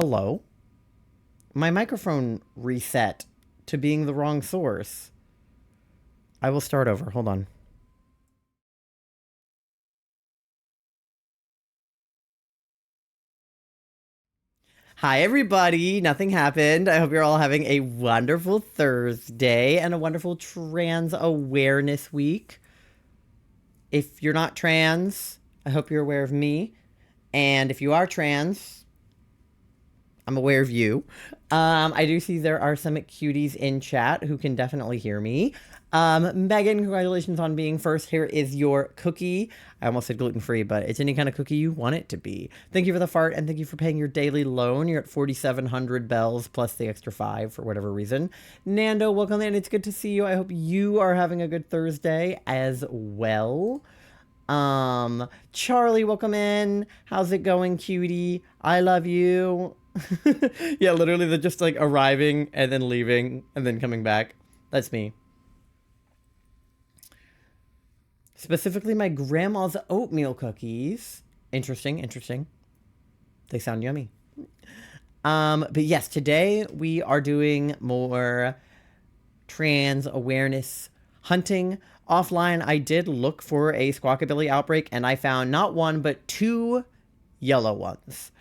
Hello? My microphone reset to being the wrong source. I will start over. Hold on. Hi, everybody. Nothing happened. I hope you're all having a wonderful Thursday and a wonderful trans awareness week. If you're not trans, I hope you're aware of me. And if you are trans, I'm aware of you. I do see there are some cuties in chat who can definitely hear me. Megan, congratulations on being first. Here is your cookie. I almost said gluten-free, but it's any kind of cookie you want it to be. Thank you for the fart, and thank you for paying your daily loan. You're at 4,700 bells plus the extra 5 for whatever reason. Nando, welcome in. It's good to see you. I hope you are having a good Thursday as well. Charlie, welcome in. How's it going, cutie? I love you. Yeah, literally, they're just like arriving and then leaving and then coming back. That's me. Specifically, my grandma's oatmeal cookies. Interesting, interesting. They sound yummy. But yes, today we are doing more trans awareness hunting. Offline, I did look for a squawkabilly outbreak, and I found not one, but 2 yellow ones.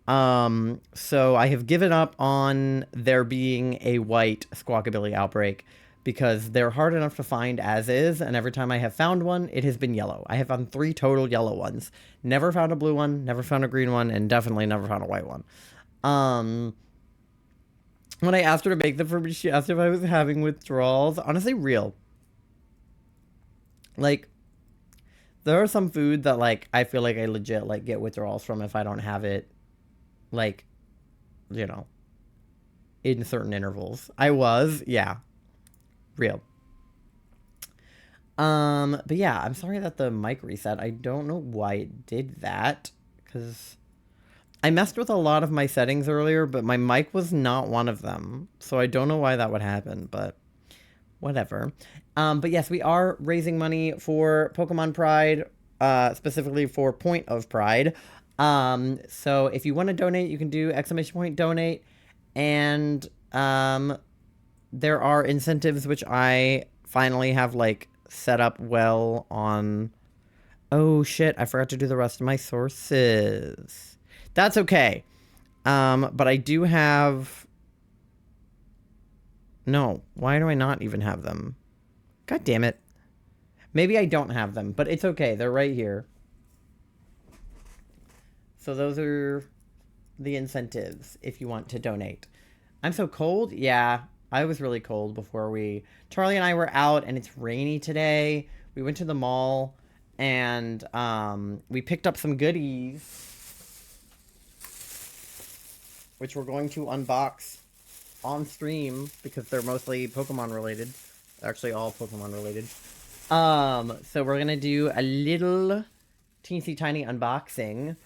So I have given up on there being a white squawkabilly outbreak because they're hard enough to find as is, and every time I have found one, it has been yellow. I have found 3 total yellow ones. Never found a blue one, never found a green one, and definitely never found a white one. When I asked her to make them for me, she asked if I was having withdrawals. Honestly, real. Like, there are some food that, like, I feel like I legit, like, get withdrawals from if I don't have it, like, you know, in certain intervals. Yeah, real. But yeah, I'm sorry that the mic reset. I don't know why it did that, because I messed with a lot of my settings earlier, but my mic was not one of them. So I don't know why that would happen, but whatever. But yes, we are raising money for Pokemon Pride, specifically for Point of Pride. So if you want to donate, you can do !donate. And there are incentives which I finally have like set up well on. Oh shit, I forgot to do the rest of my sources. That's okay. But I do have. No, why do I not even have them? God damn it. Maybe I don't have them, but it's okay. They're right here. So those are the incentives if you want to donate. I'm so cold. Yeah, I was really cold before Charlie and I were out, and it's rainy today. We went to the mall, and we picked up some goodies, which we're going to unbox on stream because they're mostly Pokemon related. Actually, all Pokemon related. So we're gonna do a little teensy tiny unboxing.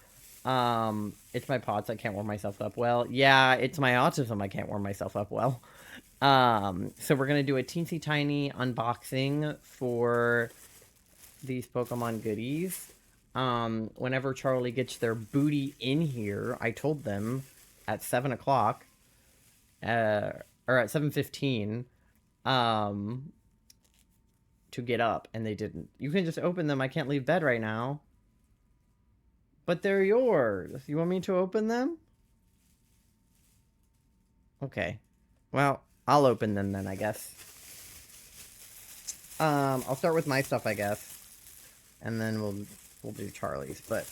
It's my POTS. I can't warm myself up well. Yeah, it's my autism. I can't warm myself up well. So we're gonna do a teensy tiny unboxing for these Pokemon goodies. Whenever Charlie gets their booty in here, I told them at 7 o'clock, or at 7:15, to get up, and they didn't. You can just open them. I can't leave bed right now. But they're yours. You want me to open them? Okay. Well, I'll open them then, I guess. I'll start with my stuff, I guess. And then we'll do Charlie's, but...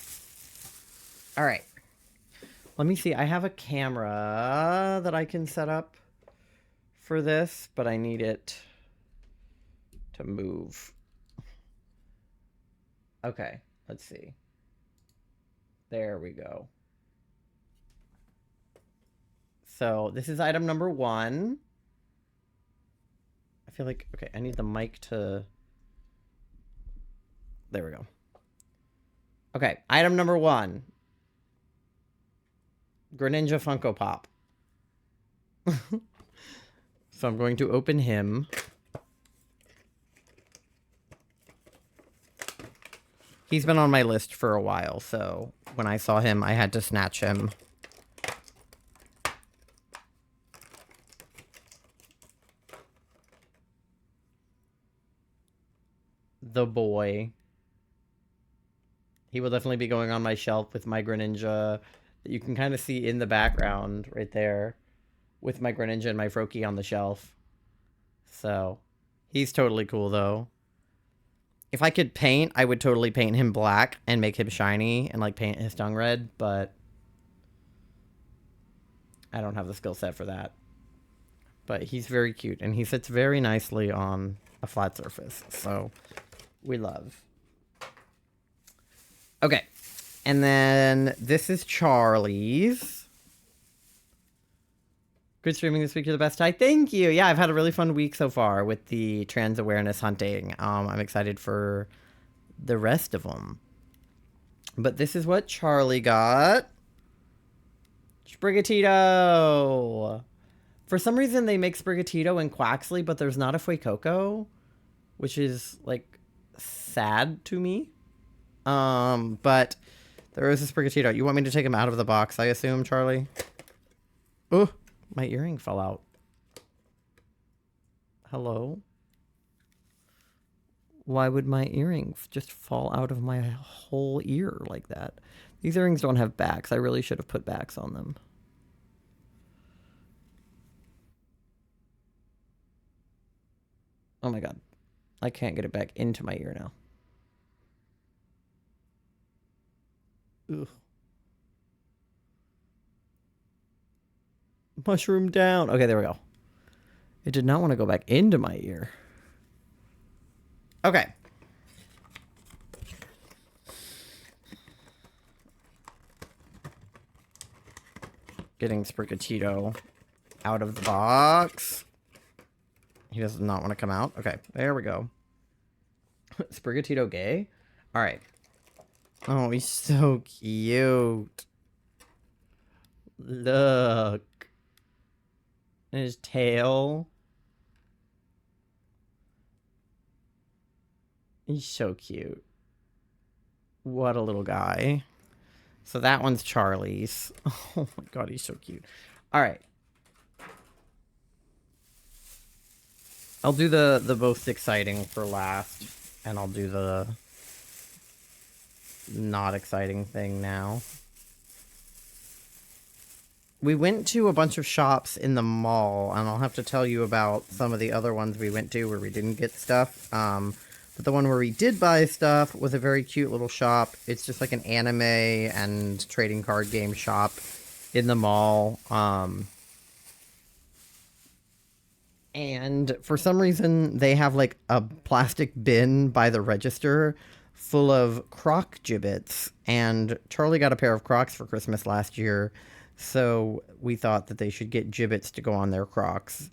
Alright. Let me see. I have a camera that I can set up for this, but I need it to move. Okay, let's see. There we go. So this is item number 1. I feel like, okay, I need the mic to... There we go. Okay, item number 1. Greninja Funko Pop. So I'm going to open him. He's been on my list for a while, so when I saw him, I had to snatch him. the boy. He will definitely be going on my shelf with my Greninja that you can kind of see in the background right there with my Greninja and my Froakie on the shelf. So he's totally cool though. If I could paint, I would totally paint him black and make him shiny and like paint his tongue red, but I don't have the skill set for that. But he's very cute and he sits very nicely on a flat surface. So we love. Okay. And then this is Charlie's. Good streaming this week. You're the best. Thank you. Yeah, I've had a really fun week so far with the trans awareness hunting. I'm excited for the rest of them. But this is what Charlie got. Sprigatito. For some reason, they make Sprigatito in Quaxly, but there's not a Fuecoco, which is, like, sad to me. But there is a Sprigatito. You want me to take him out of the box, I assume, Charlie? Oh, my earring fell out. Hello? Why would my earring just fall out of my whole ear like that? These earrings don't have backs. I really should have put backs on them. Oh my god. I can't get it back into my ear now. Ugh. Mushroom down. Okay, there we go. It did not want to go back into my ear. Okay. Getting Sprigatito out of the box. He does not want to come out. Okay, there we go. Sprigatito gay? Alright. Oh, he's so cute. Look. And his tail. He's so cute. What a little guy. So that one's Charlie's. Oh my god, he's so cute. Alright. I'll do the most exciting for last. And I'll do the not exciting thing now. We went to a bunch of shops in the mall, and I'll have to tell you about some of the other ones we went to where we didn't get stuff. But the one where we did buy stuff was a very cute little shop. It's just like an anime and trading card game shop in the mall. And for some reason, they have like a plastic bin by the register full of Croc gibbets. And Charlie got a pair of Crocs for Christmas last year. So we thought that they should get gibbets to go on their Crocs.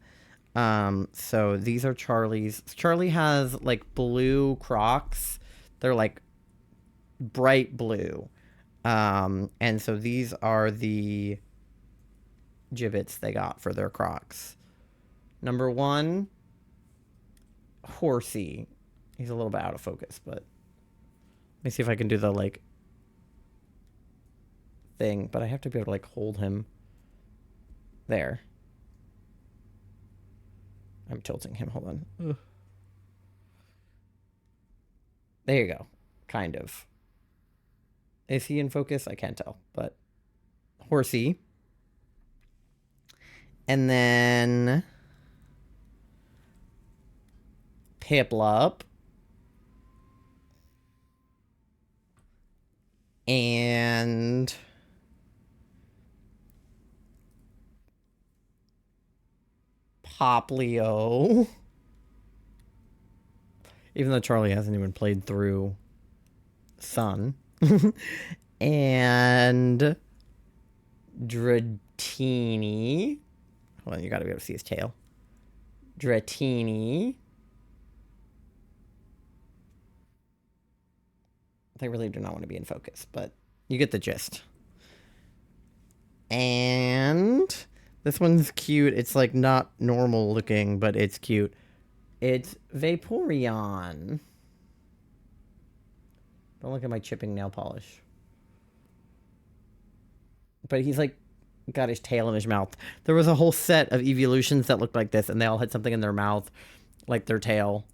So these are Charlie's. Charlie has like blue Crocs. They're like bright blue. And so these are the gibbets they got for their Crocs. Number 1, Horsey. He's a little bit out of focus, but let me see if I can do the like thing, but I have to be able to like hold him there. I'm tilting him. Hold on. Ugh. There you go. Kind of. Is he in focus? I can't tell, but Horsey. And then Piplup. And Poplio. Even though Charlie hasn't even played through Sun. And Dratini. Hold on, you gotta be able to see his tail. Dratini. They really do not want to be in focus, but you get the gist. And this one's cute. It's like not normal looking, but it's cute. It's Vaporeon. Don't look at my chipping nail polish. But he's like got his tail in his mouth. There was a whole set of evolutions that looked like this, and they all had something in their mouth, like their tail.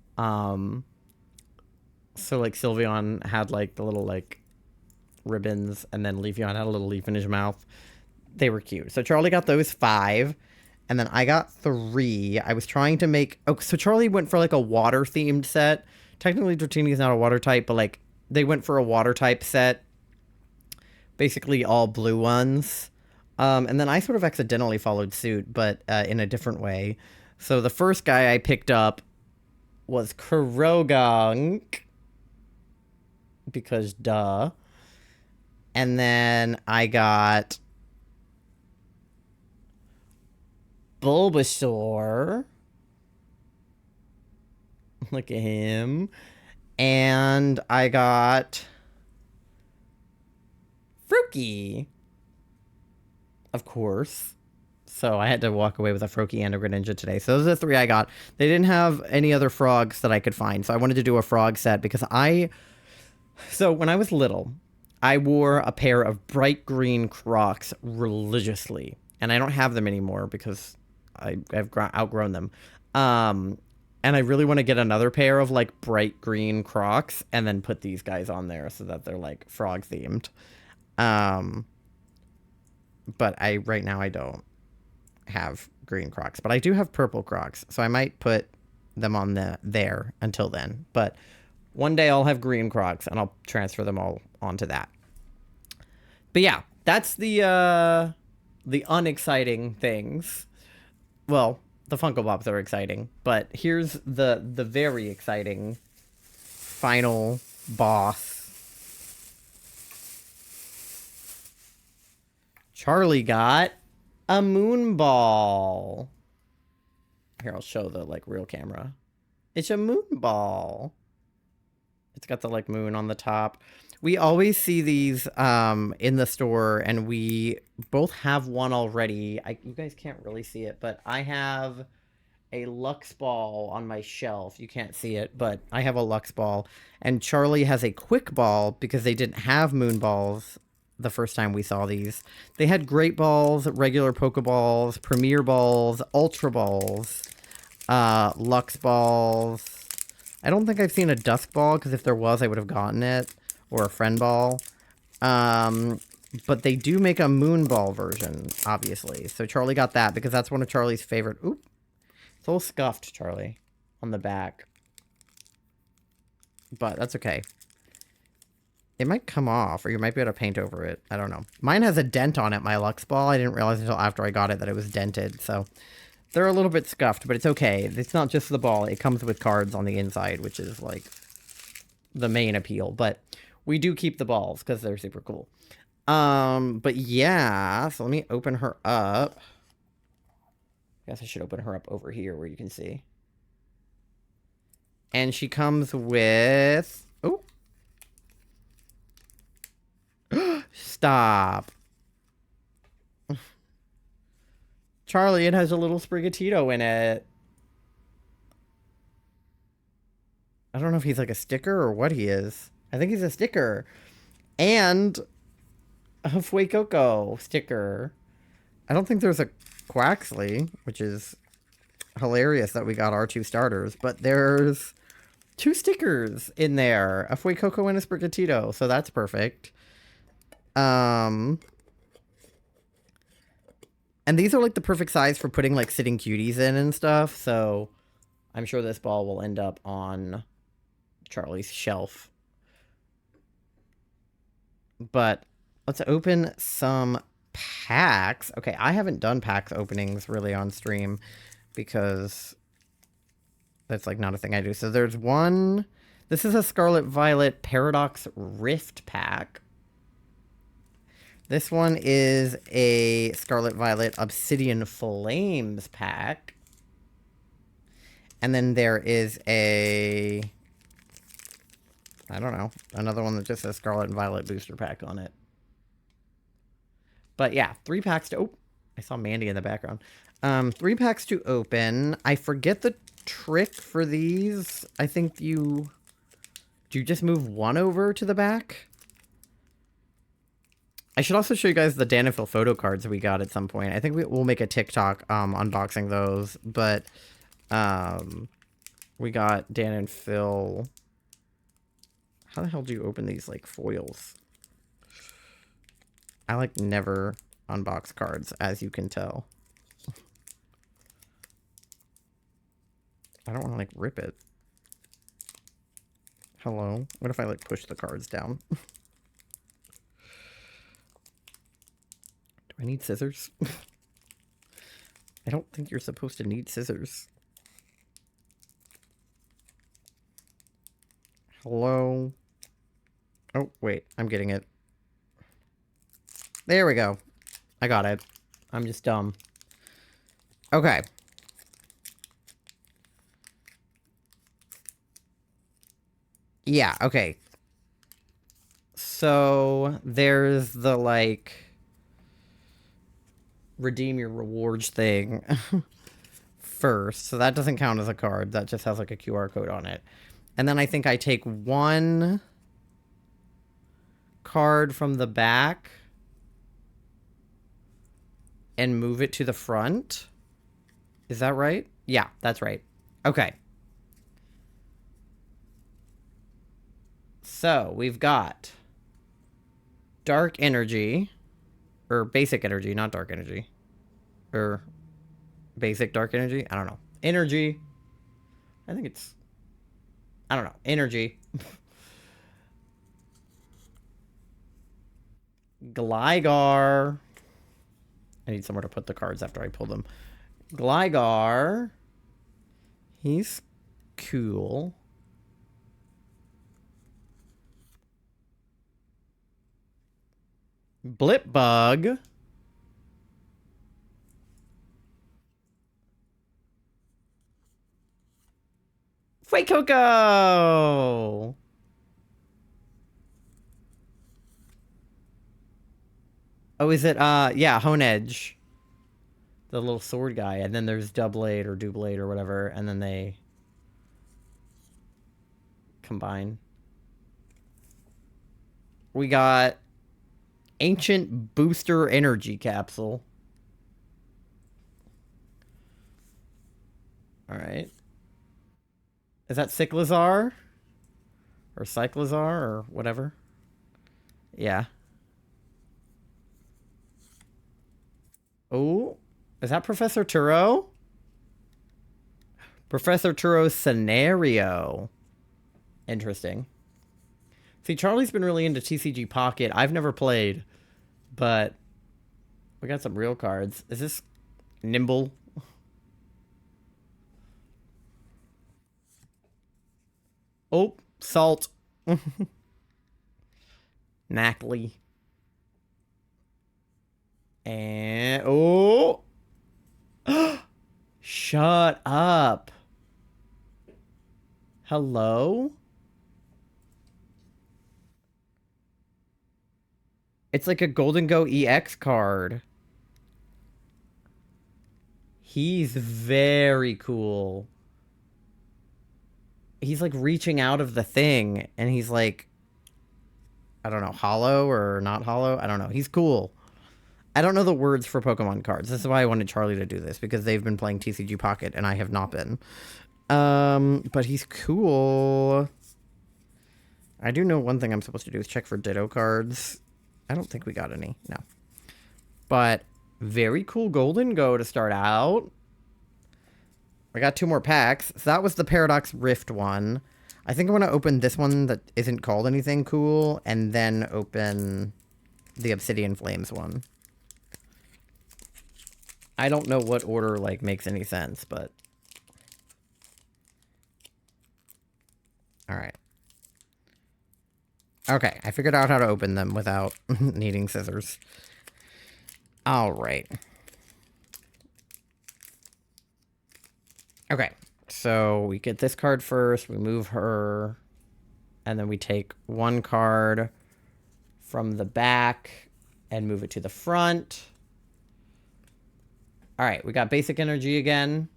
So, like, Sylveon had, like, the little, like, ribbons, and then Leafeon had a little leaf in his mouth. They were cute. So Charlie got those 5, and then I got 3. I was trying to make... Oh, so Charlie went for, like, a water-themed set. Technically, Dratini is not a water type, but, like, they went for a water type set. Basically all blue ones. And then I sort of accidentally followed suit, but in a different way. So the first guy I picked up was Kurogunk. Because duh. And then I got Bulbasaur. Look at him. And I got Froakie. Of course. So I had to walk away with a Froakie and a Greninja today. So those are the 3 I got. They didn't have any other frogs that I could find. So I wanted to do a frog set because So when I was little, I wore a pair of bright green Crocs religiously. And I don't have them anymore because I've outgrown them. And I really want to get another pair of, like, bright green Crocs and then put these guys on there so that they're, like, frog themed. But right now I don't have green Crocs. But I do have purple Crocs, so I might put them on there until then. But one day I'll have green Crocs, and I'll transfer them all onto that. But yeah, that's the unexciting things. Well, the Funko Pops are exciting, but here's the very exciting final boss. Charlie got a moon ball. Here, I'll show the, like, real camera. It's a moon ball. It's got the, like, moon on the top. We always see these in the store, and we both have one already. You guys can't really see it, but I have a Lux Ball on my shelf. You can't see it, but I have a Lux Ball. And Charlie has a Quick Ball because they didn't have moon balls the first time we saw these. They had Great Balls, regular Pokeballs, Premier Balls, Ultra Balls, Lux Balls. I don't think I've seen a Dusk Ball, because if there was, I would have gotten it. Or a Friend Ball. But they do make a Moon Ball version, obviously. So Charlie got that, because that's one of Charlie's favorite... Oop. It's a little scuffed, Charlie, on the back. But that's okay. It might come off, or you might be able to paint over it. I don't know. Mine has a dent on it, my Lux Ball. I didn't realize until after I got it that it was dented, so... They're a little bit scuffed, but it's okay. It's not just the ball. It comes with cards on the inside, which is, like, the main appeal. But we do keep the balls, because they're super cool. But yeah, so let me open her up. I guess I should open her up over here where you can see. And she comes with... Oh! Stop. Charlie, it has a little Sprigatito in it. I don't know if he's like a sticker or what he is. I think he's a sticker. And a Fuecoco sticker. I don't think there's a Quaxley, which is hilarious that we got our 2 starters. But there's 2 stickers in there. A Fuecoco and a Sprigatito. So that's perfect. And these are, like, the perfect size for putting, like, sitting cuties in and stuff, so I'm sure this ball will end up on Charlie's shelf. But let's open some packs. Okay, I haven't done packs openings really on stream because that's, like, not a thing I do. So there's one... This is a Scarlet Violet Paradox Rift pack. This one is a Scarlet Violet Obsidian Flames pack. And then there is a... I don't know. Another one that just says Scarlet and Violet booster pack on it. But yeah, 3 packs to... Oh, I saw Mandy in the background. 3 packs to open. I forget the trick for these. I think you... Do you just move one over to the back? I should also show you guys the Dan and Phil photo cards we got at some point. I think we'll make a TikTok unboxing those. But we got Dan and Phil How the hell do you open these, like, foils? I, like, never unbox cards, as you can tell. I don't want to, like, rip it. Hello? What if I, like, push the cards down? Do I need scissors? I don't think you're supposed to need scissors. Hello? Oh, wait. I'm getting it. There we go. I got it. I'm just dumb. Okay. Yeah, okay. So, there's the, like, redeem your rewards thing first. So that doesn't count as a card. That just has, like, a QR code on it. And then I think I take one card from the back and move it to the front. Is that right? Yeah, that's right. Okay. So, we've got dark energy, or basic energy, not dark energy, or basic dark energy. I don't know. Energy. I think it's, I don't know. Energy. Gligar. I need somewhere to put the cards after I pull them. Gligar. He's cool. Blipbug. Fuecoco! Oh, is it, yeah, Honedge. The little sword guy. And then there's Doublade or Doublade or whatever, and then they combine. We got Ancient Booster Energy Capsule. Alright. Is that Cyclizar? Or Cyclizar or whatever? Yeah. Oh, is that Professor Turo? Professor Turo's Scenario. Interesting. See, Charlie's been really into TCG Pocket. I've never played, but we got some real cards. Is this Nimble? Oh, Salt. Knackley. And, oh. Shut up. Hello? It's like a Golden Go EX card. He's very cool. He's like reaching out of the thing and he's like, I don't know, hollow or not hollow. I don't know. He's cool. I don't know the words for Pokemon cards. This is why I wanted Charlie to do this, because they've been playing TCG Pocket and I have not been. But he's cool. I do know one thing I'm supposed to do is check for Ditto cards. I don't think we got any. No. But very cool Golden Go to start out. I got 2 more packs. So that was the Paradox Rift one. I think I want to open this one that isn't called anything cool, and then open the Obsidian Flames one. I don't know what order, like, makes any sense, but... Alright. Okay, I figured out how to open them without needing scissors. Alright. Okay, so we get this card first, we move her, and then we take one card from the back and move it to the front. Alright, we got basic energy again.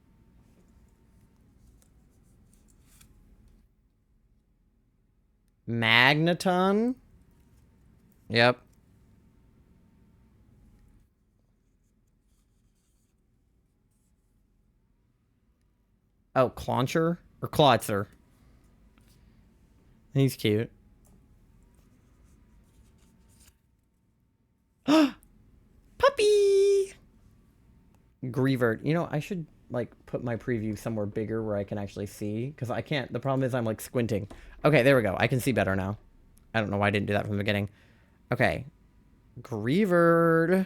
Magneton. Yep. Oh, Clauncher? Or Clawitzer. He's cute. Grievert. You know, I should like put my preview somewhere bigger where I can actually see, because I can't. The problem is I'm like squinting. Okay, there we go. I can see better now. I don't know why I didn't do that from the beginning. Okay. Grievert.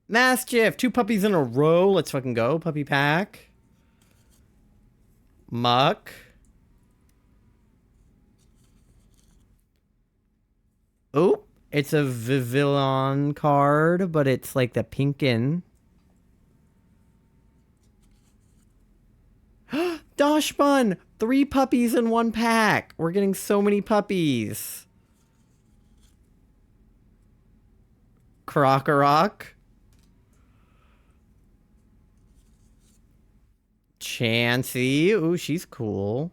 Mastiff. 2 puppies in a row. Let's fucking go. Puppy pack. Muck. Oh, it's a Vivillon card, but it's like the pinkin. Dashbun! 3 puppies in 1 pack. We're getting so many puppies. Krokorok. Chansey. Ooh, she's cool.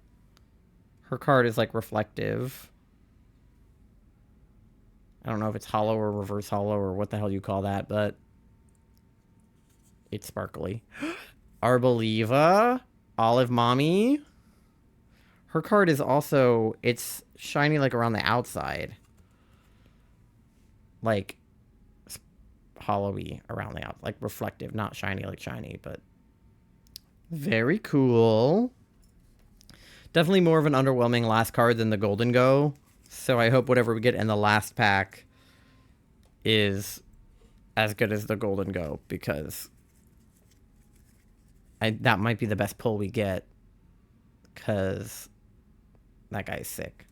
Her card is like reflective. I don't know if it's hollow or reverse hollow or what the hell you call that, but it's sparkly. Arboliva. Olive Mommy. Her card is also, it's shiny like around the outside. Like hollowy around the outside. Like reflective, not shiny like shiny, but very cool. Definitely more of an underwhelming last card than the Golden Go. So I hope whatever we get in the last pack is as good as the Golden Go, because that might be the best pull we get, because that guy's sick.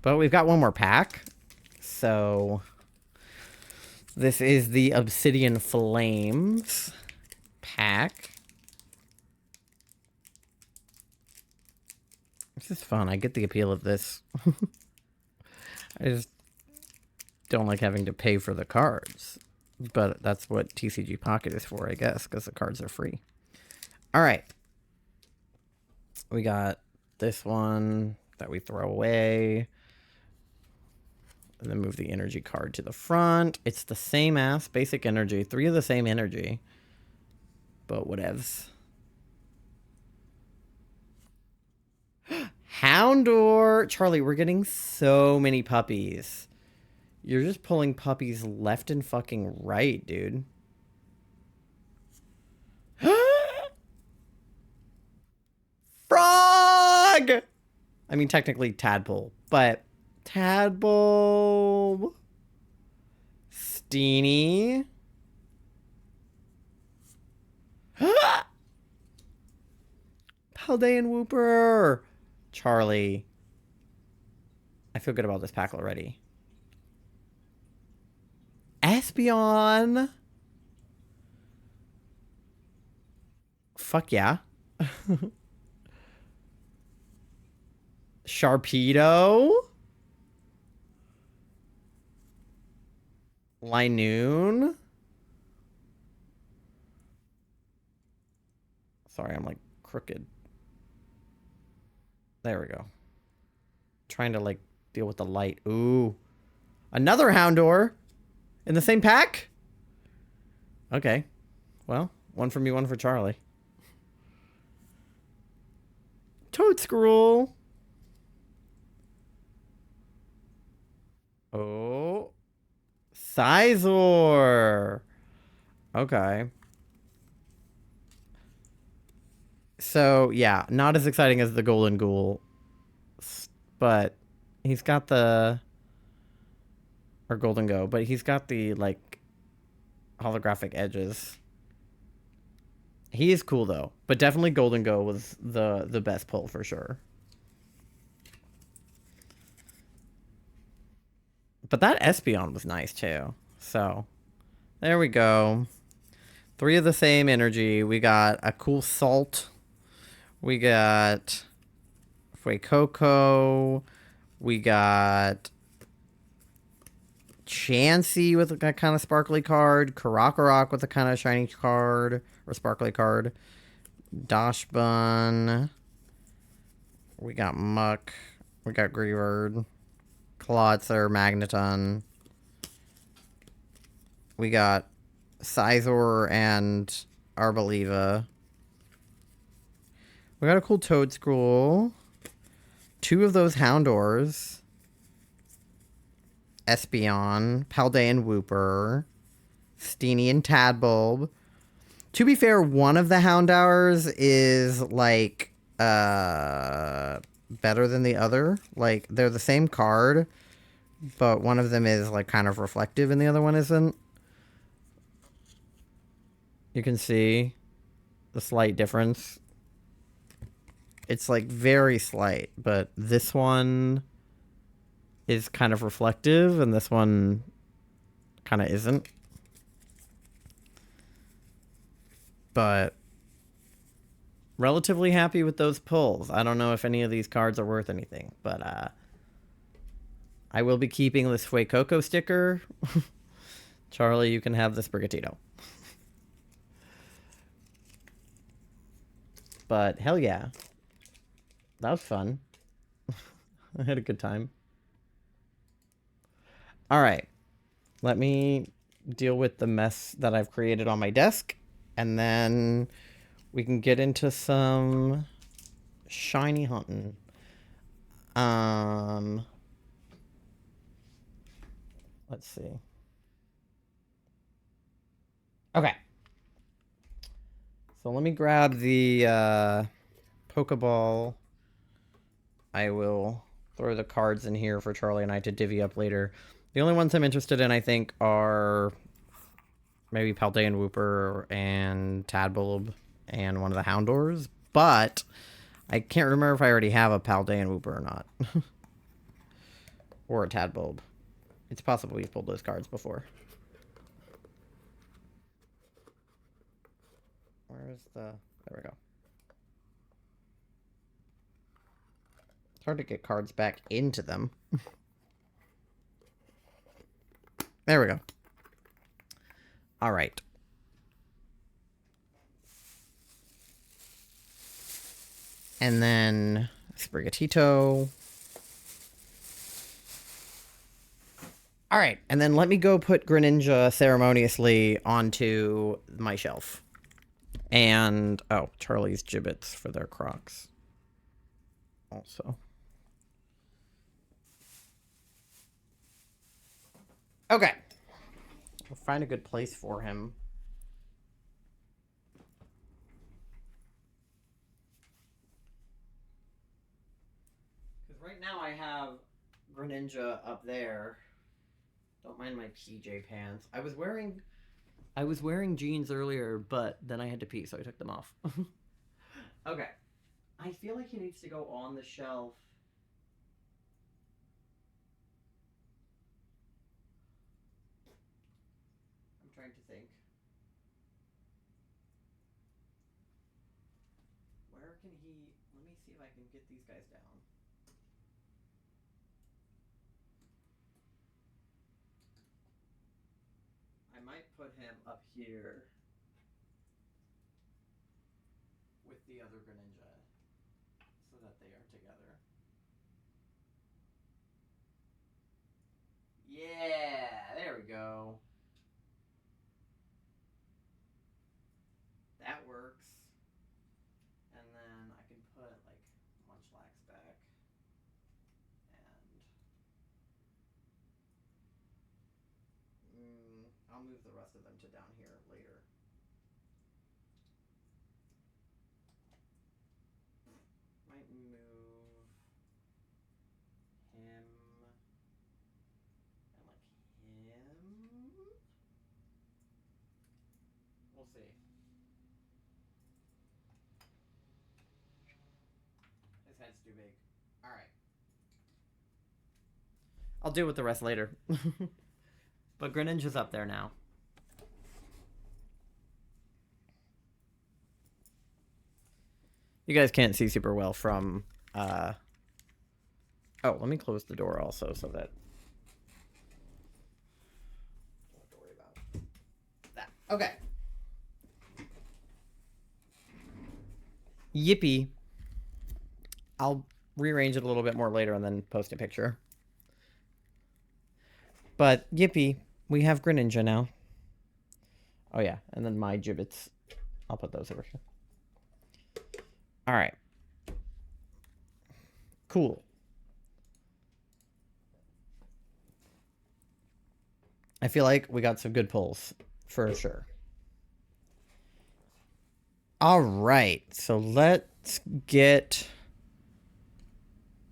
But we've got one more pack. So this is the Obsidian Flames pack. This is fun. I get the appeal of this. I just don't like having to pay for the cards. But that's what TCG Pocket is for, I guess, because the cards are free. All right. We got this one that we throw away. And then move the energy card to the front. It's the same ass basic energy. 3 of the same energy. But whatevs. Houndour! Charlie, we're getting so many puppies. You're just pulling puppies left and fucking right, dude. Frog! I mean, technically Tadpole, but Tadbulb. Steenie. Paldean Whooper. Charlie. I feel good about this pack already. Espeon. Fuck yeah. Sharpedo. Linoon. Sorry, I'm like crooked. There we go. Trying to like deal with the light. Ooh. Another Houndour in the same pack? Okay. Well, one for me, one for Charlie. Toadscruel. Oh. Sizor. Okay. So, yeah, not as exciting as the Golden Ghoul, but he's got the, or Golden Go, but he's got the, like, holographic edges. He is cool, though, but definitely Golden Go was the best pull for sure. But that Espeon was nice, too. So, there we go. 3 of the same energy. We got a cool Salt. We got Fuecoco. We got Chansey with a kind of sparkly card. Krokorok with a kind of shiny card. Or sparkly card. Dashbun. We got Muck. We got Grievert. Klotzer, Magneton. We got Sizor and Arboliva. We got a cool Toadscruel. 2 of those Houndours. Espeon, Paldean Wooper, Steenie and Tadbulb. To be fair, one of the Houndours is like better than the other. Like they're the same card, but one of them is like kind of reflective and the other one isn't. You can see the slight difference. It's like very slight, but this one is kind of reflective and this one kind of isn't. But relatively happy with those pulls. I don't know if any of these cards are worth anything, but I will be keeping this Fuecoco sticker. Charlie, you can have this Sprigatito. But hell yeah. That was fun. I had a good time. All right. Let me deal with the mess that I've created on my desk, and then we can get into some shiny hunting. Let's see. Okay. So let me grab the Pokeball. I will throw the cards in here for Charlie and I to divvy up later. The only ones I'm interested in, I think, are maybe Paldean Wooper and Tadbulb and one of the Houndours. But I can't remember if I already have a Paldean Wooper or not. Or a Tadbulb. It's possible we've pulled those cards before. Where's the... There we go. It's hard to get cards back into them. There we go. All right. And then Sprigatito. All right, and then let me go put Greninja ceremoniously onto my shelf. And, oh, Charlie's Gibbets for their Crocs. Also. Okay. We'll find a good place for him. Because right now I have Greninja up there. Don't mind my PJ pants. I was wearing jeans earlier, but then I had to pee, so I took them off. Okay. I feel like he needs to go on the shelf. I'm trying to think. Where can he... Let me see if I can get these guys down. I might put him up here with the other Greninja so that they are together. Yeah, there we go. That works. And then I can put like Munchlax back. And I'll move the rest of them to down here later. Might move him and like him. We'll see. His head's too big. All right. I'll deal with the rest later. But Greninja's up there now. You guys can't see super well from... Oh, let me close the door also so that... Don't have to worry about that. Okay. Yippee. I'll rearrange it a little bit more later and then post a picture. But, yippee. We have Greninja now. Oh, yeah. And then my Gibbets. I'll put those over here. Alright. Cool. I feel like we got some good pulls for sure. All right, so let's get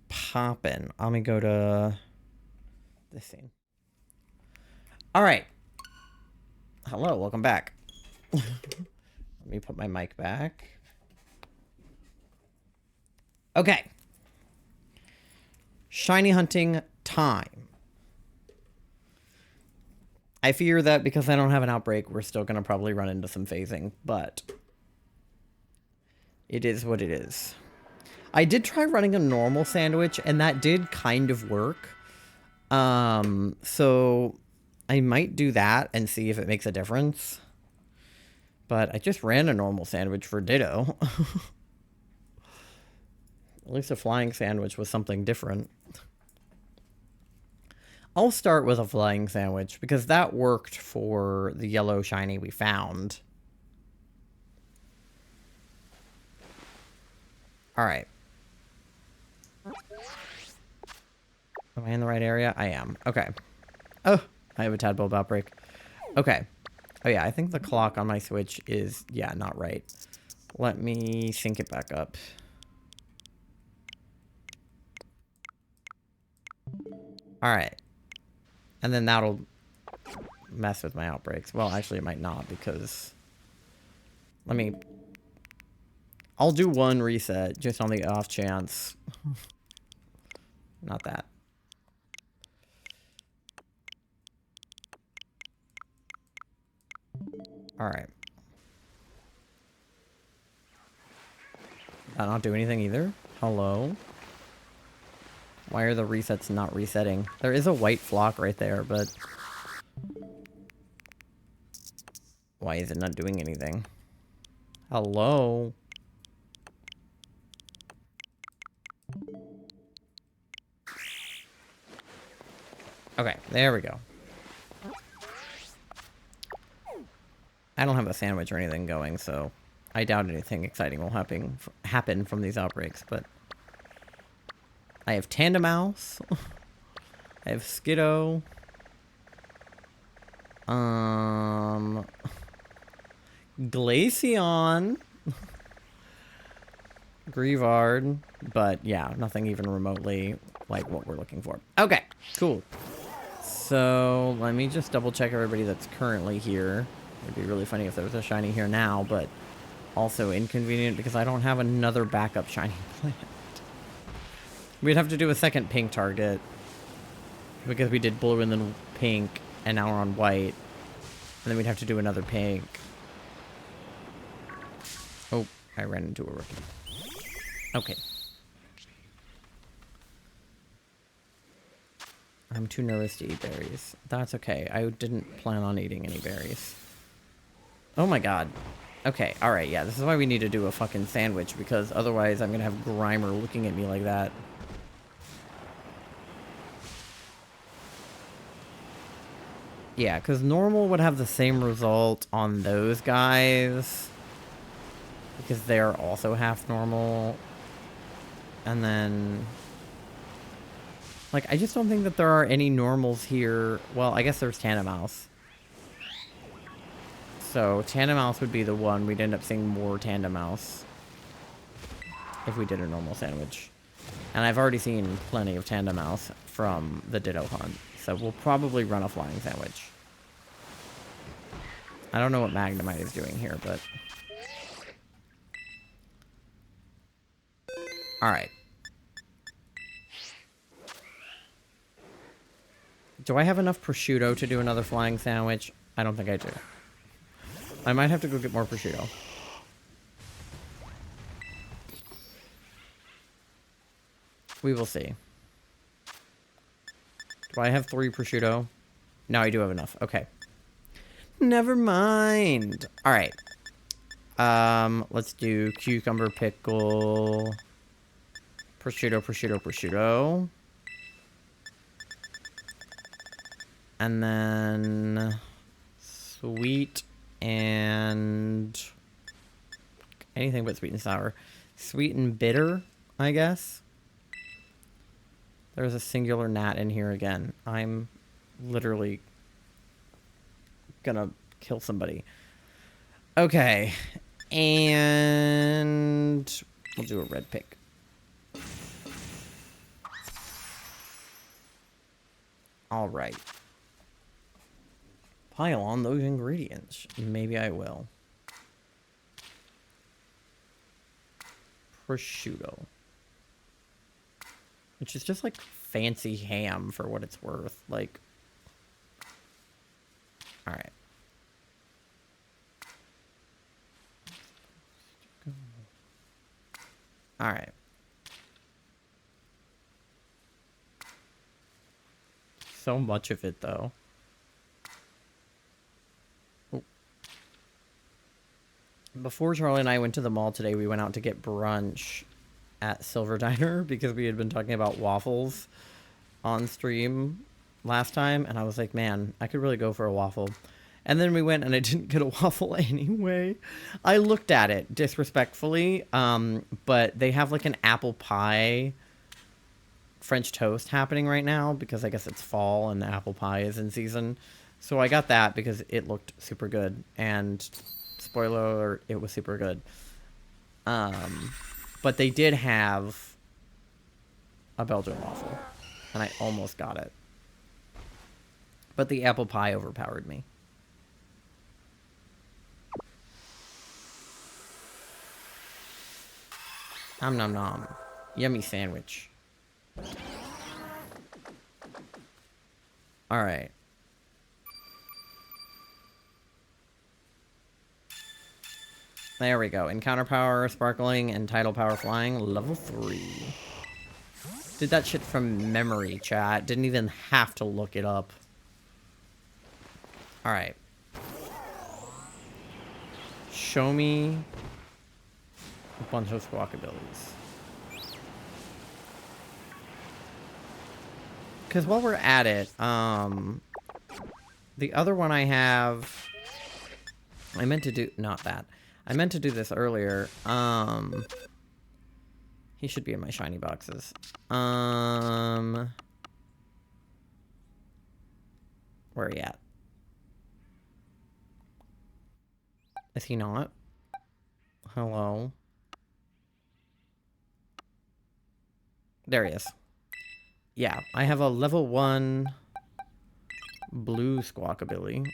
popping. Let me go to this scene. All right. Hello, welcome back. Let me put my mic back. Okay. Shiny hunting time. I fear that because I don't have an outbreak, we're still going to probably run into some phasing, but it is what it is. I did try running a normal sandwich, and that did kind of work. So I might do that and see if it makes a difference. But I just ran a normal sandwich for Ditto. At least a flying sandwich was something different. I'll start with a flying sandwich because that worked for the yellow shiny we found. All right. Am I in the right area? I am. Okay. Oh, I have a tadpole outbreak. Okay. Oh yeah, I think the clock on my Switch is, yeah, not right. Let me sync it back up. All right. And then that'll mess with my outbreaks. Well, actually, it might not because... I'll do one reset just on the off chance. Not that. All right. Did that not do anything either? Hello? Why are the resets not resetting? There is a white flock right there, but... why is it not doing anything? Hello? Okay, there we go. I don't have a sandwich or anything going, so I doubt anything exciting will happen from these outbreaks, but... I have Tandemaus. I have Skiddo. Glaceon. Grievard. But yeah, nothing even remotely like what we're looking for. Okay, cool. So let me just double check everybody that's currently here. It'd be really funny if there was a shiny here now, but also inconvenient because I don't have another backup shiny plant. We'd have to do a second pink target because we did blue and then pink and now we're on white. And then we'd have to do another pink. Oh, I ran into a rookie. Okay. I'm too nervous to eat berries. That's okay. I didn't plan on eating any berries. Oh my god. Okay, alright, yeah, this is why we need to do a fucking sandwich, because otherwise I'm gonna have Grimer looking at me like that. Yeah, because normal would have the same result on those guys. Because they're also half normal. And then... like, I just don't think that there are any normals here. Well, I guess there's Tandemaus. So, Tandemaus would be the one. We'd end up seeing more Tandemaus. If we did a normal sandwich. And I've already seen plenty of Tandemaus from the Ditto hunt. So we'll probably run a flying sandwich. I don't know what Magnemite is doing here, but... alright. Do I have enough prosciutto to do another flying sandwich? I don't think I do. I might have to go get more prosciutto. We will see. Do I have 3 prosciutto? No, I do have enough. Okay. Never mind. Alright. Let's do cucumber, pickle, prosciutto, prosciutto, prosciutto. And then sweet and anything but sweet and sour. Sweet and bitter, I guess. There's a singular gnat in here again. I'm literally gonna kill somebody. Okay. And we'll do a red pick. All right. Pile on those ingredients. Maybe I will. Prosciutto. Which is just like fancy ham for what it's worth. Like, alright. Alright. So much of it, though. Oh. Before Charlie and I went to the mall today, we went out to get brunch at Silver Diner because we had been talking about waffles on stream last time, and I was like, man, I could really go for a waffle. And then we went and I didn't get a waffle anyway. I looked at it disrespectfully, but they have like an apple pie French toast happening right now because I guess it's fall and the apple pie is in season. So I got that because it looked super good, and spoiler alert, it was super good. But they did have a Belgian waffle, and I almost got it. But the apple pie overpowered me. Nom nom nom. Yummy sandwich. Alright. There we go. Encounter power, sparkling, and tidal power flying, level 3. Did that shit from memory, chat. Didn't even have to look it up. Alright. Show me a bunch of squawk abilities. Because while we're at it, the other one I have, I meant to do, not that. I meant to do this earlier. He should be in my shiny boxes. Where are you at? Is he not? Hello? There he is. Yeah, I have a level 1 blue squawkabilly.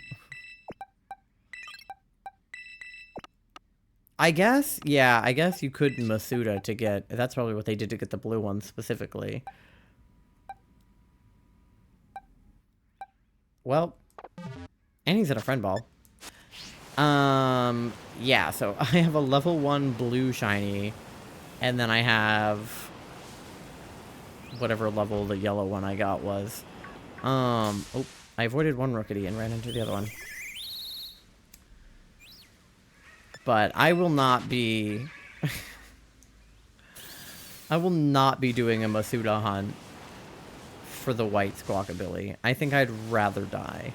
I guess, yeah, I guess you could Masuda to get, that's probably what they did to get the blue one specifically. Well, and he's at a friend ball. Yeah, so I have a level 1 blue shiny, and then I have whatever level the yellow one I got was. Oh, I avoided one Rookity and ran into the other one. But I will not be... I will not be doing a Masuda hunt for the white squawkabilly. I think I'd rather die.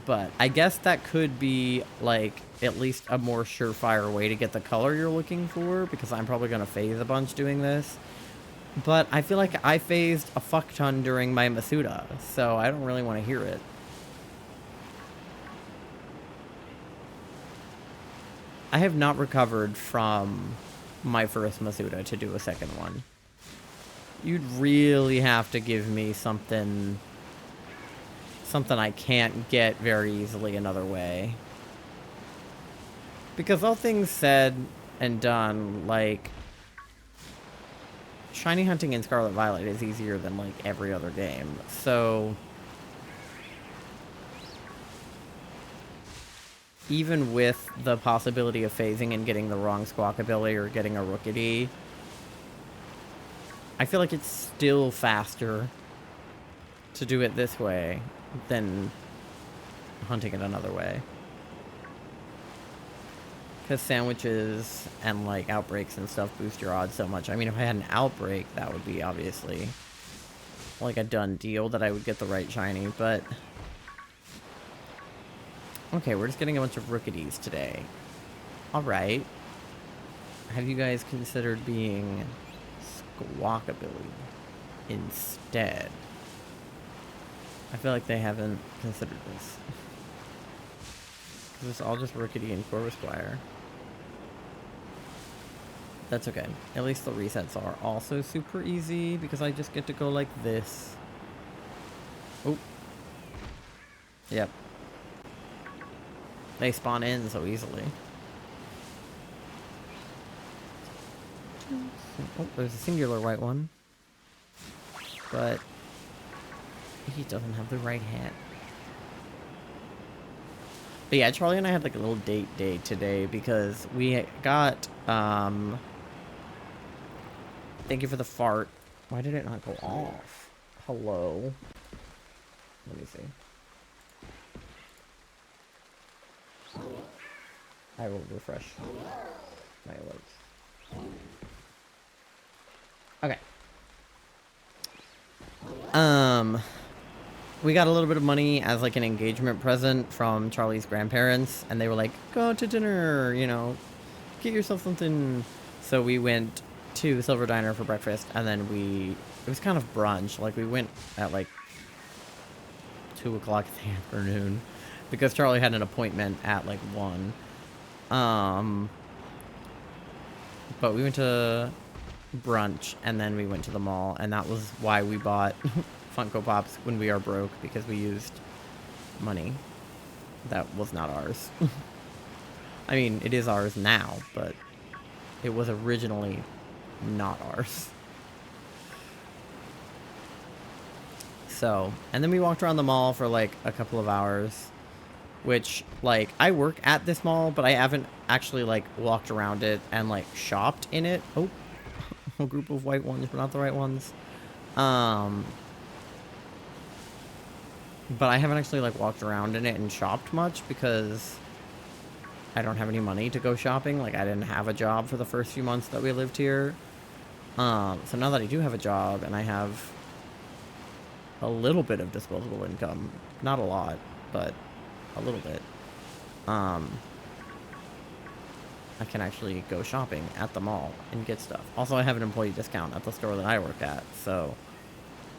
But I guess that could be, like, at least a more surefire way to get the color you're looking for, because I'm probably going to phase a bunch doing this. But I feel like I phased a fuck ton during my Masuda, so I don't really want to hear it. I have not recovered from my first Masuda to do a second one. You'd really have to give me something I can't get very easily another way. Because all things said and done, like, shiny hunting in Scarlet Violet is easier than, like, every other game. So even with the possibility of phasing and getting the wrong squawkabilly or getting a Rookity, I feel like it's still faster to do it this way than hunting it another way. Because sandwiches and, like, outbreaks and stuff boost your odds so much. I mean, if I had an outbreak, that would be obviously, like, a done deal that I would get the right shiny, but... Okay, we're just getting a bunch of Rookities today. Alright. Have you guys considered being Squawkabilly instead? I feel like they haven't considered this. Because it's all just rickety and Corvus Squire. That's okay. At least the resets are also super easy because I just get to go like this. Oh. Yep. They spawn in so easily. Oh, there's a singular white one. But he doesn't have the right hat. But yeah, Charlie and I had like a little date day today because we got, thank you for the fart. Why did it not go off? Hello? Let me see. I will refresh my alerts. Okay. We got a little bit of money as like an engagement present from Charlie's grandparents, and they were like, go to dinner, you know, get yourself something. So we went to Silver Diner for breakfast, and then it was kind of brunch. Like we went at like 2 o'clock in the afternoon because Charlie had an appointment at like 1. But we went to brunch, and then we went to the mall, and that was why we bought Funko Pops when we are broke, because we used money that was not ours. I mean, it is ours now, but it was originally not ours. So, and then we walked around the mall for like a couple of hours, which, like, I work at this mall, but I haven't actually like walked around it and like shopped in it. Oh, a group of white ones, but not the right ones. But I haven't actually like walked around in it and shopped much because I don't have any money to go shopping. Like, I didn't have a job for the first few months that we lived here. So now that I do have a job and I have a little bit of disposable income, not a lot, but a little bit, I can actually go shopping at the mall and get stuff. Also, I have an employee discount at the store that I work at, so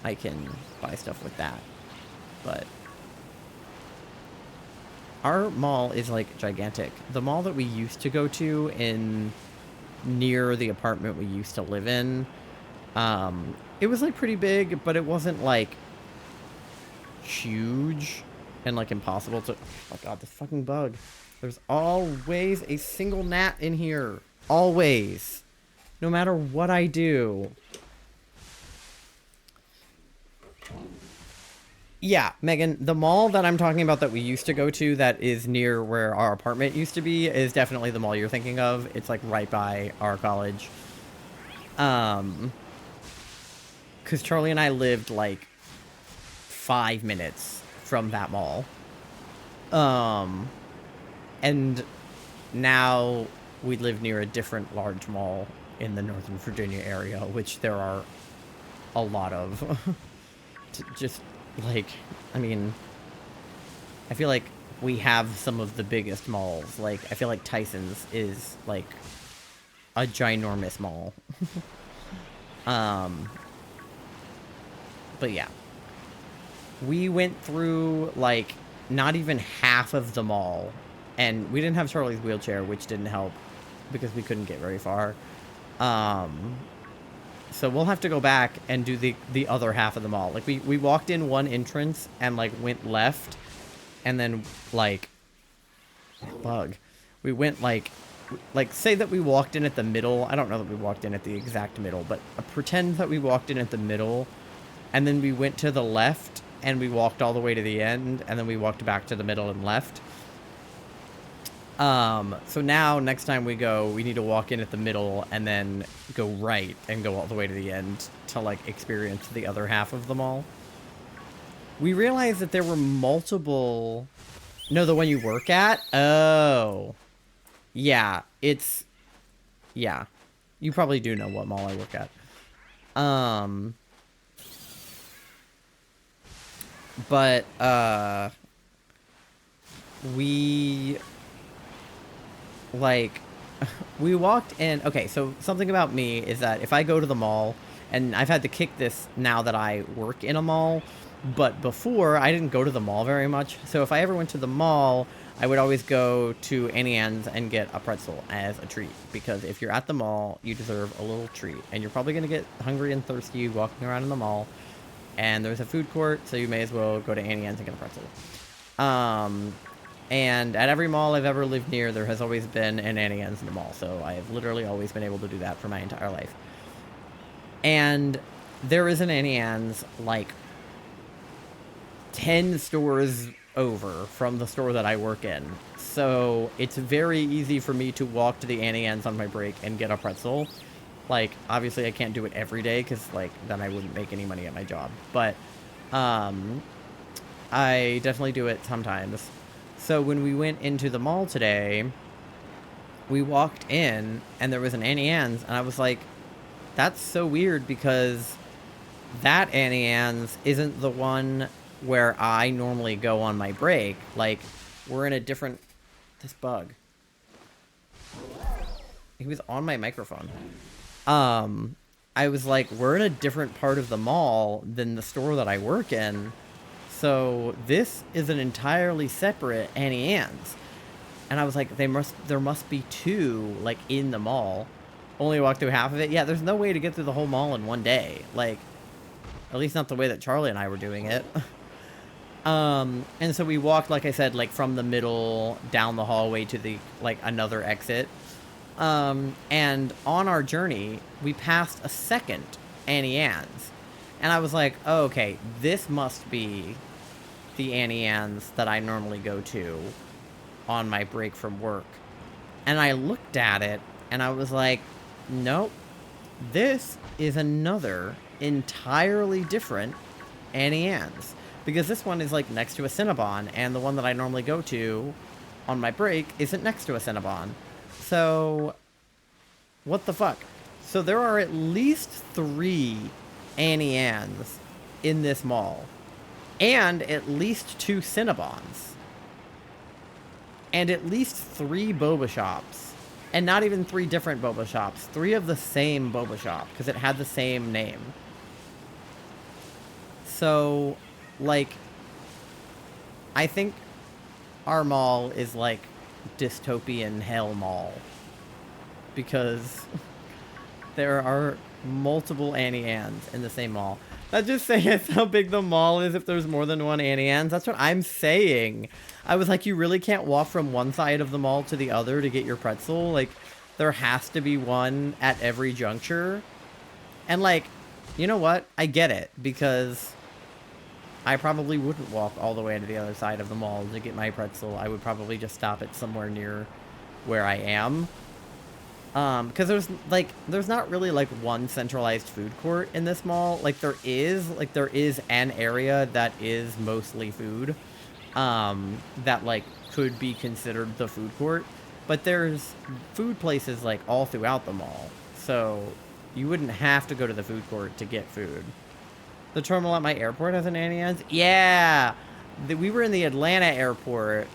I can buy stuff with that. But our mall is like gigantic. The mall that we used to go to near the apartment we used to live in, it was like pretty big, but it wasn't like huge and like impossible to, oh my god, this fucking bug. There's always a single gnat in here. Always. No matter what I do. Yeah, Megan, the mall that I'm talking about that we used to go to that is near where our apartment used to be is definitely the mall you're thinking of. It's like right by our college. Because Charlie and I lived like 5 minutes from that mall. And now we live near a different large mall in the Northern Virginia area, which there are a lot of. Just like, I mean, I feel like we have some of the biggest malls. Like, I feel like Tyson's is like a ginormous mall. But yeah, we went through like not even half of the mall, and we didn't have Charlie's wheelchair, which didn't help because we couldn't get very far. So we'll have to go back and do the other half of the mall. Like, we walked in one entrance and like went left, and then like bug. We went like say that we walked in at the middle. I don't know that we walked in at the exact middle, but pretend that we walked in at the middle, and then we went to the left and we walked all the way to the end, and then we walked back to the middle and left. So now next time we go, we need to walk in at the middle and then go right and go all the way to the end to like experience the other half of the mall. We realized that there were multiple... No, the one you work at? Oh. Yeah, it's... Yeah. You probably do know what mall I work at. But, we... Like, we walked in... Okay, so something about me is that if I go to the mall, and I've had to kick this now that I work in a mall, But before, I didn't go to the mall very much. So if I ever went to the mall, I would always go to Annie Ann's and get a pretzel as a treat. Because if you're at the mall, you deserve a little treat. And you're probably going to get hungry and thirsty walking around in the mall. And there's a food court, so you may as well go to Annie Ann's and get a pretzel. And at every mall I've ever lived near, there has always been an Annie Ann's in the mall. So I have literally always been able to do that for my entire life. And there is an Annie Ann's, like, 10 stores over from the store that I work in. So it's very easy for me to walk to the Annie Ann's on my break and get a pretzel. Like, obviously I can't do it every day because, like, then I wouldn't make any money at my job. But I definitely do it sometimes. So when we went into the mall today, we walked in and there was an Annie Ann's and I was like, that's so weird because that Annie Ann's isn't the one where I normally go on my break. Like, we're in a different... This bug. He was on my microphone. I was like, we're in a different part of the mall than the store that I work in. So this is an entirely separate Annie Ann's. And I was like, there must be two, like, in the mall. Only walked through half of it. Yeah, there's no way to get through the whole mall in one day. Like, at least not the way that Charlie and I were doing it. And so we walked, like I said, like, from the middle down the hallway to the, like, another exit. And on our journey, we passed a second Annie Ann's. And I was like, oh, okay, this must be the Annie Ann's that I normally go to on my break from work. And I looked at it, and I was like, nope, this is another entirely different Annie Ann's. Because this one is, like, next to a Cinnabon, and the one that I normally go to on my break isn't next to a Cinnabon. So, what the fuck? So there are at least 3 Annie Ann's in this mall. And at least 2 Cinnabons. And at least 3 boba shops. And not even 3 different boba shops. 3 of the same boba shop, because it had the same name. So, like, I think our mall is like dystopian hell mall. Because there are multiple Annie Ann's in the same mall. That just says how big the mall is if there's more than one Annie Ann's. That's what I'm saying. I was like, you really can't walk from one side of the mall to the other to get your pretzel. Like, there has to be one at every juncture. And, like, you know what? I get it. Because I probably wouldn't walk all the way to the other side of the mall to get my pretzel. I would probably just stop it somewhere near where I am. Because there's not really, like, one centralized food court in this mall. Like, there is an area that is mostly food, that, like, could be considered the food court. But there's food places, like, all throughout the mall. So, you wouldn't have to go to the food court to get food. The terminal at my airport has an Annie Ann's? Yeah! We were in the Atlanta airport,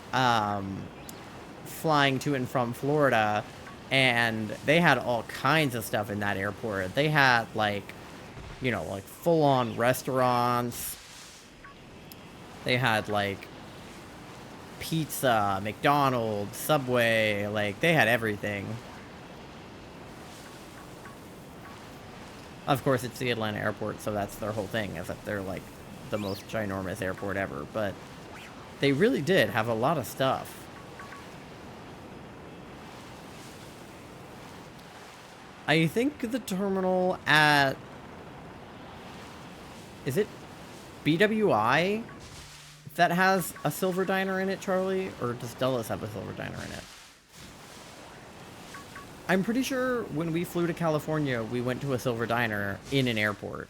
flying to and from Florida, and they had all kinds of stuff in that airport. They had, like, you know, like, full-on restaurants. They had, like, pizza, McDonald's, Subway. Like, they had everything. Of course, it's the Atlanta airport, so that's their whole thing, is that they're, like, the most ginormous airport ever. But they really did have a lot of stuff. I think the terminal at... Is it BWI that has a Silver Diner in it, Charlie? Or does Dulles have a Silver Diner in it? I'm pretty sure when we flew to California, we went to a Silver Diner in an airport.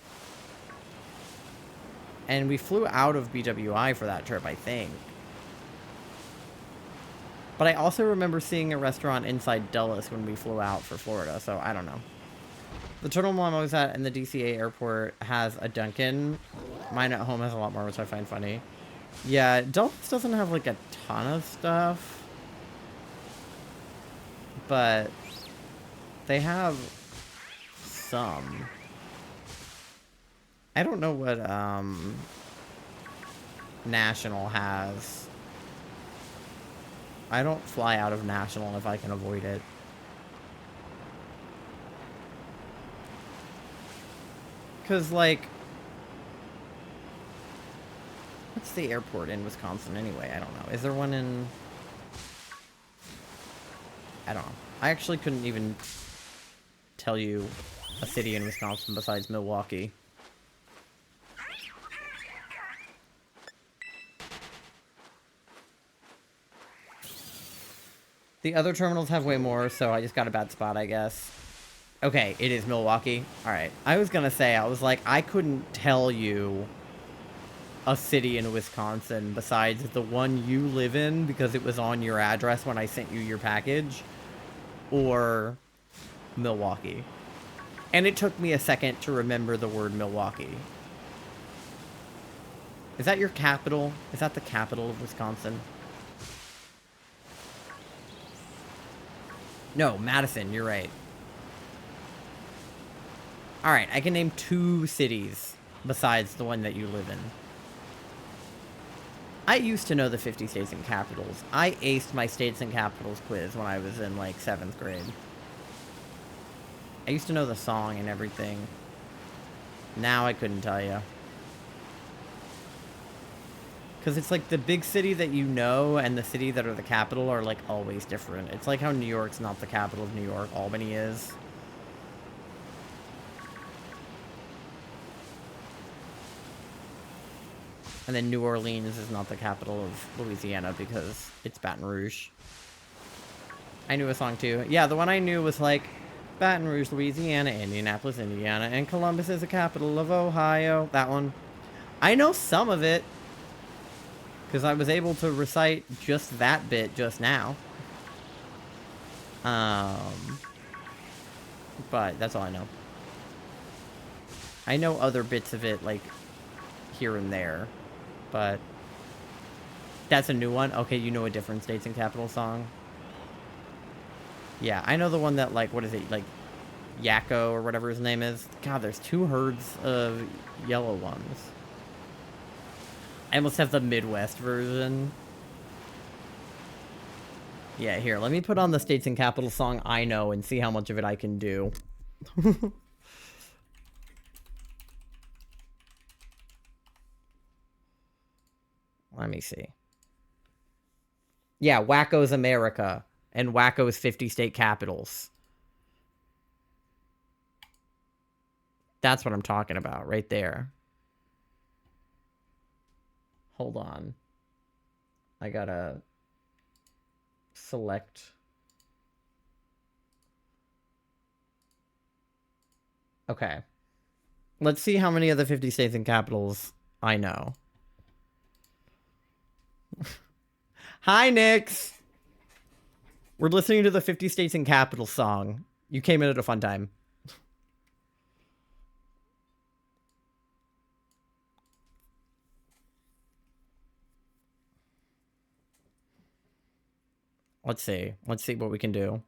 And we flew out of BWI for that trip, I think. But I also remember seeing a restaurant inside Dulles when we flew out for Florida, so I don't know. The terminal I'm always at in the DCA airport has a Dunkin'. Mine at home has a lot more, which I find funny. Yeah, Dulles doesn't have, like, a ton of stuff. But they have some. I don't know what, National has. I don't fly out of National if I can avoid it. Because, like, what's the airport in Wisconsin anyway? I don't know. Is there one in... I don't know. I actually couldn't even tell you a city in Wisconsin besides Milwaukee. The other terminals have way more, so I just got a bad spot, I guess. Okay, it is Milwaukee. Alright. I was gonna say, I was like, I couldn't tell you a city in Wisconsin besides the one you live in because it was on your address when I sent you your package, or Milwaukee. And it took me a second to remember the word Milwaukee. Is that your capital? Is that the capital of Wisconsin? No, Madison, you're right. Alright, I can name 2 cities besides the one that you live in. I used to know the 50 states and capitals. I aced my states and capitals quiz when I was in, like, 7th grade. I used to know the song and everything. Now I couldn't tell you. Because it's like the big city that you know and the city that are the capital are like always different. It's like how New York's not the capital of New York, Albany is. And then New Orleans is not the capital of Louisiana because it's Baton Rouge. I knew a song too. Yeah, the one I knew was like Baton Rouge, Louisiana, Indianapolis, Indiana, and Columbus is the capital of Ohio. That one. I know some of it. Because I was able to recite just that bit just now. But that's all I know. I know other bits of it, like, here and there. But that's a new one? Okay, you know a different states and capital song? Yeah, I know the one that, like, what is it? Like, Yakko or whatever his name is. God, there's 2 herds of yellow ones. I almost have the Midwest version. Yeah, here, let me put on the states and capital song I know and see how much of it I can do. Let me see. Yeah, Wacko's America and Wacko's 50 state capitals. That's what I'm talking about right there. Hold on. I gotta select. Okay. Let's see how many of the 50 states and capitals I know. Hi, Nix! We're listening to the 50 states and capitals song. You came in at a fun time. Let's see. Let's see what we can do.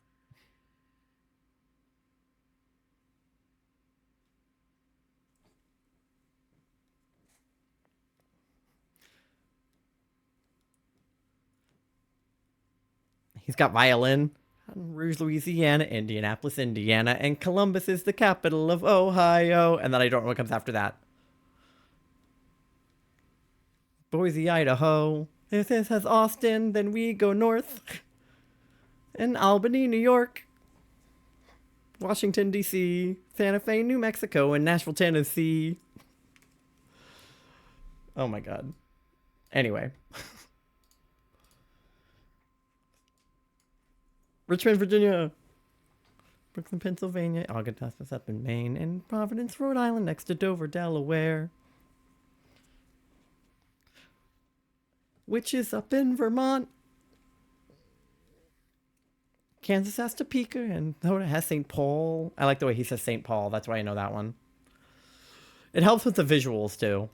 He's got violin. Baton Rouge, Louisiana, Indianapolis, Indiana, and Columbus is the capital of Ohio. And then I don't know what comes after that. Boise, Idaho. If this has Austin, then we go north. And Albany, New York. Washington, D.C., Santa Fe, New Mexico, and Nashville, Tennessee. Oh my god. Anyway. Richmond, Virginia. Brooklyn, Pennsylvania. Augustus up in Maine. And Providence, Rhode Island, next to Dover, Delaware. Which is up in Vermont. Kansas has Topeka, and it has St. Paul. I like the way he says St. Paul. That's why I know that one. It helps with the visuals, too.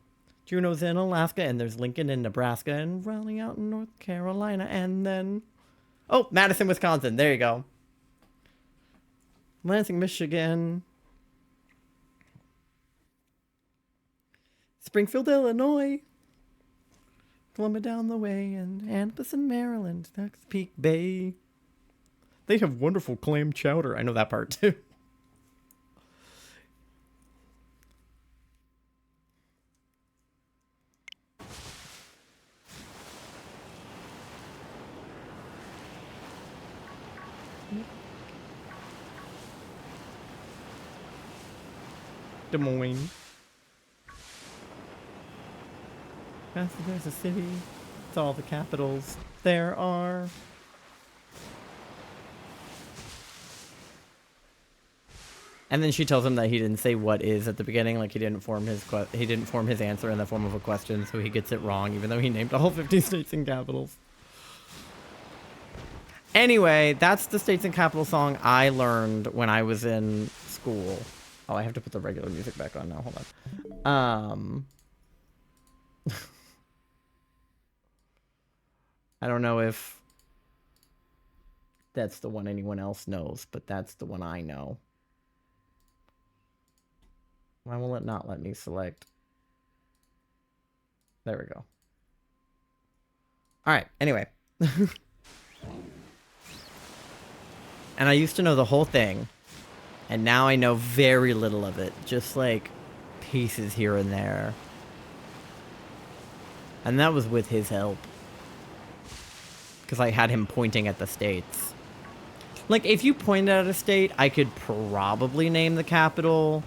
Juneau's in Alaska, and there's Lincoln in Nebraska, and Raleigh out in North Carolina, and then... Oh, Madison, Wisconsin. There you go. Lansing, Michigan. Springfield, Illinois. Columbia down the way in Anniston, Maryland, Peak Bay. They have wonderful clam chowder. I know that part too. Des Moines. There's a city. It's all the capitals there are. And then she tells him that he didn't say what is at the beginning, like he didn't form his answer in the form of a question, so he gets it wrong, even though he named all 50 states and capitals. Anyway, that's the states and capital song I learned when I was in school. Oh, I have to put the regular music back on now. Hold on. I don't know if that's the one anyone else knows, but that's the one I know. Why will it not let me select? There we go. All right, anyway. And I used to know the whole thing, and now I know very little of it, just like pieces here and there. And that was with his help, because I had him pointing at the states. Like, if you pointed at a state, I could probably name the capital,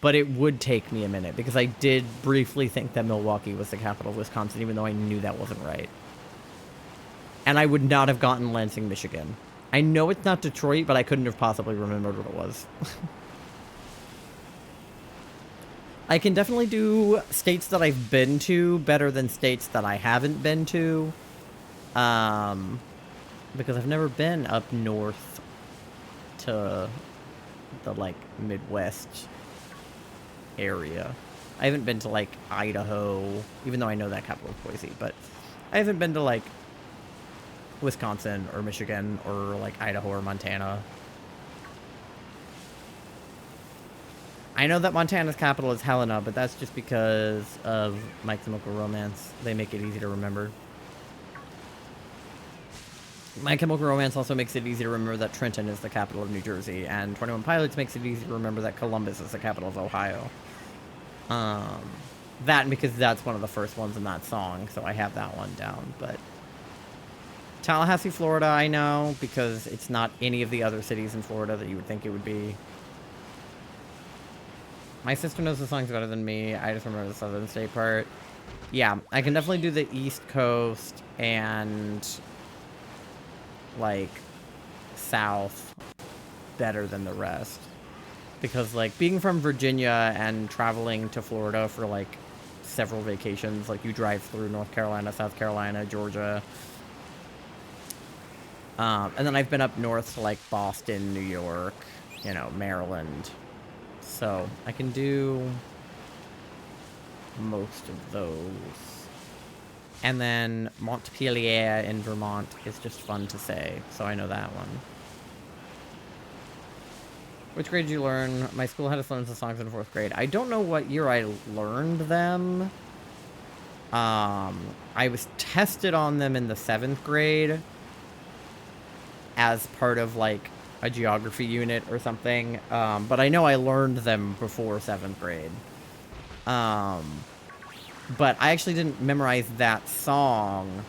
but it would take me a minute, because I did briefly think that Milwaukee was the capital of Wisconsin, even though I knew that wasn't right. And I would not have gotten Lansing, Michigan. I know it's not Detroit, but I couldn't have possibly remembered what it was. I can definitely do states that I've been to better than states that I haven't been to. Because I've never been up north to the, like, Midwest area. I haven't been to, like, Idaho, even though I know that capital is Boise, but I haven't been to, like, Wisconsin or Michigan or, like, Idaho or Montana. I know that Montana's capital is Helena, but that's just because of My Chemical Romance. They make it easy to remember. My Chemical Romance also makes it easy to remember that Trenton is the capital of New Jersey, and 21 Pilots makes it easy to remember that Columbus is the capital of Ohio. That, because that's one of the first ones in that song, so I have that one down, but Tallahassee, Florida, I know, because it's not any of the other cities in Florida that you would think it would be. My sister knows the songs better than me. I just remember the southern state part. Yeah, I can definitely do the East Coast and, like, South better than the rest. Because, like, being from Virginia and traveling to Florida for, like, several vacations, like, you drive through North Carolina, South Carolina, Georgia. And then I've been up north to, like, Boston, New York, you know, Maryland. So I can do most of those. And then Montpelier in Vermont is just fun to say, so I know that one. Which grade did you learn? My school had us learn the songs in 4th grade. I don't know what year I learned them. I was tested on them in the 7th grade as part of, like, a geography unit or something. But I know I learned them before 7th grade. But I actually didn't memorize that song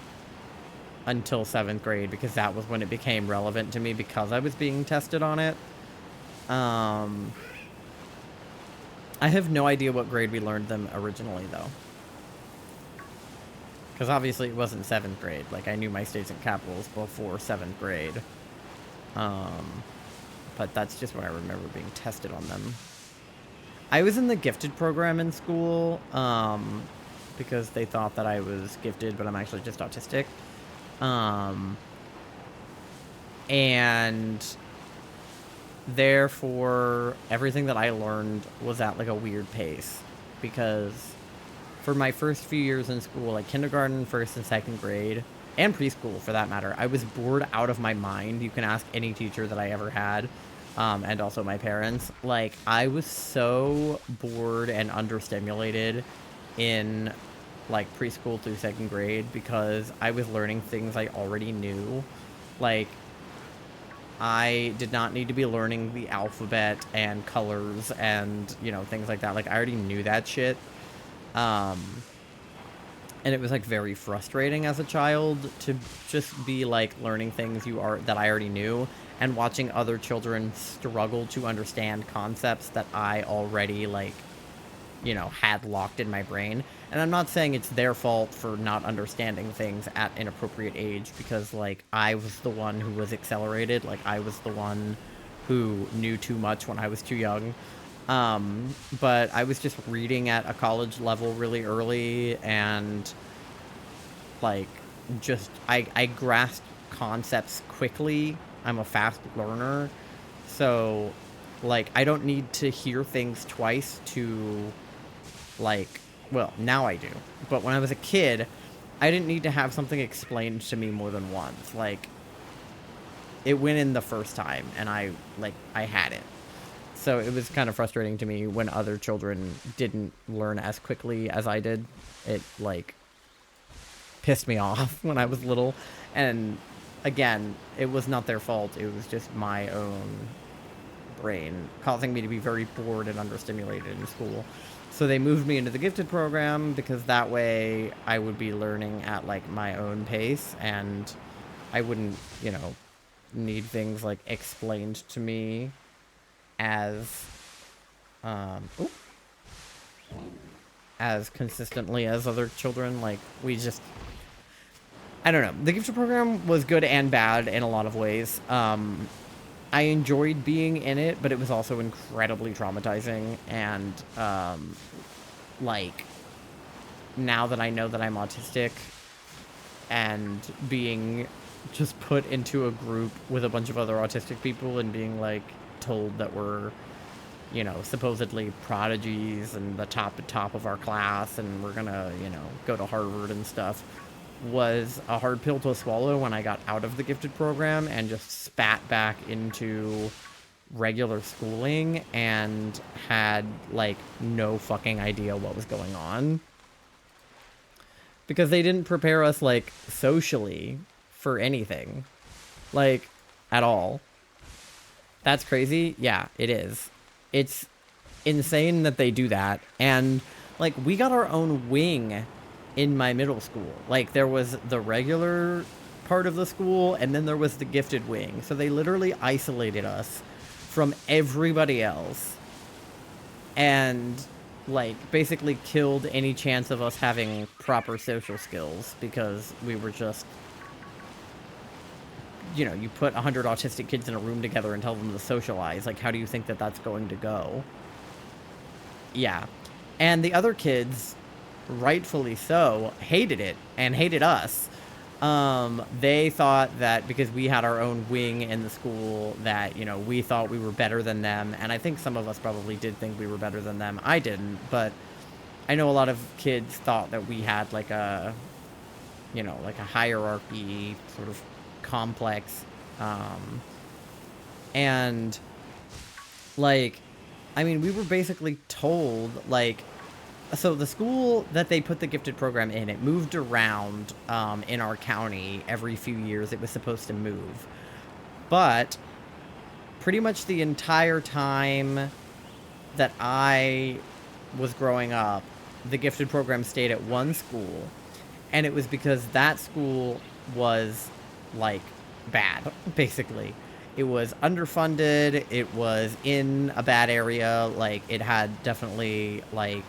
until 7th grade, because that was when it became relevant to me because I was being tested on it. I have no idea what grade we learned them originally, though. Because obviously it wasn't 7th grade. Like, I knew my states and capitals before 7th grade. But that's just what I remember being tested on them. I was in the gifted program in school, because they thought that I was gifted, but I'm actually just autistic. And therefore, everything that I learned was at, like, a weird pace. Because for my first few years in school, like kindergarten, 1st and 2nd grade, and preschool for that matter, I was bored out of my mind. You can ask any teacher that I ever had, and also my parents. Like, I was so bored and understimulated in like preschool through second grade because I was learning things I already knew. Like, I did not need to be learning the alphabet and colors and, you know, things like that. Like, I already knew that shit. Um, and it was like very frustrating as a child to just be like learning things that I already knew and watching other children struggle to understand concepts that I already like, you know, had locked in my brain. And I'm not saying it's their fault for not understanding things at an appropriate age because, like, I was the one who was accelerated. Like, I was the one who knew too much when I was too young. But I was just reading at a college level really early and, like, I grasped concepts quickly. I'm a fast learner. So, like, I don't need to hear things twice to like, well, now I do. But when I was a kid, I didn't need to have something explained to me more than once. Like, it went in the first time, and I had it. So it was kind of frustrating to me when other children didn't learn as quickly as I did. It, like, pissed me off when I was little. And, again, it was not their fault. It was just my own brain, causing me to be very bored and understimulated in school. So they moved me into the gifted program because that way I would be learning at like my own pace and I wouldn't, you know, need things like explained to me as oop, as consistently as other children. Like, I don't know. The gifted program was good and bad in a lot of ways. I enjoyed being in it, but it was also incredibly traumatizing. And, like, now that I know that I'm autistic and being just put into a group with a bunch of other autistic people and being, like, told that we're, you know, supposedly prodigies and the top of our class and we're gonna, you know, go to Harvard and stuff was a hard pill to swallow when I got out of the gifted program and just spat back into regular schooling and had like no fucking idea what was going on because they didn't prepare us like socially for anything, like, at all. That's crazy. Yeah, it is. It's insane that they do that. And like, we got our own wing in my middle school. Like, there was the regular part of the school and then there was the gifted wing. So they literally isolated us from everybody else and like basically killed any chance of us having proper social skills because we were just, you know, you put 100 autistic kids in a room together and tell them to socialize. Like, how do you think that that's going to go? Yeah. And the other kids, rightfully so, hated it and hated us. They thought that because we had our own wing in the school that, you know, we thought we were better than them. And I think some of us probably did think we were better than them. I didn't, but I know a lot of kids thought that we had like a, you know, like a hierarchy sort of complex. And like, I mean, we were basically told, like, so the school that they put the gifted program in, it moved around in our county every few years. It was supposed to move. But pretty much the entire time that I was growing up, the gifted program stayed at one school. And it was because that school was, like, bad, basically. It was underfunded. It was in a bad area. Like, it had definitely, like,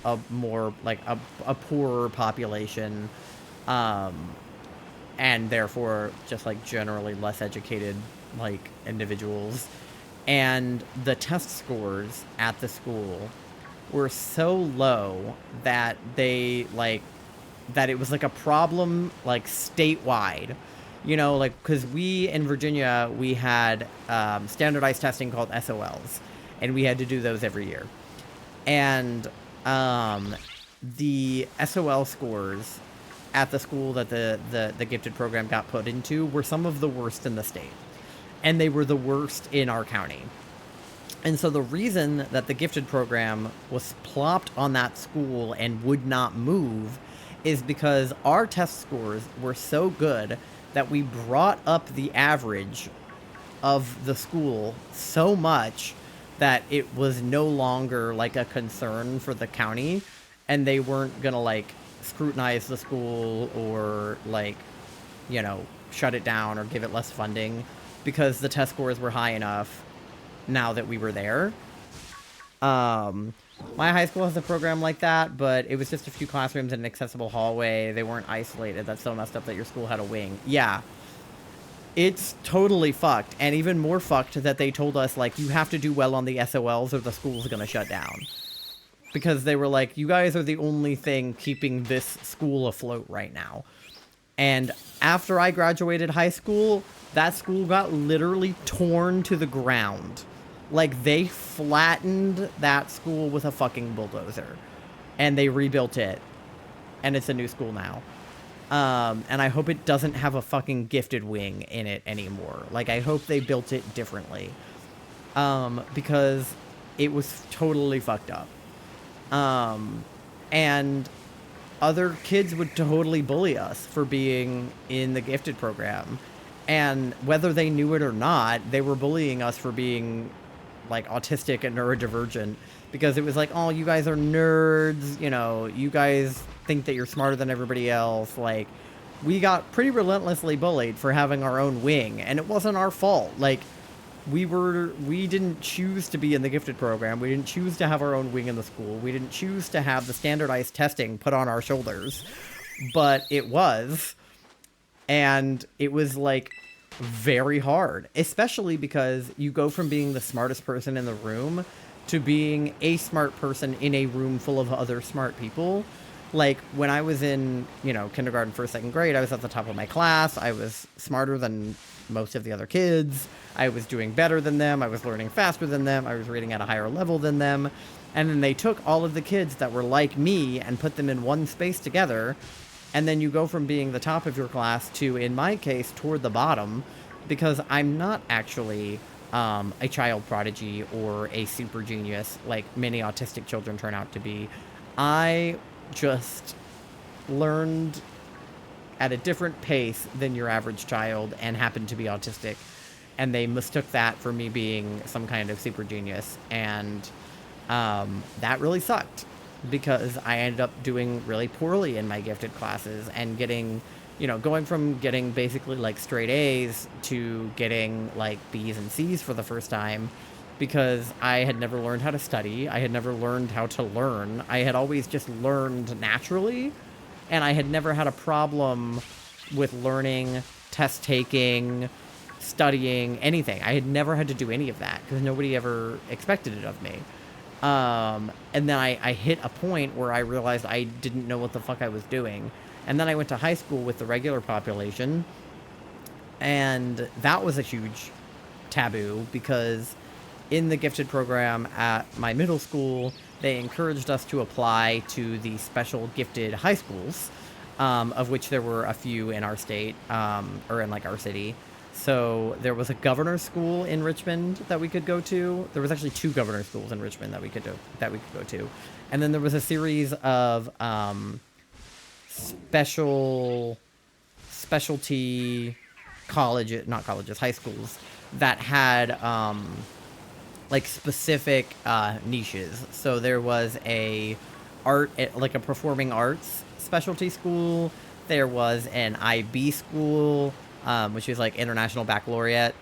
a more, like, a poorer population. And therefore, just, like, generally less educated, like, individuals. And the test scores at the school were so low that they, like, that it was, like, a problem, like, statewide. You know, like, because we, in Virginia, we had standardized testing called SOLs, and we had to do those every year. And the SOL scores at the school that the gifted program got put into were some of the worst in the state. And they were the worst in our county. And so the reason that the gifted program was plopped on that school and would not move is because our test scores were so good that we brought up the average of the school so much that it was no longer like a concern for the county, and they weren't gonna like scrutinize the school or like, you know, shut it down or give it less funding because the test scores were high enough now that we were there. Um, my high school has a program like that, but it was just a few classrooms and an accessible hallway. They weren't isolated. That's so messed up that your school had a wing. Yeah, it's totally fucked. And even more fucked that they told us, like, you have to do well on the SOLs or the school's gonna shut down. Because they were like, you guys are the only thing keeping this school afloat right now. And after I graduated high school, that school got literally torn to the ground. Like, they flattened that school with a fucking bulldozer. And they rebuilt it. And it's a new school now. And I hope it doesn't have a fucking gifted wing in it anymore. Like, I hope they built it differently. Because it was totally fucked up. And other kids would totally bully us for being in the gifted program. And whether they knew it or not, they were bullying us for being like autistic and neurodivergent, because it was like, oh, you guys are nerds, you know, you guys think that you're smarter than everybody else. Like, we got pretty relentlessly bullied for having our own wing, and it wasn't our fault. Like, we didn't choose to be in the gifted program. We didn't choose to have our own wing in the school. We didn't choose to have the standardized testing put on our shoulders, but it was. And it was like very hard, especially because you go from being the smartest person in the room to being a smart person in a room full of other smart people. Like, when I was in, you know, kindergarten, first, second grade, I was at the top of my class. I was smarter than most of the other kids. I was doing better than them. I was learning faster than them. I was reading at a higher level than them. And then they took all of the kids that were like me and put them in one space together. And then you go from being the top of your class to, in my case, toward the bottom, because I'm not actually a child prodigy or a super genius like many autistic children turn out to be. I just learned at a different pace than your average child and happened to be autistic. And they mistook that for me being some kind of super genius. And that really sucked, because I ended up doing really poorly in my gifted classes and getting, you know, going from getting basically like straight A's to getting like B's and C's for the first time, because I had never learned how to study. I had never learned how to learn. I had always just learned naturally, and I had never had a problem with learning, test taking, studying, anything. I had never had to do any of that because nobody ever expected it of me. And then I hit a point where I realized I didn't know what the fuck I was doing. And then I went to high school with the regular population, and that was a huge taboo, because in the gifted program at my middle school, they encouraged us to apply to the special gifted high schools, of which there were a few in our state, or in like our city. So there was a governor's school in Richmond that we could go to. There was actually two governor's schools in Richmond that we could go to. And then there was a series of specialty colleges, not colleges, high schools that had like specific niches. So there was a like a performing arts specialty school. There was an IB school, which is like International Baccalaureate.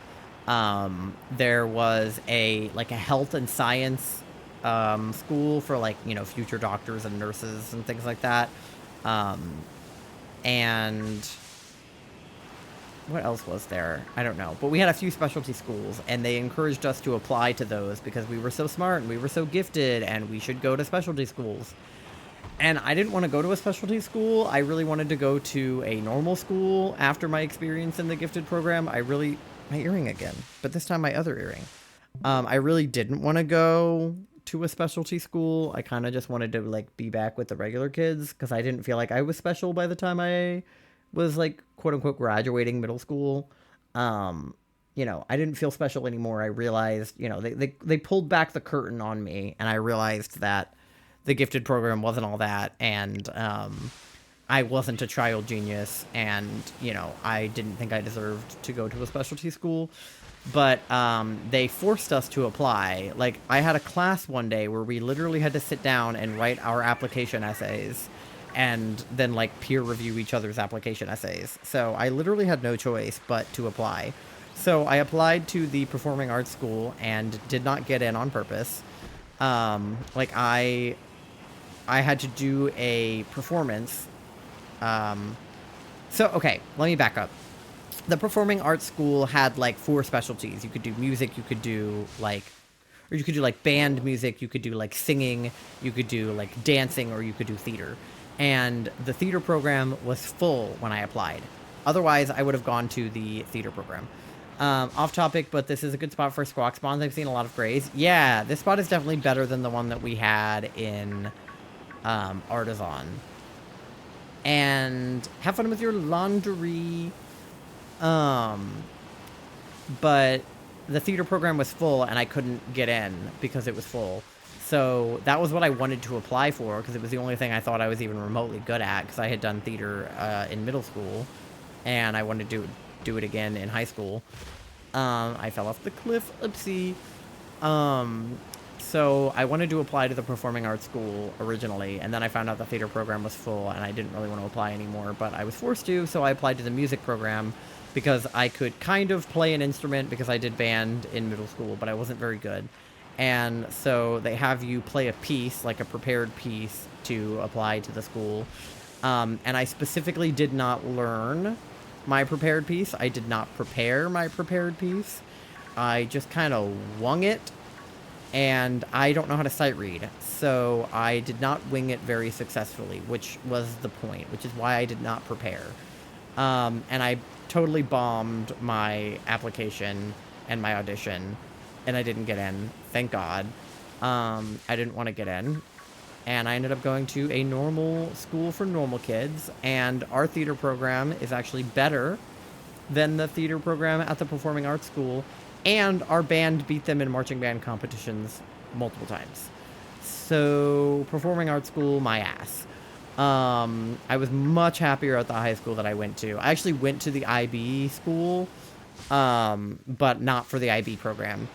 There was a health and science school for, like, you know, future doctors and nurses and things like that. And what else was there? I don't know. But we had a few specialty schools, and they encouraged us to apply to those because we were so smart and we were so gifted and we should go to specialty schools. And I didn't want to go to a specialty school. I really wanted to go to a normal school after my experience in the gifted program. My earring again, but this time my other earring. I really didn't want to go to a specialty school. I kind of just wanted to, like, be back with the regular kids because I didn't feel like I was special by the time I was, like, quote unquote graduating middle school. I didn't feel special anymore. I realized, they pulled back the curtain on me, and I realized that the gifted program wasn't all that, and I wasn't a child genius, and, I didn't think I deserved to go to a specialty school. But they forced us to apply. Like, I had a class one day where we literally had to sit down and write our application essays and then, like, peer review each other's application essays. So I literally had no choice but to apply. So I applied to the performing arts school and did not get in on purpose. Like, I had to do a performance. Okay, let me back up. The performing arts school had like 4 specialties. You could do music, you could do like, or you could do like band music, you could do like singing, you could do like dancing, or you could do theater. And the theater program was full when I applied. Otherwise, I would have gone to the theater program. Off topic, but this is a good spot for squawk spawns. I've seen a lot of grays. Yeah, this spot is definitely better than the one that we had in Artisan. And have fun with your laundry. But the theater program was full and I couldn't get in because it was full. So that was what I wanted to apply for because it was the only thing I thought I was even remotely good at because I had done theater in middle school and I wanted to do it again in high school. I fell off the cliff. Oopsie. So I wanted to apply to the performing arts school originally, and then I found out the theater program was full and I didn't really want to apply anymore, but I was forced to, so I applied to the music program because I could kind of play an instrument because I did band in middle school, but I wasn't very good. And so they have you play a piece, like a prepared piece, to apply to the school. And I specifically did not learn my prepared piece. I did not prepare my prepared piece. I just kind of wung it. And I don't know how to sight read, so I did not wing it very successfully, which was the point, which is why I did not prepare. And I totally bombed my application and my audition, and I didn't get in, thank God. I didn't want to get in, and I ended up going to a normal school for normal kids, and our theater program is actually better than the theater program at the performing arts school. And our band beat them in marching band competitions multiple times. So, performing arts school, my ass. I was much happier at the high school that I went to. I actually went to the IB school, but not for the IB program.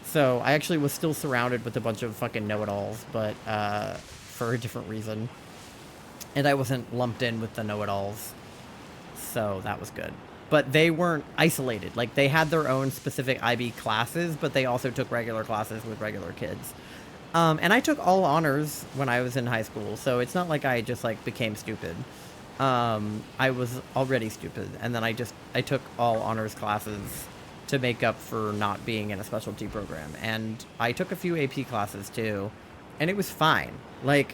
So, I actually was still surrounded with a bunch of fucking know-it-alls, but for a different reason. And I wasn't lumped in with the know-it-alls. So, that was good. But they weren't isolated. Like, they had their own specific IB classes, but they also took regular classes with regular kids. And I took all honors when I was in high school, so it's not like I just, like, became stupid. I was already stupid, and then I took all honors classes to make up for not being in a specialty program. And I took a few AP classes, too, and it was fine. Like,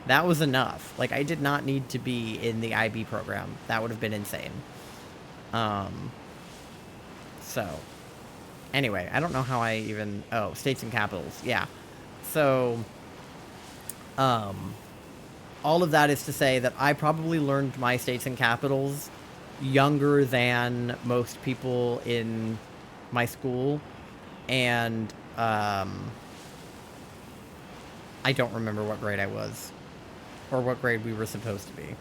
that was enough. Like, I did not need to be in the IB program. That would have been insane. So, anyway, I don't know how I even, states and capitals, yeah. So, all of that is to say that I probably learned my states and capitals younger than most people in my school, and, I don't remember what grade I was, or what grade we were supposed to be,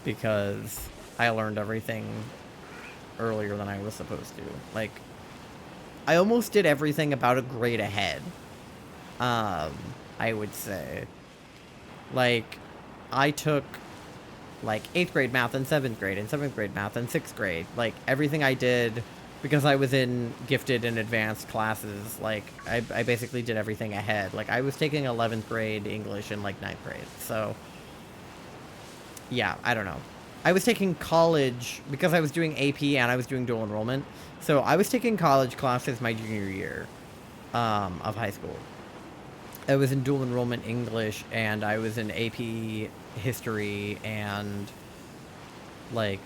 because I learned everything earlier than I was supposed to. Like, I almost did everything about a grade ahead. I would say. Like, I took, like, 8th grade math in 7th grade, and 7th grade math in 6th grade. Like, everything I did, because I was in gifted and advanced classes, like, I basically did everything ahead. Like, I was taking 11th grade English in, like, 9th grade. So, yeah, I don't know. I was taking college, because I was doing AP and I was doing dual enrollment, so I was taking college classes my junior year of high school. I was in dual enrollment English, and I was in AP history, and, like,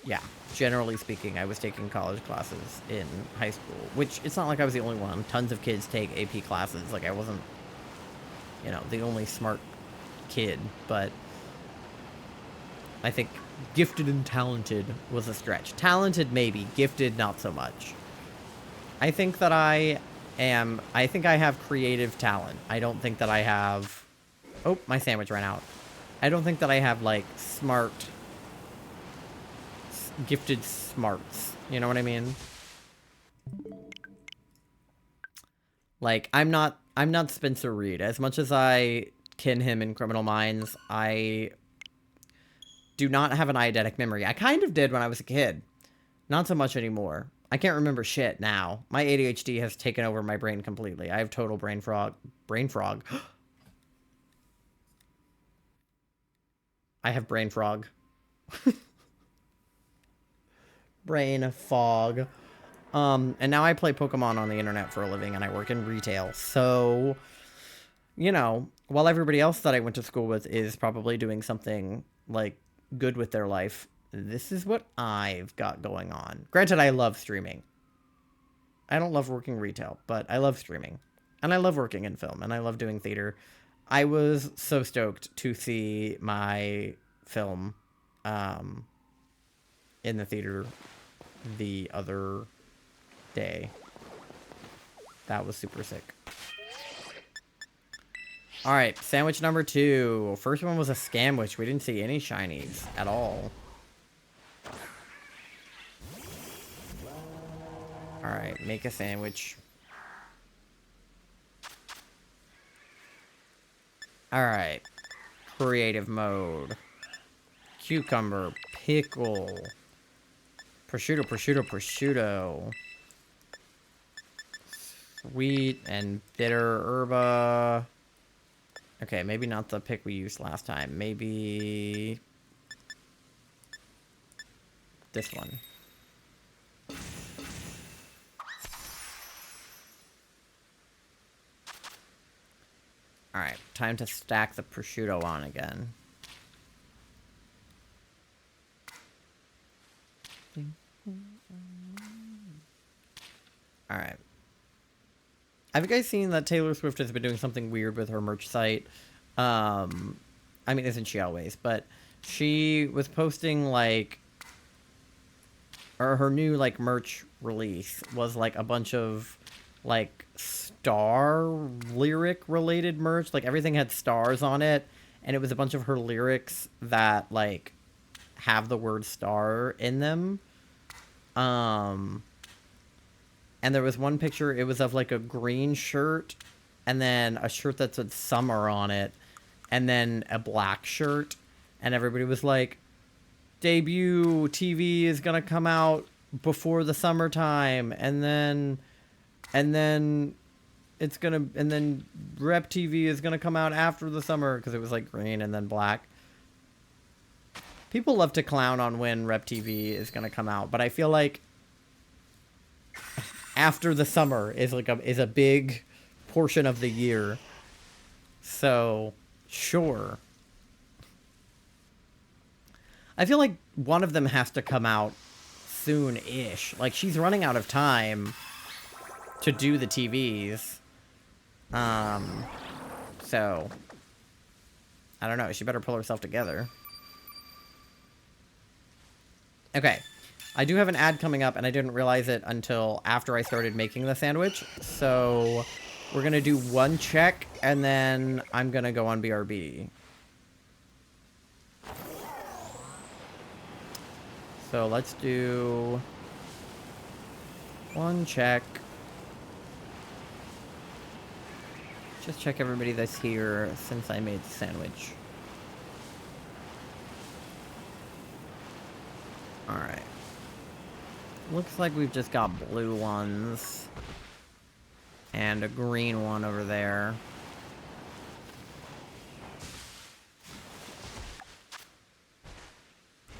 yeah, generally speaking, I was taking college classes in high school, which it's not like I was the only one. Tons of kids take AP classes. Like, I wasn't, the only smart kid, but I think Gifted and talented was a stretch. Talented, maybe. Gifted, not so much. I think that I think I have creative talent. I don't think that I have... Oh, my sandwich ran out. I don't think that I have, like, gifted smarts. You know what I mean? Like, I'm not Spencer Reed. As much as I kin him in Criminal Minds, I do not have an eidetic memory. I kind of did when I was a kid. Not so much anymore. I can't remember shit now. My ADHD has taken over my brain completely. I have total brain frog. Brain frog. I have brain frog. Brain fog. And now I play Pokemon on the internet for a living and I work in retail. So, you know, while everybody else that I went to school with is probably doing something, like, good with their life, this is what I've got going on. Granted, I love streaming. I don't love working retail, but I love streaming. And I love working in film, and I love doing theater. I was so stoked to see my film in the theater the other day. That was super sick. Alright, sandwich number 2. First one was a scamwich. We didn't see any shinies at all. Alright, make a sandwich. Alright. Creative mode. Cucumber. Pickle. Prosciutto, prosciutto, prosciutto. Sweet and bitter herba. Okay, maybe not the pick we used last time. Maybe this one. Alright, time to stack the prosciutto on again. Alright. Have you guys seen that Taylor Swift has been doing something weird with her merch site? I mean, isn't she always? But she was posting, like... Or her new, like, merch release was, like, a bunch of, like, star lyric-related merch. Like, everything had stars on it. And it was a bunch of her lyrics that, like, have the word star in them. And there was one picture, it was of, like, a green shirt, and then a shirt that said summer on it, and then a black shirt, and everybody was like, debut TV is gonna come out before the summertime, and then it's gonna, and then Rep TV is gonna come out after the summer, because it was, like, green and then black. People love to clown on when Rep TV is gonna come out, but I feel like after the summer is a big portion of the year. So, sure. I feel like one of them has to come out soon-ish. Like, she's running out of time to do the TVs. So, I don't know. She better pull herself together. Okay. I do have an ad coming up, and I didn't realize it until after I started making the sandwich. So, we're going to do one check, and then I'm going to go on BRB. So, let's do one check. Just check everybody that's here since I made the sandwich. Alright. Looks like we've just got blue ones. And a green one over there.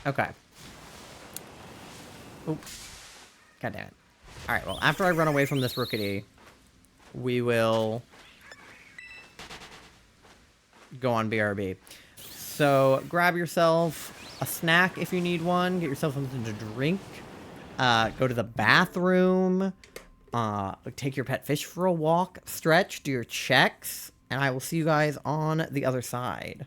Okay. Oop. God damn it. Alright, well, after I run away from this Rookity, we will go on BRB. So, grab yourself a snack if you need one. Get yourself something to drink. Go to the bathroom. Take your pet fish for a walk. Stretch. Do your checks. And I will see you guys on the other side.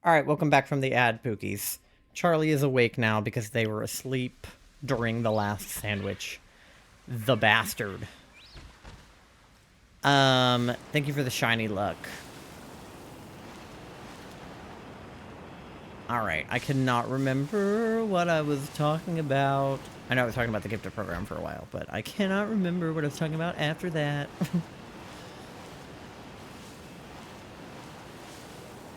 Alright, welcome back from the ad, Pookies. Charlie is awake now because they were asleep during the last sandwich. The bastard. Thank you for the shiny luck. Alright, I cannot remember what I was talking about. I know I was talking about the gifted program for a while, but I cannot remember what I was talking about after that.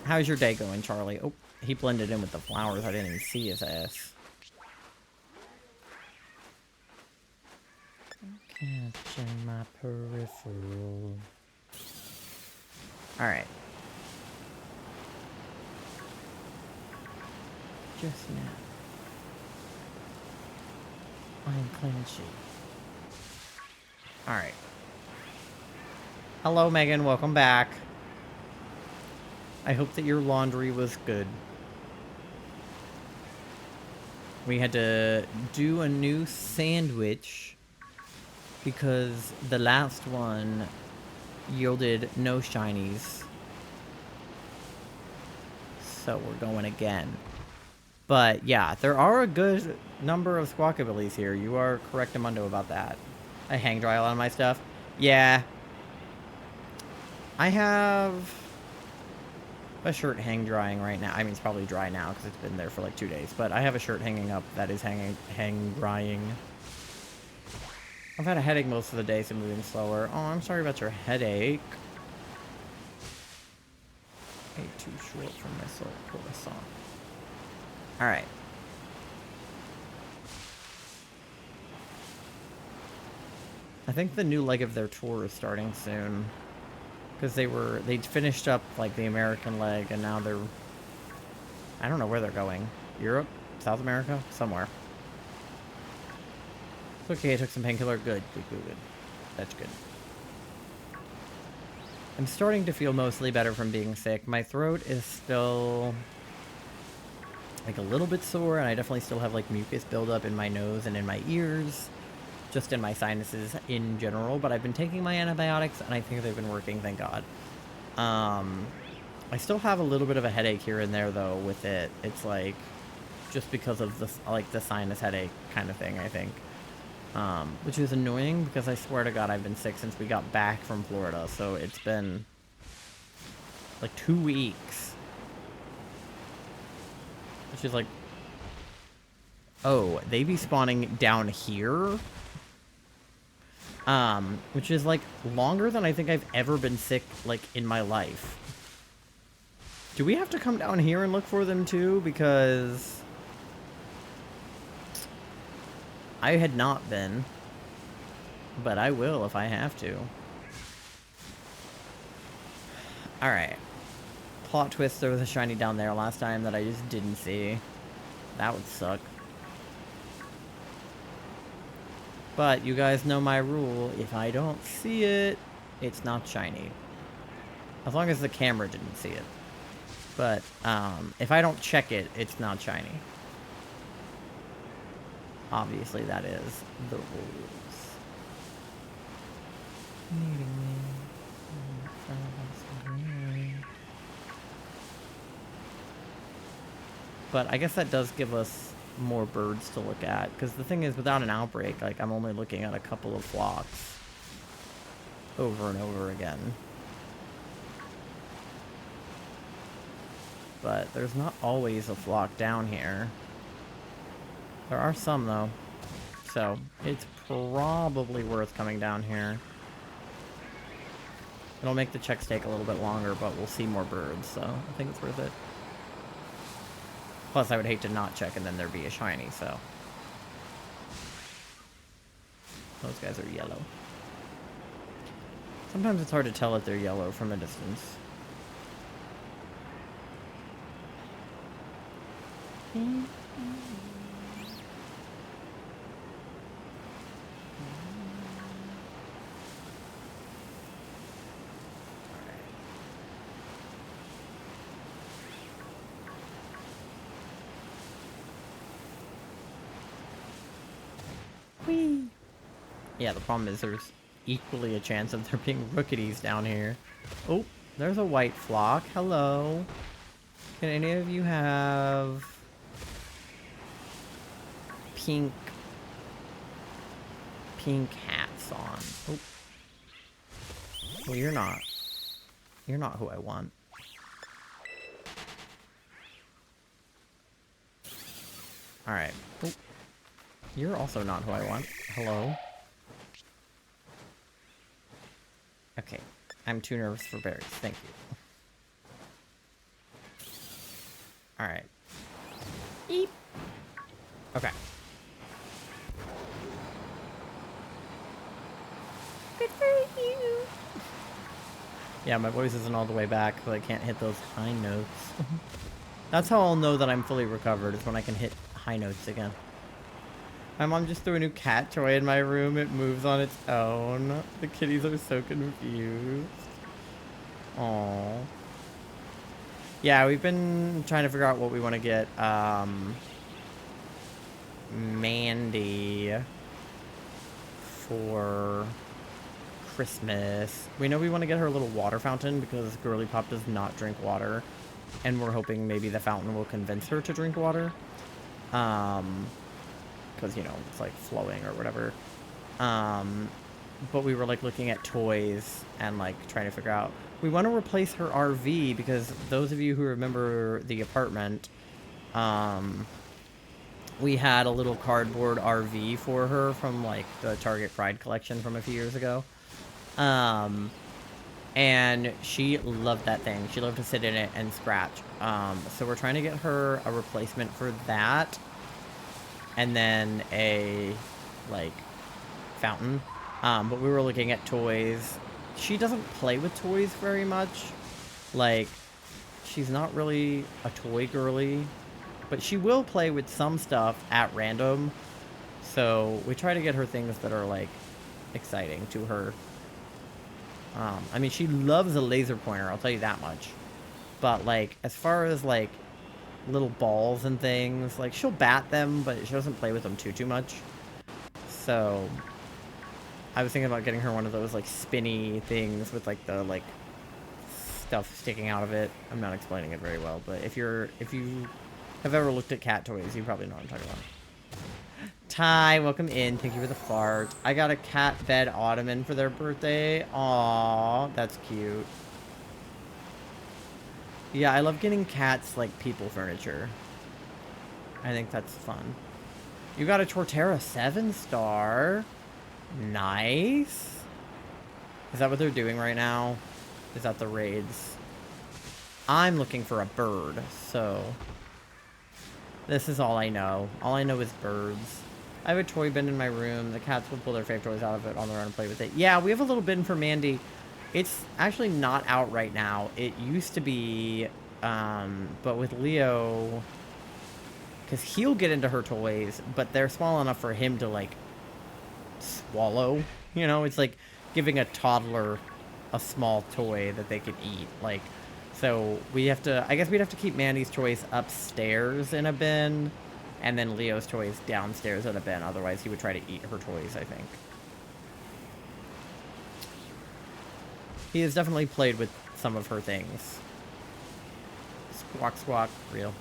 How's your day going, Charlie? Oh, he blended in with the flowers. I didn't even see his ass. Catching my peripheral. Alright. Just now. I'm Clancy. Alright. Hello, Megan. Welcome back. I hope that your laundry was good. We had to do a new sandwich because the last one yielded no shinies. So we're going again. But yeah, there are a good number of Squawkabillies here. You are correct, Amundo, about that. I hang dry a lot of my stuff. Yeah. I have a shirt hang drying right now. I mean, it's probably dry now because it's been there for like 2 days. But I have a shirt hanging up that is hang drying. I've had a headache most of the day, so moving slower. Oh, I'm sorry about your headache. Way too short for my soul croissant. Alright. I think the new leg of their tour is starting soon. Because they'd finished up, like, the American leg, and now they're... I don't know where they're going. Europe? South America? Somewhere. It's okay, I took some painkiller. Good. That's good. I'm starting to feel mostly better from being sick. My throat is still... like a little bit sore, and I definitely still have like mucus buildup in my nose and in my ears, just in my sinuses in general, but I've been taking my antibiotics and I think they've been working, thank God. I still have a little bit of a headache here and there though with it. It's like just because of the like the sinus headache kind of thing, I think. Which is annoying because I swear to God I've been sick since we got back from Florida, so it's been like 2 weeks. Which is like, oh, they be spawning down here? Which is like longer than I think I've ever been sick, like, in my life. Do we have to come down here and look for them too? Because I had not been, but I will if I have to. Alright. Plot twist, there was a shiny down there last time that I just didn't see. That would suck. But you guys know my rule. If I don't see it, it's not shiny. As long as the camera didn't see it. But, if I don't check it, it's not shiny. Obviously, that is the rules. But I guess that does give us more birds to look at. Because the thing is, without an outbreak, like, I'm only looking at a couple of flocks. Over and over again. But there's not always a flock down here. There are some, though. So, it's probably worth coming down here. It'll make the checks take a little bit longer, but we'll see more birds, so I think it's worth it. Plus, I would hate to not check and then there'd be a shiny, so. Those guys are yellow. Sometimes it's hard to tell if they're yellow from a distance. Whee! Yeah, the problem is there's equally a chance of there being rookities down here. Oh, there's a white flock. Hello. Can any of you have pink hats on? Oh. Well, you're not. You're not who I want. Alright. Oh. You're also not who I want. Hello? Okay. I'm too nervous for berries. Thank you. Alright. Eep. Okay. Good for you. Yeah, my voice isn't all the way back, so I can't hit those high notes. That's how I'll know that I'm fully recovered, is when I can hit high notes again. My mom just threw a new cat toy in my room. It moves on its own. The kitties are so confused. Aww. Yeah, we've been trying to figure out what we want to get, Mandy for Christmas. We know we want to get her a little water fountain because Girly Pop does not drink water. And we're hoping maybe the fountain will convince her to drink water. Because, you know, it's like flowing or whatever. But we were like looking at toys and like trying to figure out. We want to replace her RV because those of you who remember the apartment, we had a little cardboard RV for her from like the Target Pride collection from a few years ago. And she loved that thing. She loved to sit in it and scratch. So we're trying to get her a replacement for that. And then a, like, fountain. But we were looking at toys. She doesn't play with toys very much. Like, she's not really a toy girly. But she will play with some stuff at random. So we try to get her things that are, like, exciting to her. I mean, she loves a laser pointer, I'll tell you that much. But, like, as far as, like, little balls and things, like, she'll bat them, but she doesn't play with them too much. So, I was thinking about getting her one of those, like, spinny things with, like, the, like, stuff sticking out of it. I'm not explaining it very well, but if you have ever looked at cat toys, you probably know what I'm talking about. Ty, welcome in. Thank you for the fart. I got a cat bed ottoman for their birthday. Aww, that's cute. Yeah, I love getting cats like people furniture. I think that's fun. You got a Torterra 7-star. Nice. Is that what they're doing right now? Is that the raids? I'm looking for a bird, so this is all I know. All I know is birds. I have a toy bin in my room. The cats will pull their favorite toys out of it on their own and play with it. Yeah, we have a little bin for Mandy. It's actually not out right now. It used to be, but with Leo, because he'll get into her toys, but they're small enough for him to, like, swallow. You know, it's like giving a toddler a small toy that they can eat. Like, so we have to, I guess we'd have to keep Mandy's toys upstairs in a bin, and then Leo's toys downstairs in a bin. Otherwise, he would try to eat her toys, I think. He has definitely played with some of her things. Squawk, squawk, real.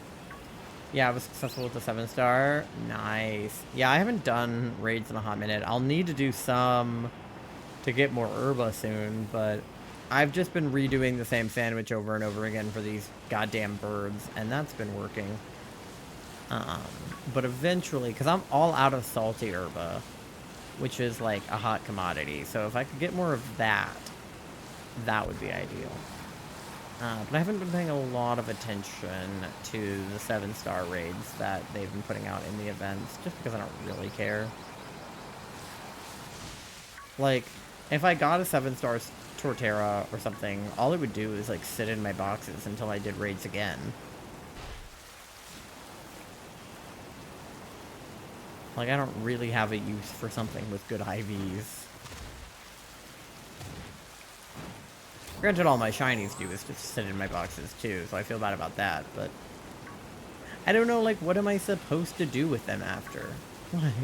Yeah, I was successful with the 7-star. Nice. Yeah, I haven't done raids in a hot minute. I'll need to do some to get more herba soon, but I've just been redoing the same sandwich over and over again for these goddamn birds, and that's been working. But eventually, because I'm all out of salty herba, which is like a hot commodity, so if I could get more of that, that would be ideal. But I haven't been paying a lot of attention to the 7-star raids that they've been putting out in the events, just because I don't really care. Like, if I got a 7-star Torterra or something, all it would do is, like, sit in my boxes until I did raids again. Like, I don't really have a use for something with good IVs. Granted, all my shinies do is just sit in my boxes, too, so I feel bad about that, but I don't know, like, what am I supposed to do with them after? Like,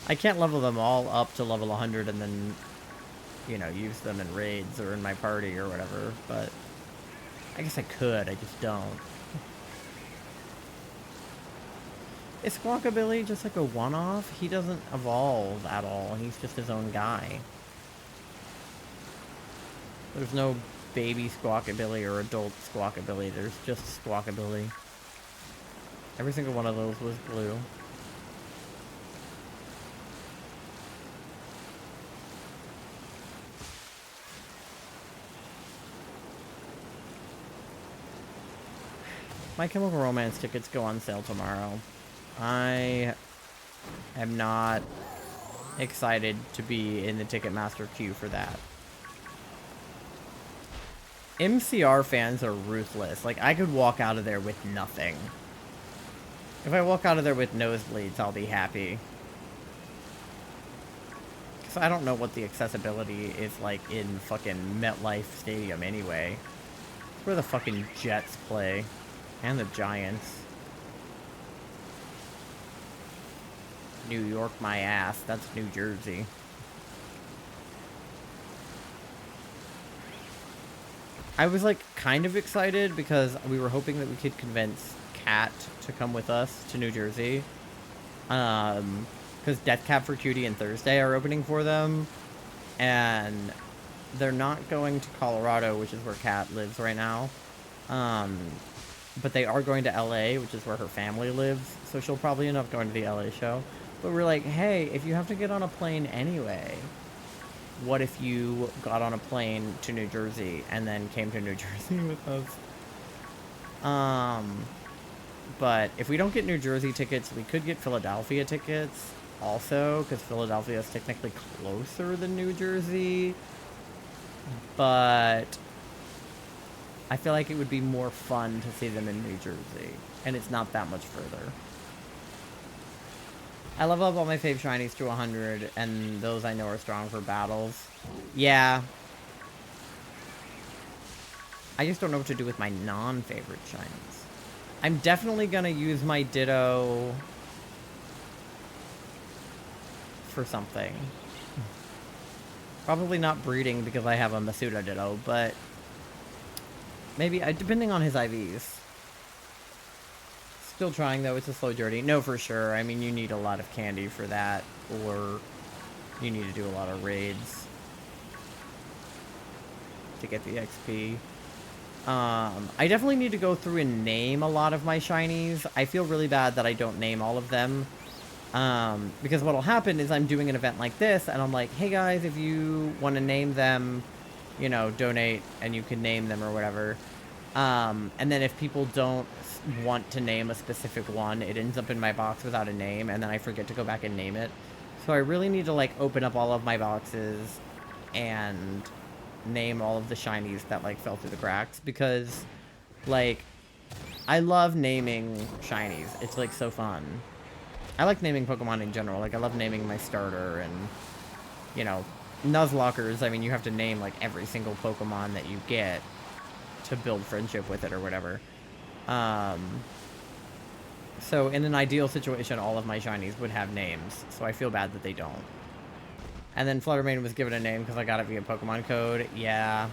I can't level them all up to level 100 and then, you know, use them in raids or in my party or whatever, but I guess I could, I just don't. Is Squawkabilly just like a one-off? He doesn't evolve at all. He's just his own guy. There's no baby Squawkabilly or adult Squawkabilly. There's just Squawkabilly. Every single one of those was blue. My Chemical Romance tickets go on sale tomorrow. I am not excited to be in the Ticketmaster queue for that. MCR fans are ruthless. Like, I could walk out of there with nothing. If I walk out of there with nosebleeds, I'll be happy. Because I don't know what the accessibility is like in fucking MetLife Stadium anyway. It's where the fucking Jets play. And the Giants. New York, my ass. That's New Jersey. I was, like, kind of excited because we were hoping that we could convince Kat to come with us to New Jersey. Because Death Cab for Cutie and Thursday are opening for them. And they're not going to Colorado, which is where Kat lives right now. But they are going to LA, which is where her family lives. So she'll probably end up going to the LA show. But we're like, hey, if you have to get on a plane anyway, what if you got on a plane to New Jersey and then came to New Jersey with us? But if we don't get New Jersey tickets, we could get Philadelphia tickets also, because Philadelphia is technically closer than New Jersey. But I feel like it would be more fun to see them in New Jersey, and it's not that much further. I level up all my fave shinies to 100, and those I know are strong for battles. Yeah. I just don't know what to do with my non-favorite shinies. I'm definitely gonna use my Ditto for something. Probably not breeding because I have a Masuda Ditto, but maybe, depending on his IVs. Still trying, though. It's a slow journey. No, for sure. I mean, you need a lot of candy for that, or you need to do a lot of raids to get the XP. I definitely need to go through and name a lot of my shinies. I feel really bad that I don't name all of them. Because what'll happen is I'm doing an event like this, and I'm like, hey guys, if you want to name them, you know, donate, and you can name them or whatever. And then if people don't want to name a specific one, it ends up in my box without a name, and then I forget to go back and name it. So I really need to, like, open up all of my boxes and name all of the shinies that, like, fell through the cracks, because, like, I love naming shinies. It's, like, so fun. I like naming Pokemon in general. Like, I love naming my starter, and, you know, Nuzlockers, I mean, you have to name, like, every single Pokemon that you get to build friendship with it or whatever. So in an ideal situation, all of my shinies would have names, so I feel bad that they don't. And then Fluttermane was given a name because I got it via Pokemon Code. Yeah.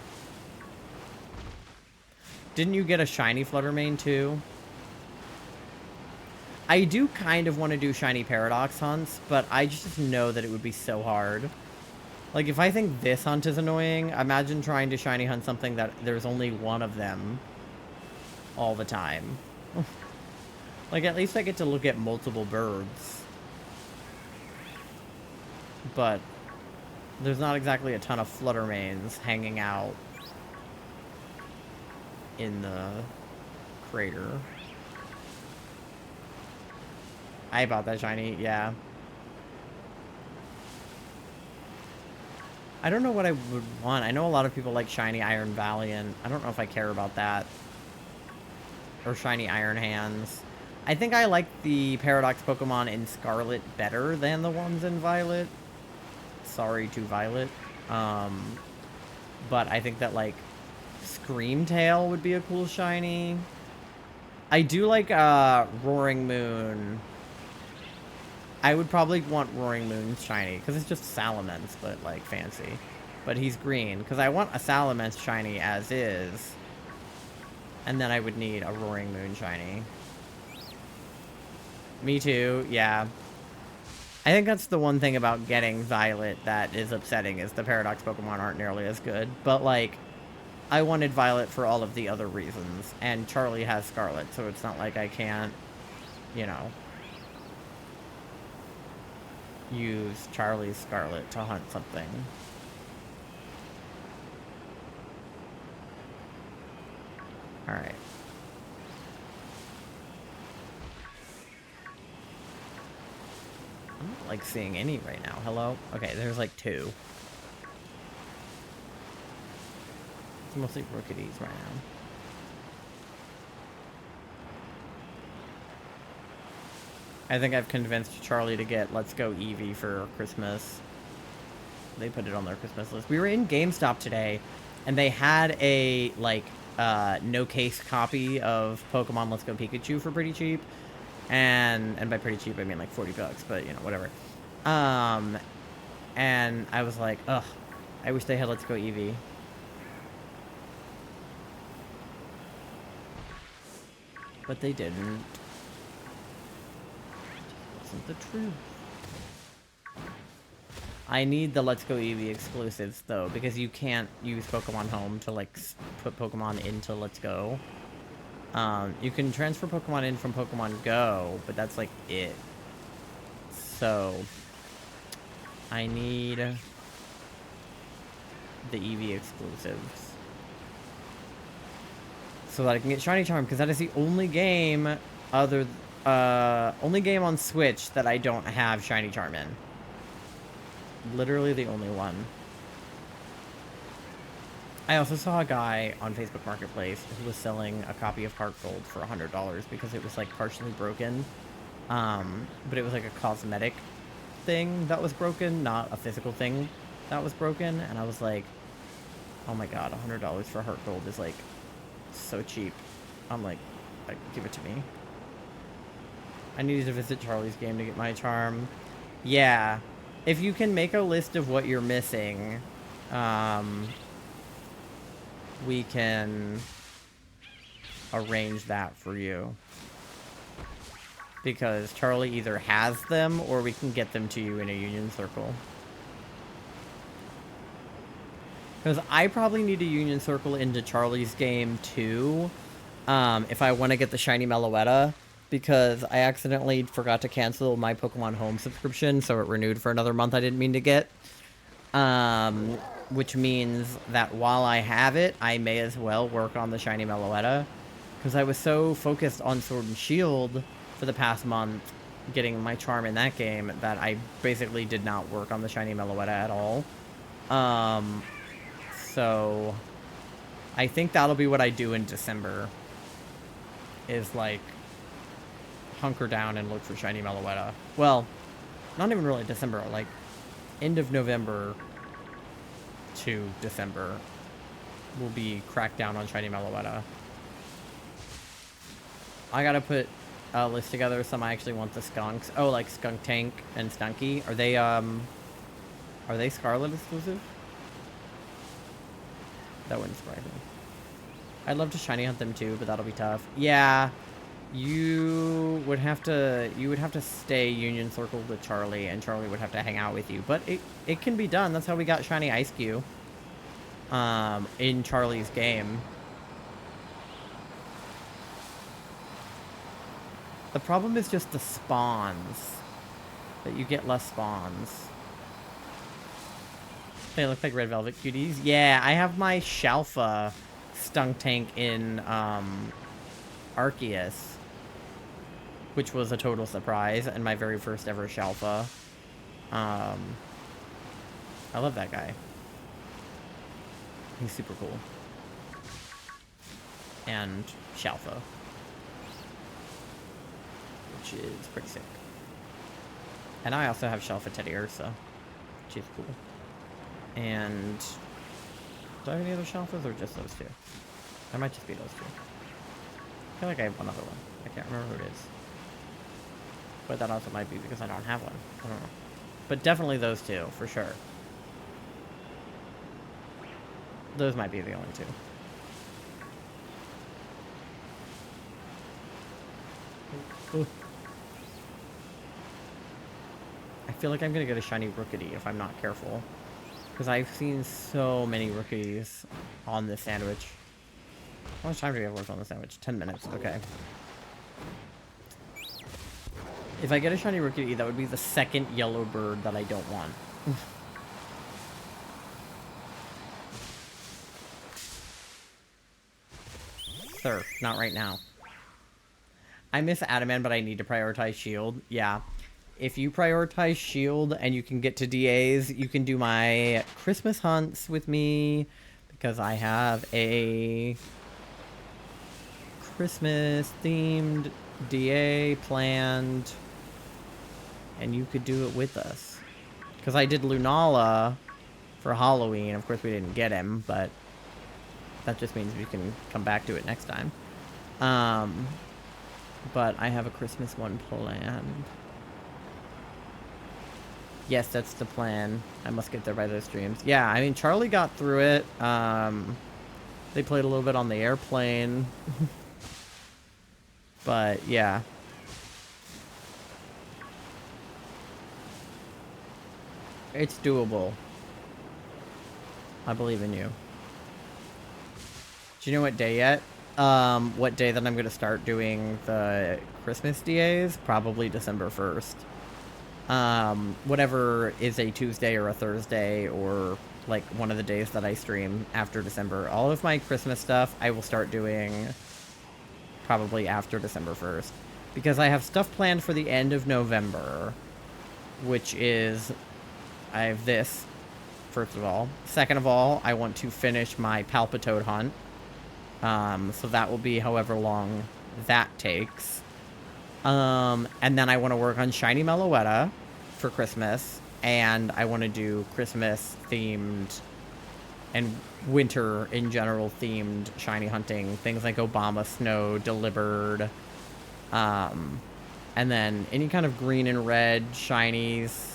Didn't you get a shiny Fluttermane too? I do kind of want to do shiny Paradox hunts, but I just know that it would be so hard. Like, if I think this hunt is annoying, imagine trying to shiny hunt something that there's only one of them all the time. Like, at least I get to look at multiple birds. But there's not exactly a ton of Fluttermanes hanging out in the crater. I bought that shiny, yeah. I don't know what I would want. I know a lot of people like shiny Iron Valiant. I don't know if I care about that. Or shiny Iron Hands. I think I like the Paradox Pokemon in Scarlet better than the ones in Violet. Sorry to Violet. But I think that, like, Screamtail would be a cool shiny. I do like Roaring Moon. I would probably want Roaring Moon shiny, because it's just Salamence, but, like, fancy. But he's green, because I want a Salamence shiny as is. And then I would need a Roaring Moon shiny. Me too, yeah. I think that's the one thing about getting Violet that is upsetting, is the Paradox Pokemon aren't nearly as good. But, like, I wanted Violet for all of the other reasons. And Charlie has Scarlet, so it's not like I can't, you know, use Charlie's Scarlet to hunt something. Alright. I'm not, like, seeing any right now. Hello? Okay, there's, like, 2. It's mostly Rookities right now. I think I've convinced Charlie to get Let's Go Eevee for Christmas. They put it on their Christmas list. We were in GameStop today, and they had a, like, no-case copy of Pokemon Let's Go Pikachu for pretty cheap. And by pretty cheap, I mean, like, 40 bucks, but, you know, whatever. And I was like, ugh, I wish they had Let's Go Eevee. But they didn't. Wasn't the truth. I need the Let's Go Eevee exclusives, though, because you can't use Pokemon Home to, like, put Pokemon into Let's Go. You can transfer Pokemon in from Pokemon Go, but that's, like, it. So, I need the Eevee exclusives so that I can get Shiny Charm, because that is the only game only game on Switch that I don't have Shiny Charm in. Literally the only one. I also saw a guy on Facebook Marketplace who was selling a copy of Heart Gold for $100 because it was, like, partially broken. But it was, like, a cosmetic thing that was broken, not a physical thing that was broken. And I was like, oh my god, $100 for Heart Gold is, like, so cheap. I'm like, give it to me. I needed to visit Charlie's game to get my charm. Yeah. If you can make a list of what you're missing, we can arrange that for you. Because Charlie either has them, or we can get them to you in a Union Circle. Because I probably need a Union Circle into Charlie's game, too, if I want to get the Shiny Meloetta. Because I accidentally forgot to cancel my Pokemon Home subscription, so it renewed for another month I didn't mean to get. Which means that while I have it, I may as well work on the Shiny Meloetta. Because I was so focused on Sword and Shield for the past month, getting my charm in that game, that I basically did not work on the Shiny Meloetta at all. So I think that'll be what I do in December. Is, like, hunker down and look for Shiny Meloetta. Well, not even really December, like, end of November to December will be cracked down on Shiny Meloetta. I gotta put a list together of some I actually want the skunks. Oh, like Skunk Tank and Stunky. Are they Scarlet exclusive? That wouldn't surprise me. I'd love to shiny hunt them too, but that'll be tough. Yeah. You would have to stay Union Circle with Charlie, and Charlie would have to hang out with you. But it can be done. That's how we got Shiny Ice-Q. In Charlie's game. The problem is just the spawns. That you get less spawns. They look like Red Velvet cuties. Yeah, I have my Shalfa Stunk Tank in Arceus, which was a total surprise, and my very first ever Shalfa. I love that guy. He's super cool. And Shalfa, which is pretty sick. And I also have Shalfa Teddiursa, which is cool. And do I have any other Shalfas, or just those two? There might just be those two. I feel like I have one other one. I can't remember who it is. But that also might be because I don't have one. I don't know. But definitely those two, for sure. Those might be the only two. Ugh. I feel like I'm gonna get a shiny Rookity if I'm not careful. Because I've seen so many Rookies on this sandwich. How much time do we have left on the sandwich? 10 minutes. Okay. If I get a shiny Rookity, that would be the second yellow bird that I don't want. Sir, not right now. I miss Adaman, but I need to prioritize Shield. Yeah. If you prioritize Shield and you can get to DAs, you can do my Christmas hunts with me. Because I have a Christmas-themed DA planned. And you could do it with us. Because I did Lunala for Halloween. Of course, we didn't get him, but that just means we can come back to it next time. But I have a Christmas one planned. Yes, that's the plan. I must get there by those streams. Yeah, I mean, Charlie got through it. They played a little bit on the airplane. But, yeah. It's doable. I believe in you. Do you know what day yet? What day that I'm going to start doing the Christmas DAs? Probably December 1st. Whatever is a Tuesday or a Thursday or like one of the days that I stream after December. All of my Christmas stuff I will start doing probably after December 1st. Because I have stuff planned for the end of November, which is, I have this, first of all. Second of all, I want to finish my Palpitoad hunt. So that will be however long that takes. And then I want to work on Shiny Meloetta for Christmas. And I want to do Christmas-themed and winter in general themed shiny hunting. Things like Obama Snow, Delivered. And then any kind of green and red shinies.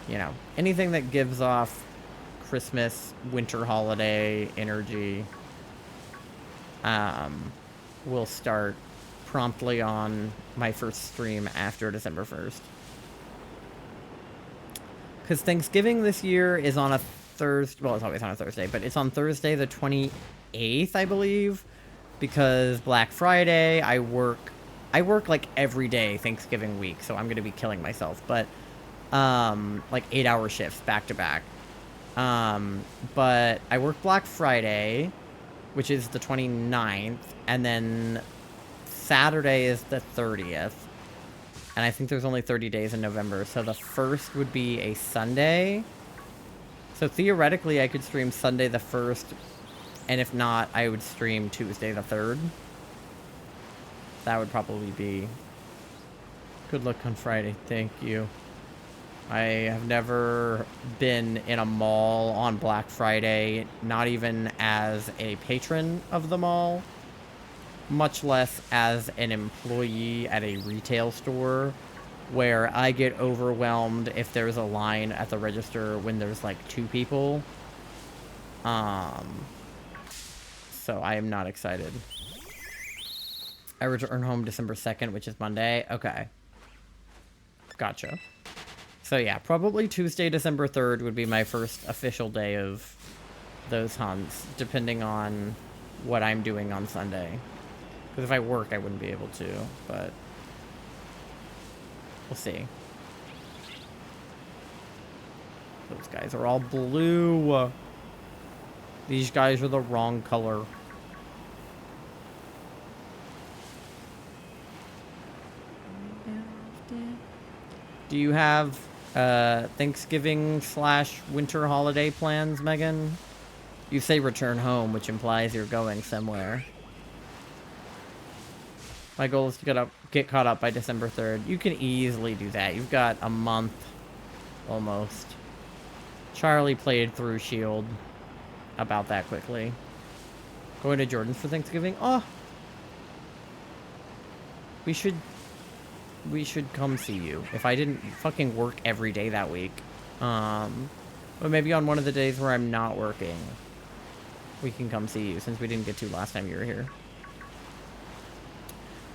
You know, anything that gives off Christmas, winter holiday energy. Will start promptly on my first stream after December 1st. Because Thanksgiving this year is on a Thursday. Well, it's always on a Thursday, but it's on Thursday the 28th, I believe. Because Black Friday, I work like every day Thanksgiving week, so I'm going to be killing myself. But, like 8-hour shifts back to back. But I work Black Friday, which is the 29th, and then Saturday is the 30th. And I think there's only 30 days in November, so the 1st would be a Sunday. So theoretically, I could stream Sunday the 1st, and if not, I would stream Tuesday the 3rd. That would probably be... Good luck on Friday, thank you. I have never been in a mall on Black Friday, not even as a patron of the mall, much less as an employee at a retail store, where I get overwhelmed if there's a line at the register when there's like 2 people. So I am not excited. I return home December 2nd, which is Monday. Okay. Gotcha. So yeah, probably Tuesday, December 3rd would be my first official day of those hunts, depending on what I'm doing on Sunday. Because if I work, I wouldn't be able to, but we'll see. Those guys are all blue. These guys are the wrong color. Do you have Thanksgiving/winter holiday plans, Megan? You say return home, which implies you're going somewhere. My goal is to get caught up by December 3rd. You can easily do that. You've got a month, almost. Charlie played through Shield about that quickly. Going to Jordan's for Thanksgiving? Oh! We should come see you. If I didn't fucking work every day that week. But maybe on one of the days where I'm not working, we can come see you, since we didn't get to last time you were here.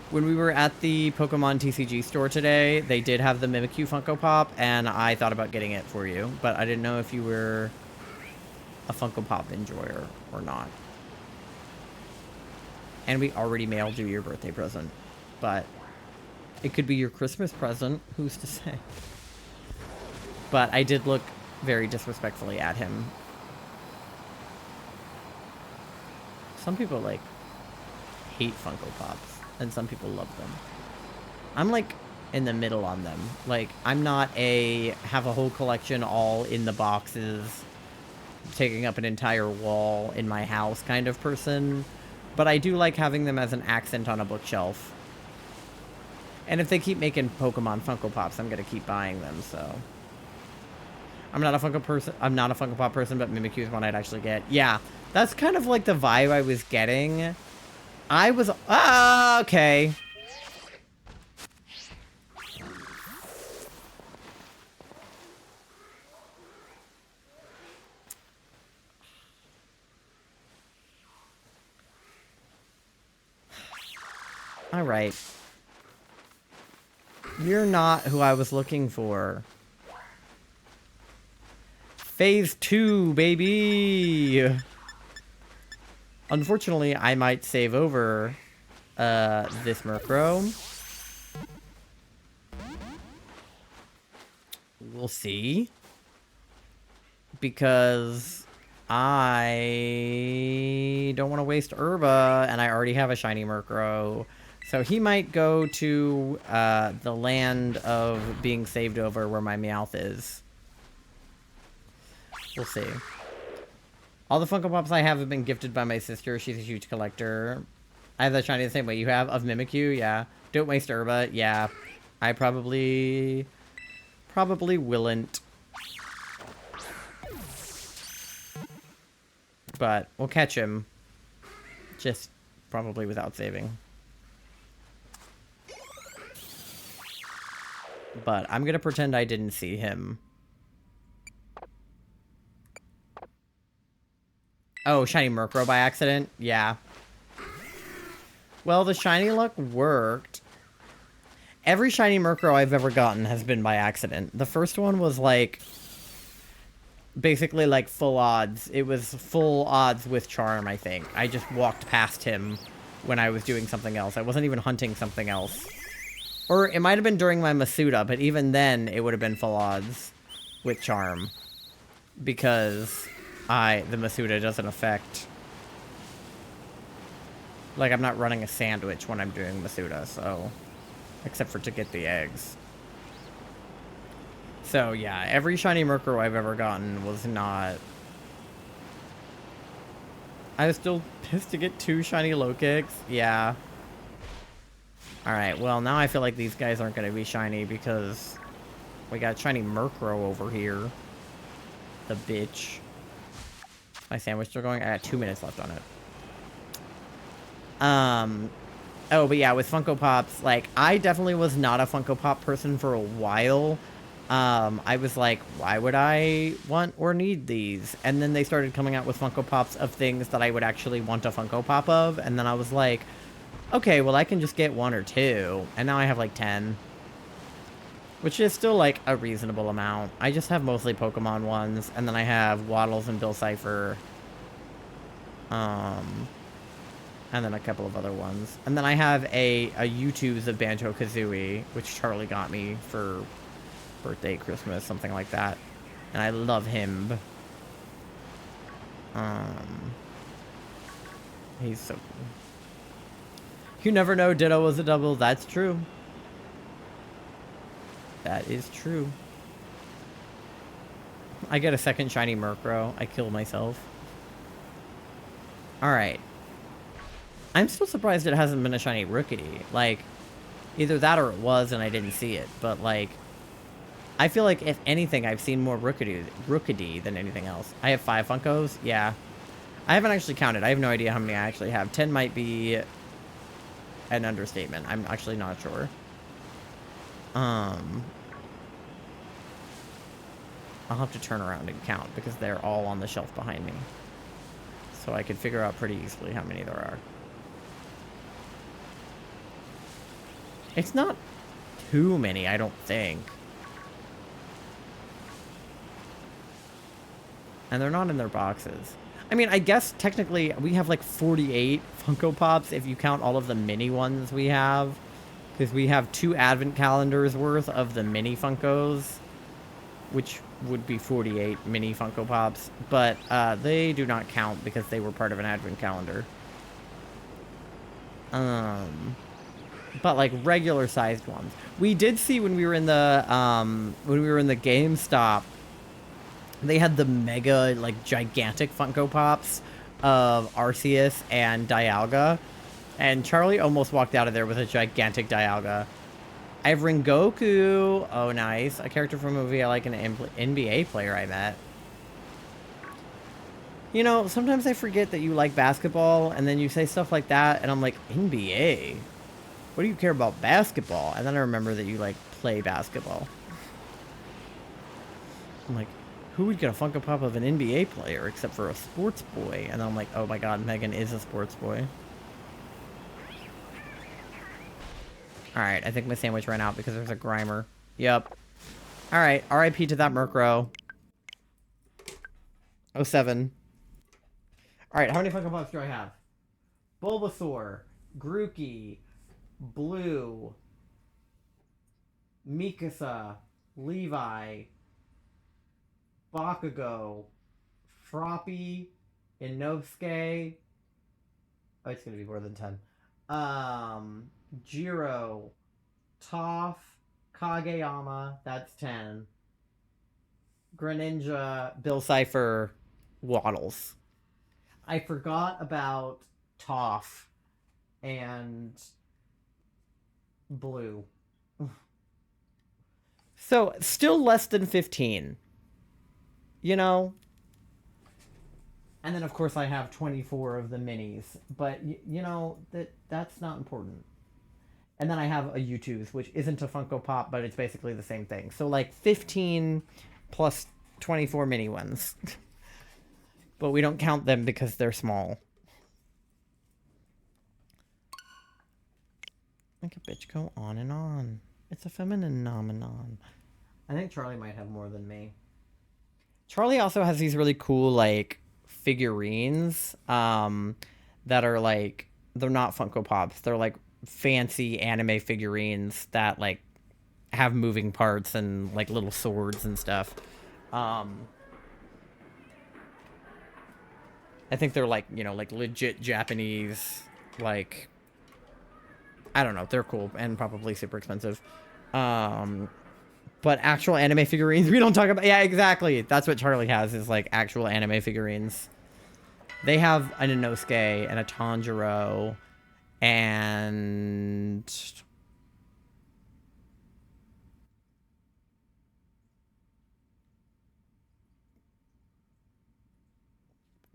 When we were at the Pokemon TCG store today, they did have the Mimikyu Funko Pop, and I thought about getting it for you, but I didn't know if you were a Funko Pop enjoyer or not. And we already mailed you your birthday present, but it could be your Christmas present, who's to say? But I did look very disrespectfully at him. Some people, like, hate Funko Pops, and some people love them. I'm, like, in the middle on them. Like, I'm not a have a whole collection all in the boxes, taking up an entire wall in my house kind of person, but I do like having them as an accent on a bookshelf. And if they keep making Pokemon Funko Pops, I'm gonna keep buying them, so... I'm not a Funko Pop person, but Mimikyu is one I'd actually get. Yeah, that's kind of like the vibe I was getting. I was... Ah, okay. Alright. You're not who I was looking for. Phase 2, baby! Unfortunately, I might save over this Murkrow. We'll see. Because I don't want to waste Herba, and I already have a shiny Murkrow. So he might go to the land of being saved over where my Meowth is. We'll see. All the Funko Pops I have been gifted by my sister. She's a huge collector. I have that shiny the same way you have. Of Mimikyu, yeah. Don't waste Herba, yeah. I probably willn't. But we'll catch him. Just probably without saving. But I'm gonna pretend I didn't see him. Oh, shiny Murkrow by accident? Yeah. Well, the shiny luck worked. Every shiny Murkrow I've ever gotten has been by accident. The first one was like... basically like full odds. It was full odds with Charm, I think. I just walked past him when I was doing something else. I wasn't even hunting something else. Or it might have been during my Masuda, but even then it would have been full odds with Charm. Because... the Masuda doesn't affect... Like, I'm not running a sandwich when I'm doing Masuda, so... Except for to get the eggs. So, yeah, every shiny Murkrow I've ever gotten was not... I was still pissed to get 2 shiny Lokix. Yeah. Alright, well, now I feel like these guys aren't going to be shiny because... we got shiny Murkrow over here. The bitch. My sandwich still going? I got 2 minutes left on it. Oh, but yeah, with Funko Pops, like, I definitely was not a Funko Pop person for a while. I was like, why would I want or need these? And then they started coming out with Funko Pops of things that I would actually want a Funko Pop of. And then I was like, okay, well, I can just get 1 or 2. And now I have like 10. Which is still, like, a reasonable amount. I just have mostly Pokemon ones, and then I have Waddles and Bill Cipher. And then a couple of other ones. And then I have a YouTube's of Banjo-Kazooie, which Charlie got me for birthday, Christmas, something like that. And I love him. He's so cool. You never know, Ditto was a double. That's true. That is true. I get a second shiny Murkrow. I kill myself. Alright. I'm still surprised it hasn't been a shiny Rookidee. Like, either that or it was and I didn't see it. But, like, I feel like, if anything, I've seen more Rookidee than anything else. I have 5 Funkos? Yeah. I haven't actually counted. I have no idea how many I actually have. 10 might be an understatement. I'm actually not sure. I'll have to turn around and count because they're all on the shelf behind me. So I could figure out pretty easily how many there are. It's not too many, I don't think. And they're not in their boxes. I mean, I guess technically we have like 48 Funko Pops if you count all of the mini ones we have. Because we have 2 advent calendars worth of the mini Funkos, which would be 48 mini Funko Pops. But they do not count because they were part of an advent calendar. But like regular sized ones. We did see when we were in the GameStop, they had the mega, like, gigantic Funko Pops of Arceus and Dialga. And Charlie almost walked out of there with a gigantic Dialga. I have Rengoku. Oh, nice. A character from a movie I like, an NBA player I met. You know, sometimes I forget that you like basketball, and then you say stuff like that, and I'm like, NBA? What do you care about basketball? And then I remember that you, like, play basketball. I'm like, who would get a Funko Pop of an NBA player except for a sports boy? And then I'm like, oh my god, Megan is a sports boy. Alright, I think my sandwich ran out because there's a Grimer. Yep. Alright, RIP to that Murkrow. 07. Alright, how many Funko Pops do I have? Bulbasaur, Grookey, Blue, Mikasa, Levi, Bakugo, Froppy, Inosuke. Oh, it's gonna be more than 10. Jiro, Toph, Kageyama, that's 10. Greninja, Bill Cipher, Waddles. I forgot about Toph and Blue. So, still less than 15. You know? And then, of course, I have 24 of the minis. But, you know, that's not important. And then I have a U2s, which isn't a Funko Pop, but it's basically the same thing. So, like, 15 plus 24 mini ones. But we don't count them because they're small. Make a bitch go on and on. It's a feminine nomenon. I think Charlie might have more than me. Charlie also has these really cool, like, figurines that are, like, they're not Funko Pops. They're, like, fancy anime figurines that, like, have moving parts and, like, little swords and stuff. I think they're, like, you know, like, legit Japanese, like, I don't know. They're cool and probably super expensive. But actual anime figurines, we don't talk about... Yeah, exactly. That's what Charlie has, is, like, actual anime figurines. They have an Inosuke and a Tanjiro and...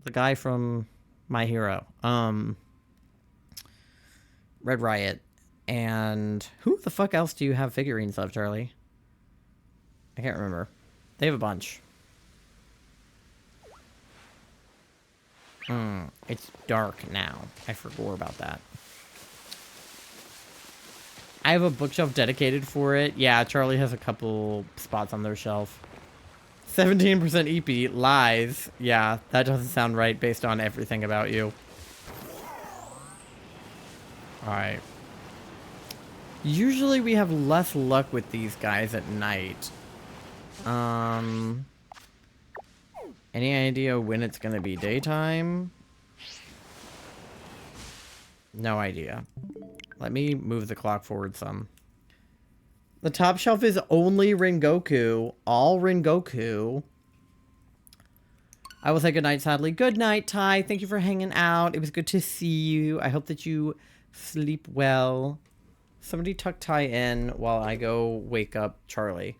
the guy from My Hero. Red Riot. And who the fuck else do you have figurines of, Charlie? I can't remember. They have a bunch. It's dark now. I forgot about that. I have a bookshelf dedicated for it. Yeah, Charlie has a couple spots on their shelf. 17% EP. Lies. Yeah, that doesn't sound right based on everything about you. Alright. Usually we have less luck with these guys at night. Any idea when it's gonna be daytime? No idea. Let me move the clock forward some. The top shelf is only Rengoku. All Rengoku. I will say goodnight, sadly. Good night, Ty. Thank you for hanging out. It was good to see you. I hope that you sleep well. Somebody tuck Ty in while I go wake up Charlie.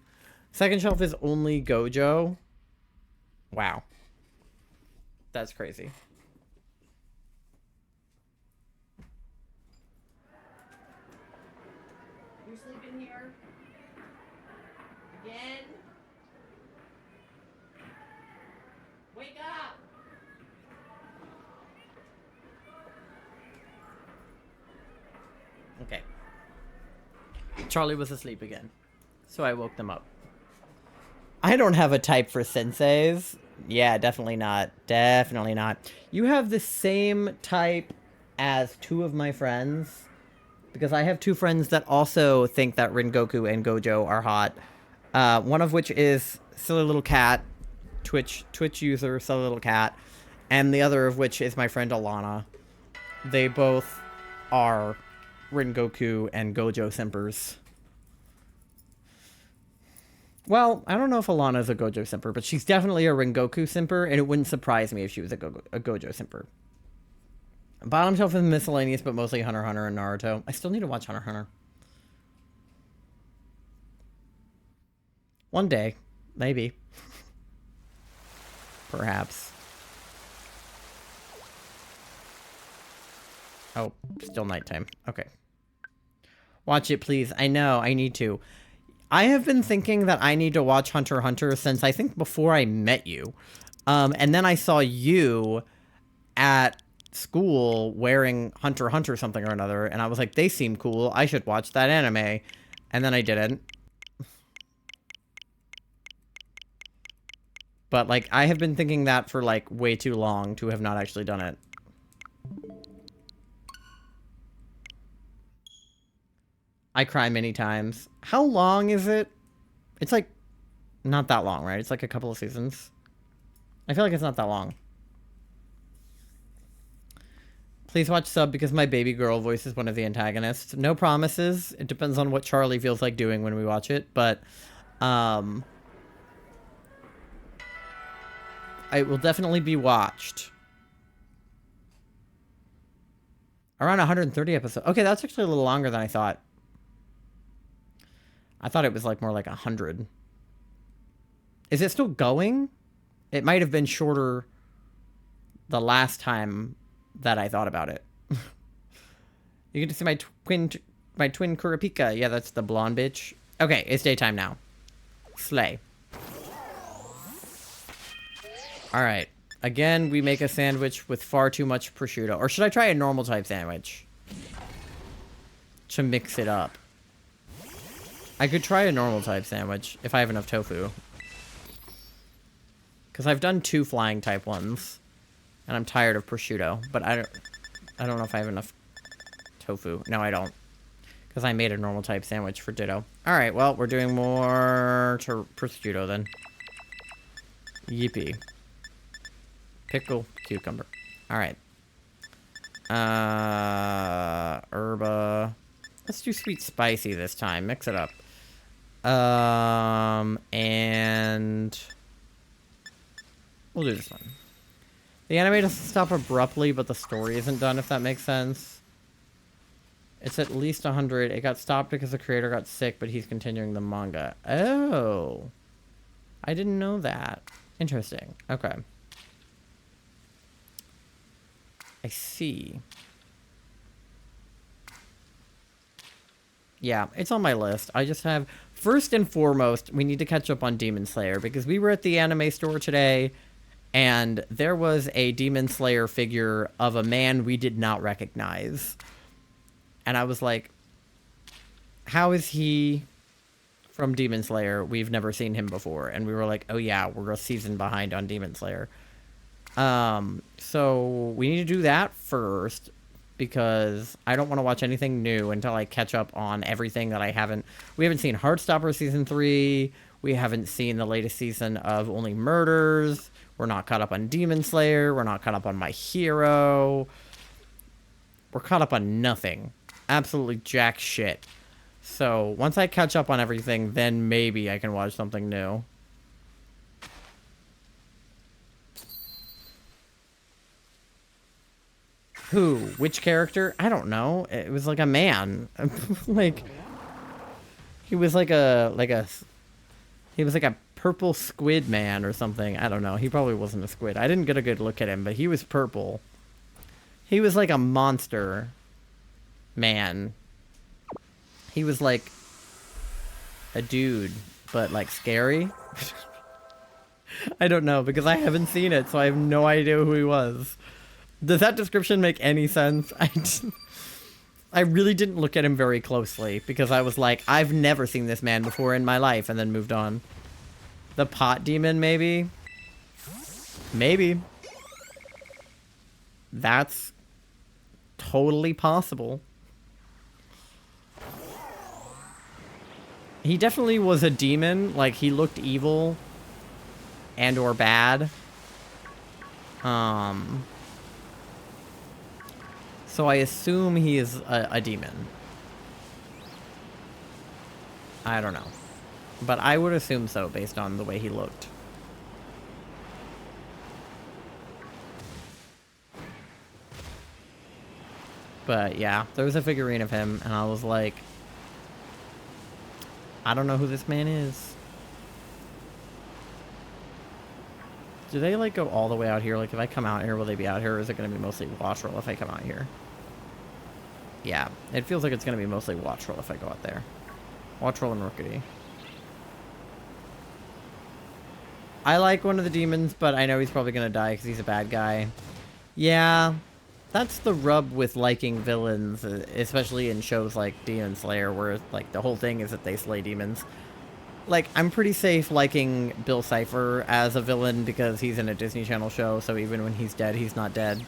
Second shelf is only Gojo. Wow. That's crazy. You're sleeping here? Again? Wake up! Okay. Charlie was asleep again. So I woke them up. I don't have a type for senseis. Yeah, definitely not. Definitely not. You have the same type as two of my friends. Because I have two friends that also think that Rengoku and Gojo are hot. One of which is Silly Little Cat. Twitch user Silly Little Cat. And the other of which is my friend Alana. They both are Rengoku and Gojo simpers. Well, I don't know if Alana's a Gojo simper, but she's definitely a Rengoku simper, and it wouldn't surprise me if she was a Gojo simper. Bottom shelf is miscellaneous, but mostly Hunter x Hunter and Naruto. I still need to watch Hunter x Hunter. One day. Maybe. Perhaps. Oh, still nighttime. Okay. Watch it, please. I know, I need to. I have been thinking that I need to watch Hunter x Hunter since I think before I met you. And then I saw you at school wearing Hunter x Hunter something or another, and I was like, they seem cool. I should watch that anime. And then I didn't. But, like, I have been thinking that for, like, way too long to have not actually done it. I cry many times. How long is it? It's like, not that long, right? It's like a couple of seasons. I feel like it's not that long. Please watch sub because my baby girl voices one of the antagonists. No promises. It depends on what Charlie feels like doing when we watch it, but it will definitely be watched. Around 130 episodes. Okay, that's actually a little longer than I thought. I thought it was like more like 100. Is it still going? It might have been shorter the last time that I thought about it. You get to see my twin Kurapika. Yeah, that's the blonde bitch. Okay, it's daytime now. Slay. Alright. Again, we make a sandwich with far too much prosciutto. Or should I try a normal type sandwich? To mix it up. I could try a normal type sandwich if I have enough tofu. Because I've done 2 flying type ones. And I'm tired of prosciutto. But I don't know if I have enough tofu. No, I don't. Because I made a normal type sandwich for Ditto. Alright, well, we're doing more prosciutto then. Yippee. Pickle, cucumber. Alright. Herba. Let's do sweet spicy this time. Mix it up. And we'll do this one. The anime doesn't stop abruptly, but the story isn't done, if that makes sense. It's at least 100. It got stopped because the creator got sick, but he's continuing the manga. Oh. I didn't know that. Interesting. Okay. I see. Yeah, it's on my list. I just have... First and foremost, we need to catch up on Demon Slayer, because we were at the anime store today, and there was a Demon Slayer figure of a man we did not recognize. And I was like, how is he from Demon Slayer? We've never seen him before. And we were like, oh yeah, we're a season behind on Demon Slayer. So we need to do that first, because I don't want to watch anything new until I catch up on everything that we haven't seen Heartstopper Season 3, we haven't seen the latest season of Only Murders, we're not caught up on Demon Slayer, we're not caught up on My Hero, we're caught up on nothing. Absolutely jack shit. So, once I catch up on everything, then maybe I can watch something new. Who? Which character? I don't know. It was like a man. Like, he was like a purple squid man or something. I don't know. He probably wasn't a squid. I didn't get a good look at him, but he was purple. He was like a monster man. He was like a dude, but like scary. I don't know, because I haven't seen it, so I have no idea who he was. Does that description make any sense? I really didn't look at him very closely because I was like, I've never seen this man before in my life, and then moved on. The pot demon, maybe? Maybe. That's totally possible. He definitely was a demon. Like, he looked evil and or bad. So I assume he is a demon. I don't know. But I would assume so based on the way he looked. But yeah, there was a figurine of him, and I was like, I don't know who this man is. Do they, like, go all the way out here? Like, if I come out here, will they be out here, or is it going to be mostly watch roll if I come out here? Yeah, it feels like it's going to be mostly watch roll if I go out there. Watch roll and Rookity. I like one of the demons, but I know he's probably going to die because he's a bad guy. Yeah, that's the rub with liking villains, especially in shows like Demon Slayer, where, like, the whole thing is that they slay demons. Like, I'm pretty safe liking Bill Cipher as a villain because he's in a Disney Channel show, so even when he's dead, he's not dead.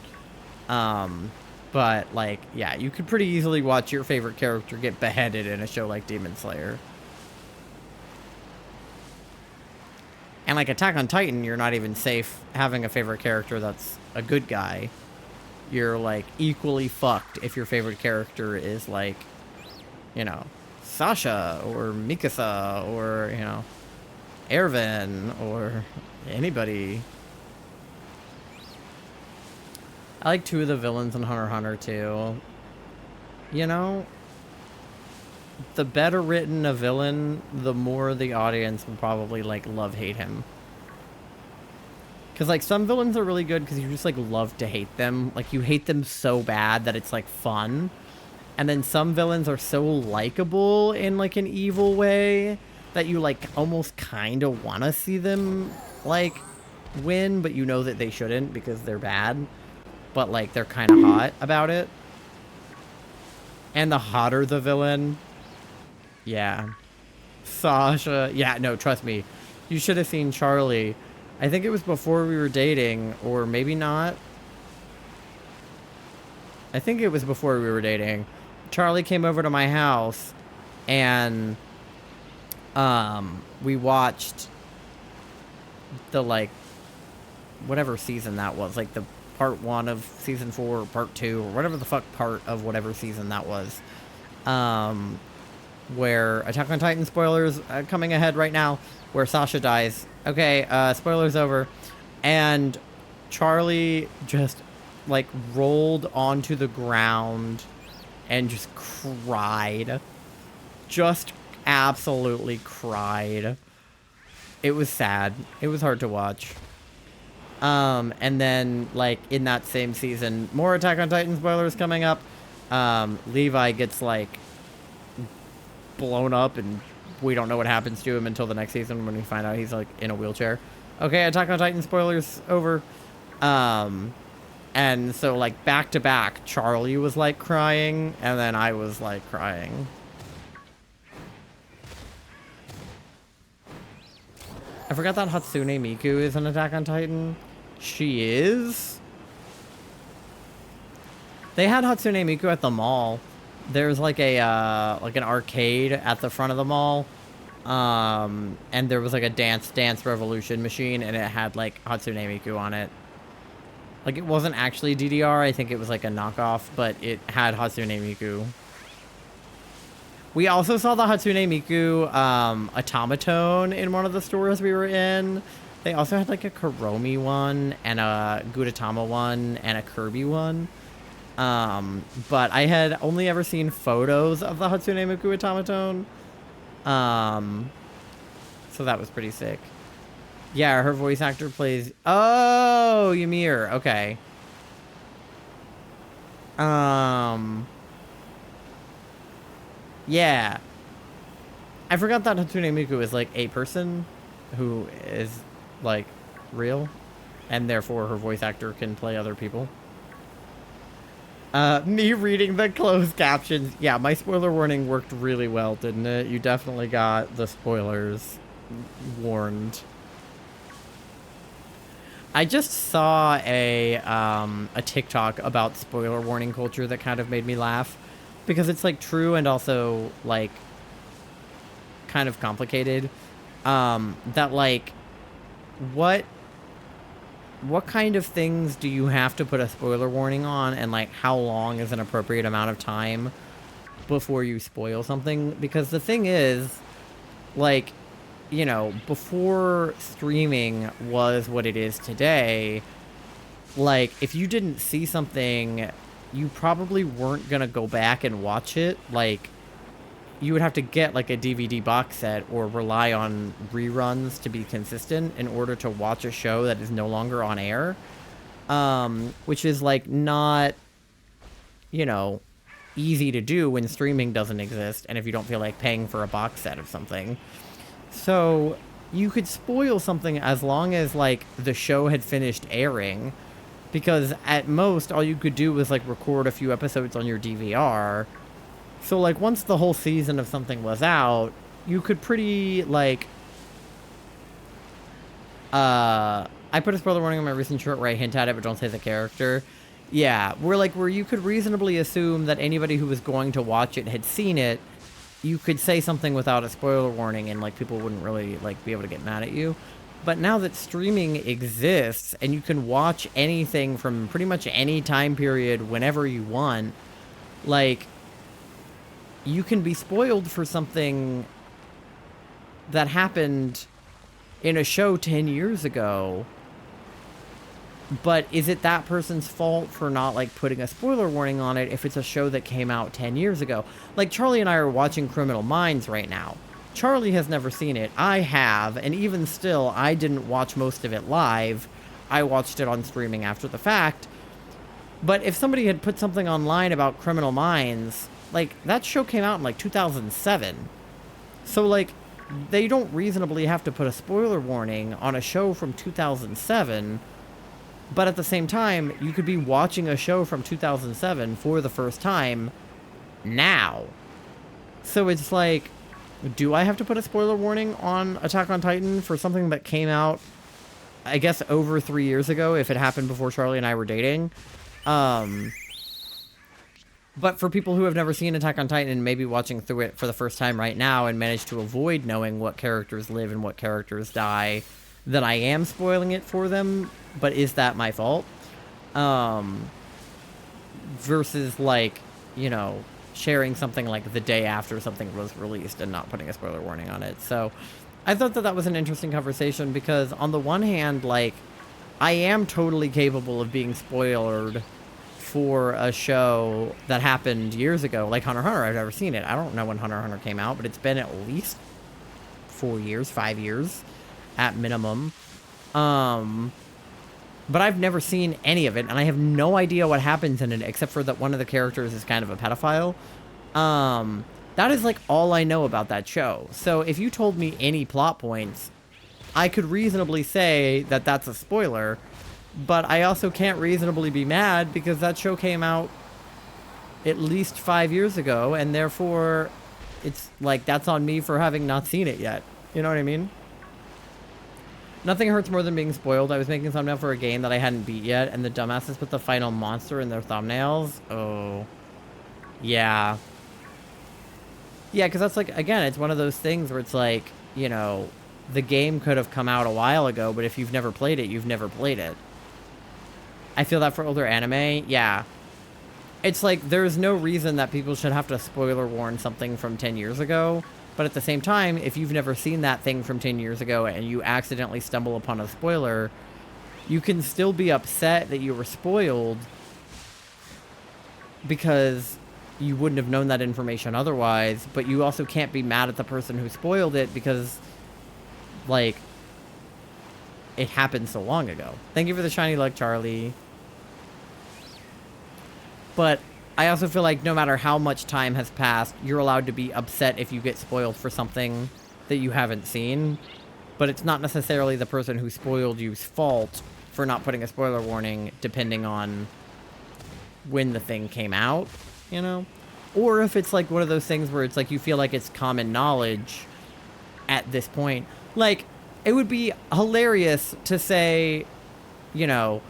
But, like, yeah, you could pretty easily watch your favorite character get beheaded in a show like Demon Slayer. And, like, Attack on Titan, you're not even safe having a favorite character that's a good guy. You're, like, equally fucked if your favorite character is, like, you know, Sasha or Mikasa or, you know, Erwin or anybody. I like two of the villains in Hunter x Hunter too. You know, the better written a villain, the more the audience will probably, like, love-hate him. Because, like, some villains are really good because you just, like, love to hate them. Like, you hate them so bad that it's, like, fun. And then some villains are so likable in, like, an evil way that you, like, almost kind of want to see them, like, win, but you know that they shouldn't because they're bad. But, like, they're kind of hot about it. And the hotter the villain... Yeah. Sasha... Yeah, no, trust me. You should have seen Charlie. I think it was before we were dating, or maybe not. I think it was before we were dating. Charlie came over to my house, and we watched the, like, whatever season that was, like the part 1 of season 4 or part 2 or whatever the fuck part of whatever season that was, where Attack on Titan spoilers coming ahead right now, where Sasha dies. Okay, spoilers over. And Charlie just, like, rolled onto the ground and just cried. Just absolutely cried. It was sad. It was hard to watch. And then, like, in that same season, more Attack on Titan spoilers coming up. Levi gets, like, blown up, and we don't know what happens to him until the next season when we find out he's, like, in a wheelchair. Okay, Attack on Titan spoilers over. And so, like, back to back, Charlie was, like, crying, and then I was, like, crying. I forgot that Hatsune Miku is an Attack on Titan. She is? They had Hatsune Miku at the mall. There's, like, a, like, an arcade at the front of the mall. And there was, like, a Dance Revolution machine, and it had, like, Hatsune Miku on it. Like, it wasn't actually DDR, I think it was, like, a knockoff, but it had Hatsune Miku. We also saw the Hatsune Miku, automaton in one of the stores we were in. They also had, like, a Kuromi one, and a Gudetama one, and a Kirby one. But I had only ever seen photos of the Hatsune Miku automaton. So that was pretty sick. Yeah, her voice actor plays... Oh, Ymir. Okay. Yeah. I forgot that Hatsune Miku is, like, a person who is, like, real. And therefore her voice actor can play other people. Me reading the closed captions. Yeah, my spoiler warning worked really well, didn't it? You definitely got the spoilers warned. I just saw a TikTok about spoiler warning culture that kind of made me laugh because it's like true and also like kind of complicated. That like what kind of things do you have to put a spoiler warning on, and like how long is an appropriate amount of time before you spoil something? Because the thing is, like, you know, before streaming was what it is today, like, if you didn't see something, you probably weren't gonna go back and watch it. Like, you would have to get, like, a DVD box set or rely on reruns to be consistent in order to watch a show that is no longer on air. Which is, like, not, you know, easy to do when streaming doesn't exist and if you don't feel like paying for a box set of something. So you could spoil something as long as, like, the show had finished airing, because at most all you could do was, like, record a few episodes on your DVR. So, like, once the whole season of something was out, you could pretty, like, I put a spoiler warning on my recent short where I hint at it but don't say the character. Yeah, where you could reasonably assume that anybody who was going to watch it had seen it. You could say something without a spoiler warning and, like, people wouldn't really, like, be able to get mad at you. But now that streaming exists and you can watch anything from pretty much any time period whenever you want, like, you can be spoiled for something that happened in a show 10 years ago. But is it that person's fault for not, like, putting a spoiler warning on it if it's a show that came out 10 years ago? Like, Charlie and I are watching Criminal Minds right now. Charlie has never seen it. I have, and even still, I didn't watch most of it live. I watched it on streaming after the fact. But if somebody had put something online about Criminal Minds, like, that show came out in, like, 2007. So, like, they don't reasonably have to put a spoiler warning on a show from 2007. But at the same time, you could be watching a show from 2007 for the first time now. So it's like, do I have to put a spoiler warning on Attack on Titan for something that came out, I guess, over 3 years ago, if it happened before Charlie and I were dating? But for people who have never seen Attack on Titan and maybe watching through it for the first time right now and managed to avoid knowing what characters live and what characters die, then I am spoiling it for them, but is that my fault? Versus, like, you know, sharing something like the day after something was released and not putting a spoiler warning on it. So I thought that that was an interesting conversation because on the one hand, like, I am totally capable of being spoiled for a show that happened years ago, like Hunter x Hunter. I've never seen it. I don't know when Hunter x Hunter came out, but it's been at least 4 years, 5 years at minimum. But I've never seen any of it, and I have no idea what happens in it, except for that one of the characters is kind of a pedophile. That is, like, all I know about that show. So if you told me any plot points, I could reasonably say that that's a spoiler, but I also can't reasonably be mad because that show came out at least 5 years ago, and therefore it's, like, that's on me for having not seen it yet. You know what I mean? Nothing hurts more than being spoiled. I was making a thumbnail for a game that I hadn't beat yet, and the dumbasses put the final monster in their thumbnails. Oh. Yeah. Yeah, because that's, like, again, it's one of those things where it's like, you know, the game could have come out a while ago, but if you've never played it, you've never played it. I feel that for older anime. Yeah. It's like, there's no reason that people should have to spoiler warn something from 10 years ago. But at the same time, if you've never seen that thing from 10 years ago and you accidentally stumble upon a spoiler, you can still be upset that you were spoiled because you wouldn't have known that information otherwise, but you also can't be mad at the person who spoiled it because, like, it happened so long ago. Thank you for the shiny luck, Charlie. But I also feel like no matter how much time has passed, you're allowed to be upset if you get spoiled for something that you haven't seen. But it's not necessarily the person who spoiled you's fault for not putting a spoiler warning, depending on when the thing came out, you know? Or if it's like one of those things where it's like you feel like it's common knowledge at this point. Like, it would be hilarious to say, you know,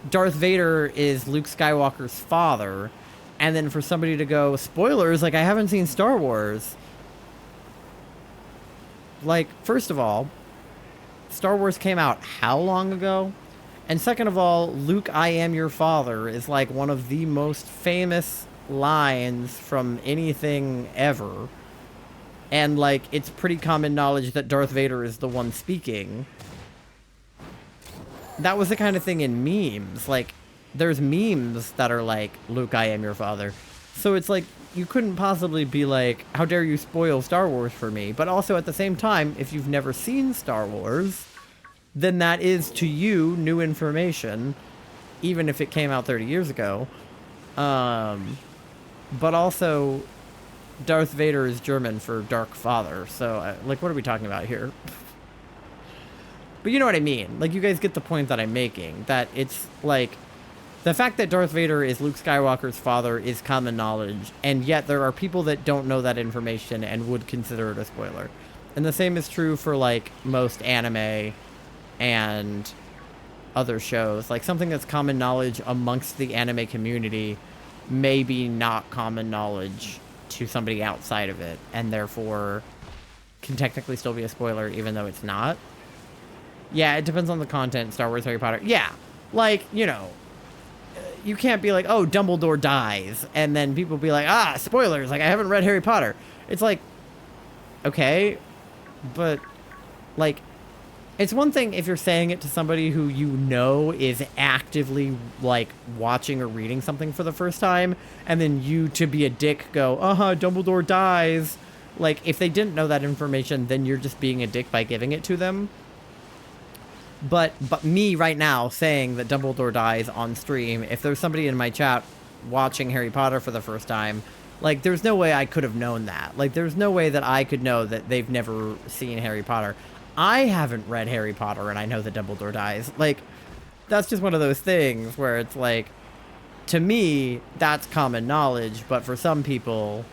Darth Vader is Luke Skywalker's father, and then for somebody to go, spoilers, like, I haven't seen Star Wars. Like, first of all, Star Wars came out how long ago? And second of all, Luke, I am your father is like one of the most famous lines from anything ever. And like, it's pretty common knowledge that Darth Vader is the one speaking. That was the kind of thing in memes. Like, there's memes that are like, Luke, I am your father. So it's like, you couldn't possibly be like, how dare you spoil Star Wars for me? But also at the same time, if you've never seen Star Wars, then that is to you new information, even if it came out 30 years ago. But also, Darth Vader is German for Dark Father. So, like, what are we talking about here? But you know what I mean. Like, you guys get the point that I'm making. That it's, like, the fact that Darth Vader is Luke Skywalker's father is common knowledge, and yet there are people that don't know that information and would consider it a spoiler. And the same is true for, like, most anime and other shows. Like, something that's common knowledge amongst the anime community may be not common knowledge to somebody outside of it, and therefore can technically still be a spoiler even though it's not. Yeah, it depends on the content. Star Wars, Harry Potter. Yeah, like, you know, you can't be like, oh, Dumbledore dies, and then people be like, ah, spoilers, like, I haven't read Harry Potter. It's like, okay, but, like, it's one thing if you're saying it to somebody who you know is actively, like, watching or reading something for the first time, and then you, to be a dick, go, Dumbledore dies. Like, if they didn't know that information, then you're just being a dick by giving it to them. But me right now saying that Dumbledore dies on stream, if there's somebody in my chat watching Harry Potter for the first time, like, there's no way I could have known that. Like, there's no way that I could know that they've never seen Harry Potter. I haven't read Harry Potter and I know that Dumbledore dies. Like, that's just one of those things where it's like, to me, that's common knowledge, but for some people,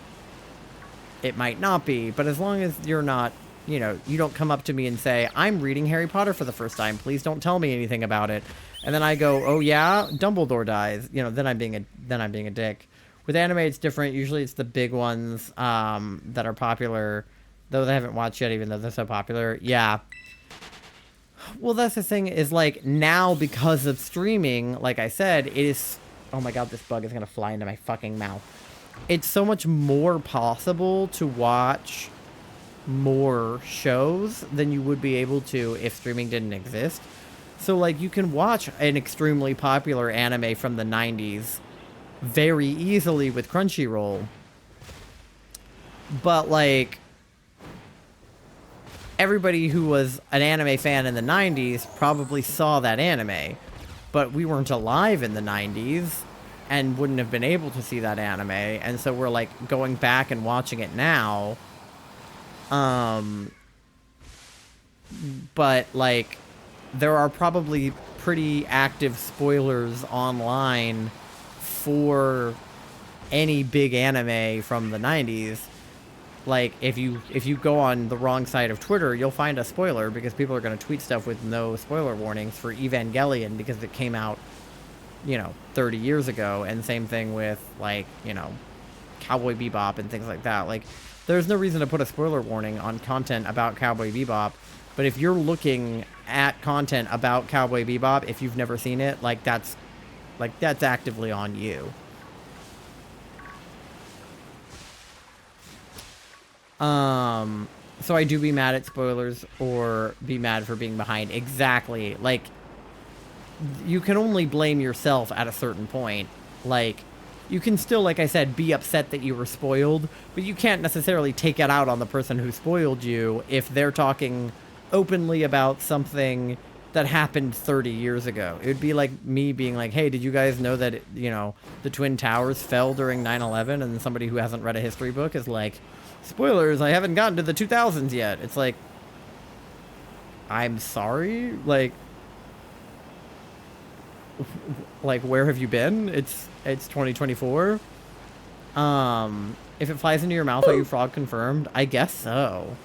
it might not be. But as long as you're not, you know, you don't come up to me and say, I'm reading Harry Potter for the first time, please don't tell me anything about it. And then I go, oh yeah, Dumbledore dies. You know, then I'm being a dick. With anime, it's different. Usually it's the big ones that are popular, though they haven't watched yet, even though they're so popular. Yeah. Well, that's the thing, is like, now because of streaming, like I said, it is, oh my god, this bug is gonna fly into my fucking mouth. It's so much more possible to watch more shows than you would be able to if streaming didn't exist. So, like, you can watch an extremely popular anime from the 90s very easily with Crunchyroll. But, like, everybody who was an anime fan in the 90s probably saw that anime. But we weren't alive in the 90s and wouldn't have been able to see that anime. And so we're, like, going back and watching it now. But, like, there are probably pretty active spoilers online for any big anime from the 90s. Like, if you go on the wrong side of Twitter, you'll find a spoiler because people are going to tweet stuff with no spoiler warnings for Evangelion because it came out, you know, 30 years ago. And same thing with, like, you know, Cowboy Bebop and things like that. Like, there's no reason to put a spoiler warning on content about Cowboy Bebop. But if you're looking at content about Cowboy Bebop, if you've never seen it, like, that's actively on you. So I do be mad at spoilers or be mad for being behind. Exactly. Like, you can only blame yourself at a certain point. Like, you can still, like I said, be upset that you were spoiled, but you can't necessarily take it out on the person who spoiled you if they're talking openly about something that happened 30 years ago. It would be like me being like, hey, did you guys know that, you know, the Twin Towers fell during 9/11? And somebody who hasn't read a history book is like, spoilers, I haven't gotten to the 2000s yet. It's like, I'm sorry? Like, Like, where have you been? It's 2024. If it flies into your mouth, are you frog confirmed? I guess so.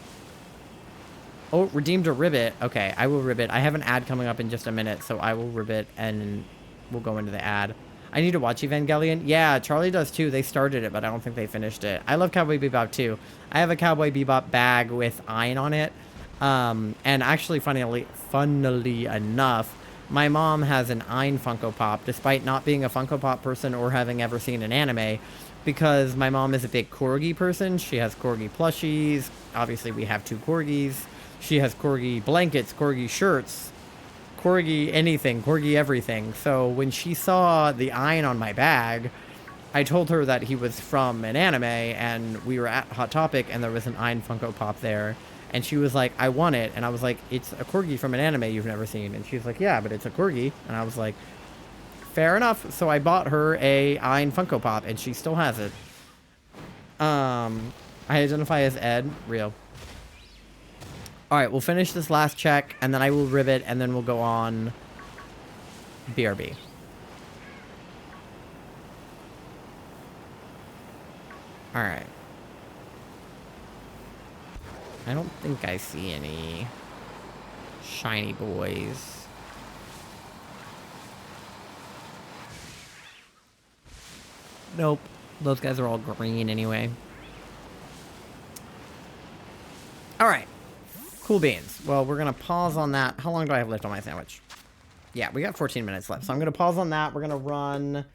Oh, redeemed a ribbit. Okay, I will ribbit. I have an ad coming up in just a minute, so I will ribbit and we'll go into the ad. I need to watch Evangelion. Yeah, Charlie does too. They started it, but I don't think they finished it. I love Cowboy Bebop too. I have a Cowboy Bebop bag with Ein on it. And actually, funnily enough, my mom has an Ein Funko Pop, despite not being a Funko Pop person or having ever seen an anime, because my mom is a big Corgi person. She has Corgi plushies. Obviously, we have two Corgis. She has Corgi blankets, Corgi shirts, Corgi anything, Corgi everything. So when she saw the Ein on my bag, I told her that he was from an anime, and we were at Hot Topic, and there was an Ein Funko Pop there. And she was like, I want it. And I was like, it's a Corgi from an anime you've never seen. And she was like, yeah, but it's a Corgi. And I was like, fair enough. So I bought her a Ein Funko Pop, and she still has it. I identify as Ed. Real. All right, we'll finish this last check, and then I will rivet, and then we'll go on BRB. All right. I don't think I see any shiny boys. Nope. Those guys are all green anyway. All right. Cool beans. Well, we're going to pause on that. How long do I have left on my sandwich? Yeah, we got 14 minutes left. So I'm going to pause on that. We're going to run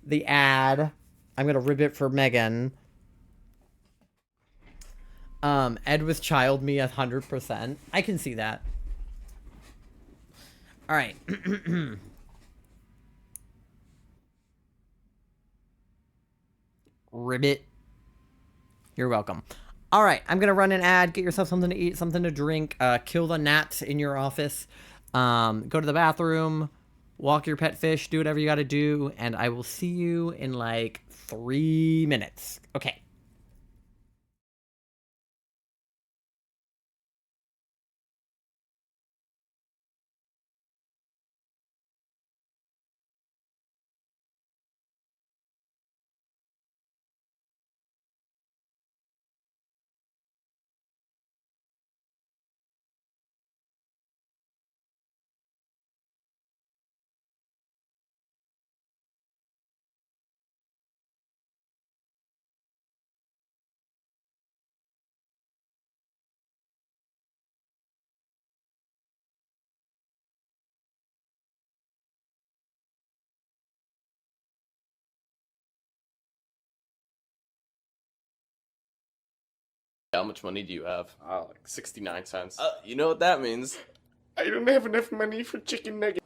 the ad. I'm going to ribbit for Megan. Ed was child me 100%. I can see that. All right. Ribbit. You're welcome. All right, I'm gonna run an ad. Get yourself something to eat, something to drink. Kill the gnats in your office. Go to the bathroom. Walk your pet fish. Do whatever you got to do, and I will see you in like 3 minutes. Okay. How much money do you have? Like 69 cents. You know what that means. I don't have enough money for chicken nuggets.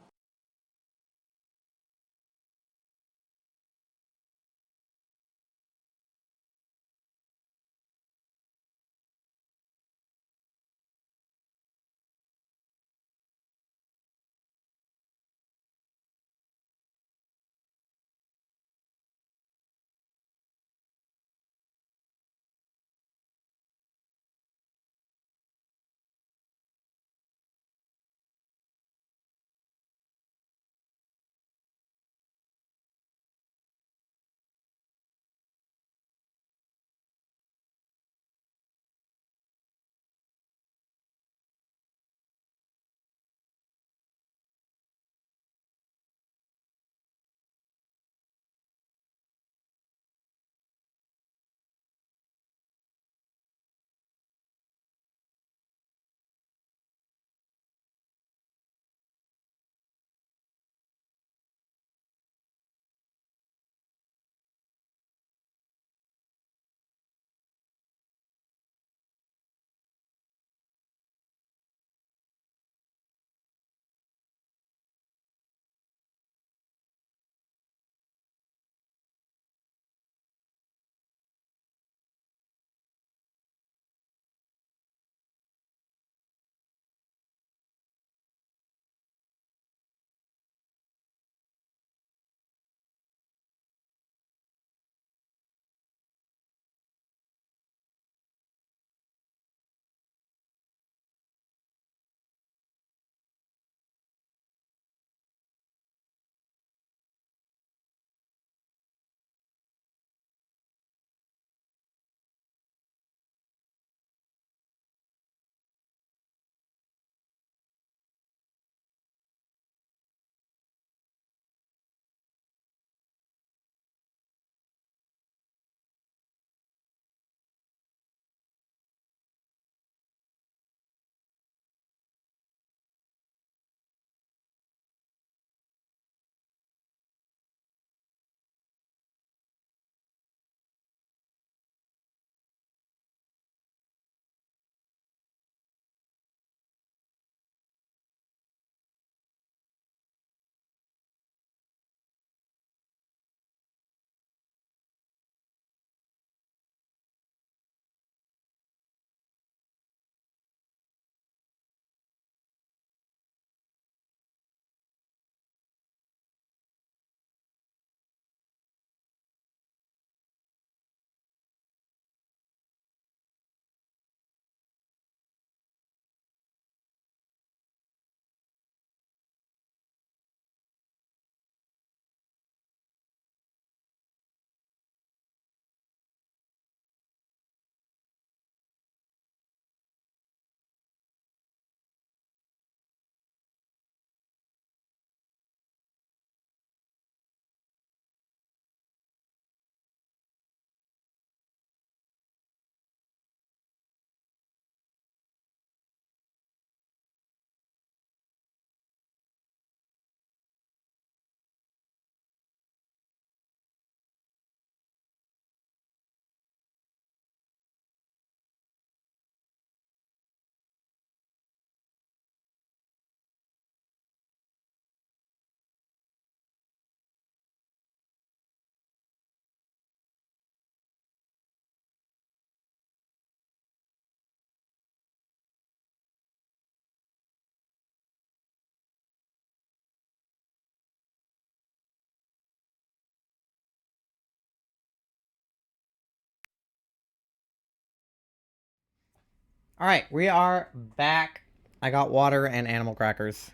All right, we are back. I got water and animal crackers.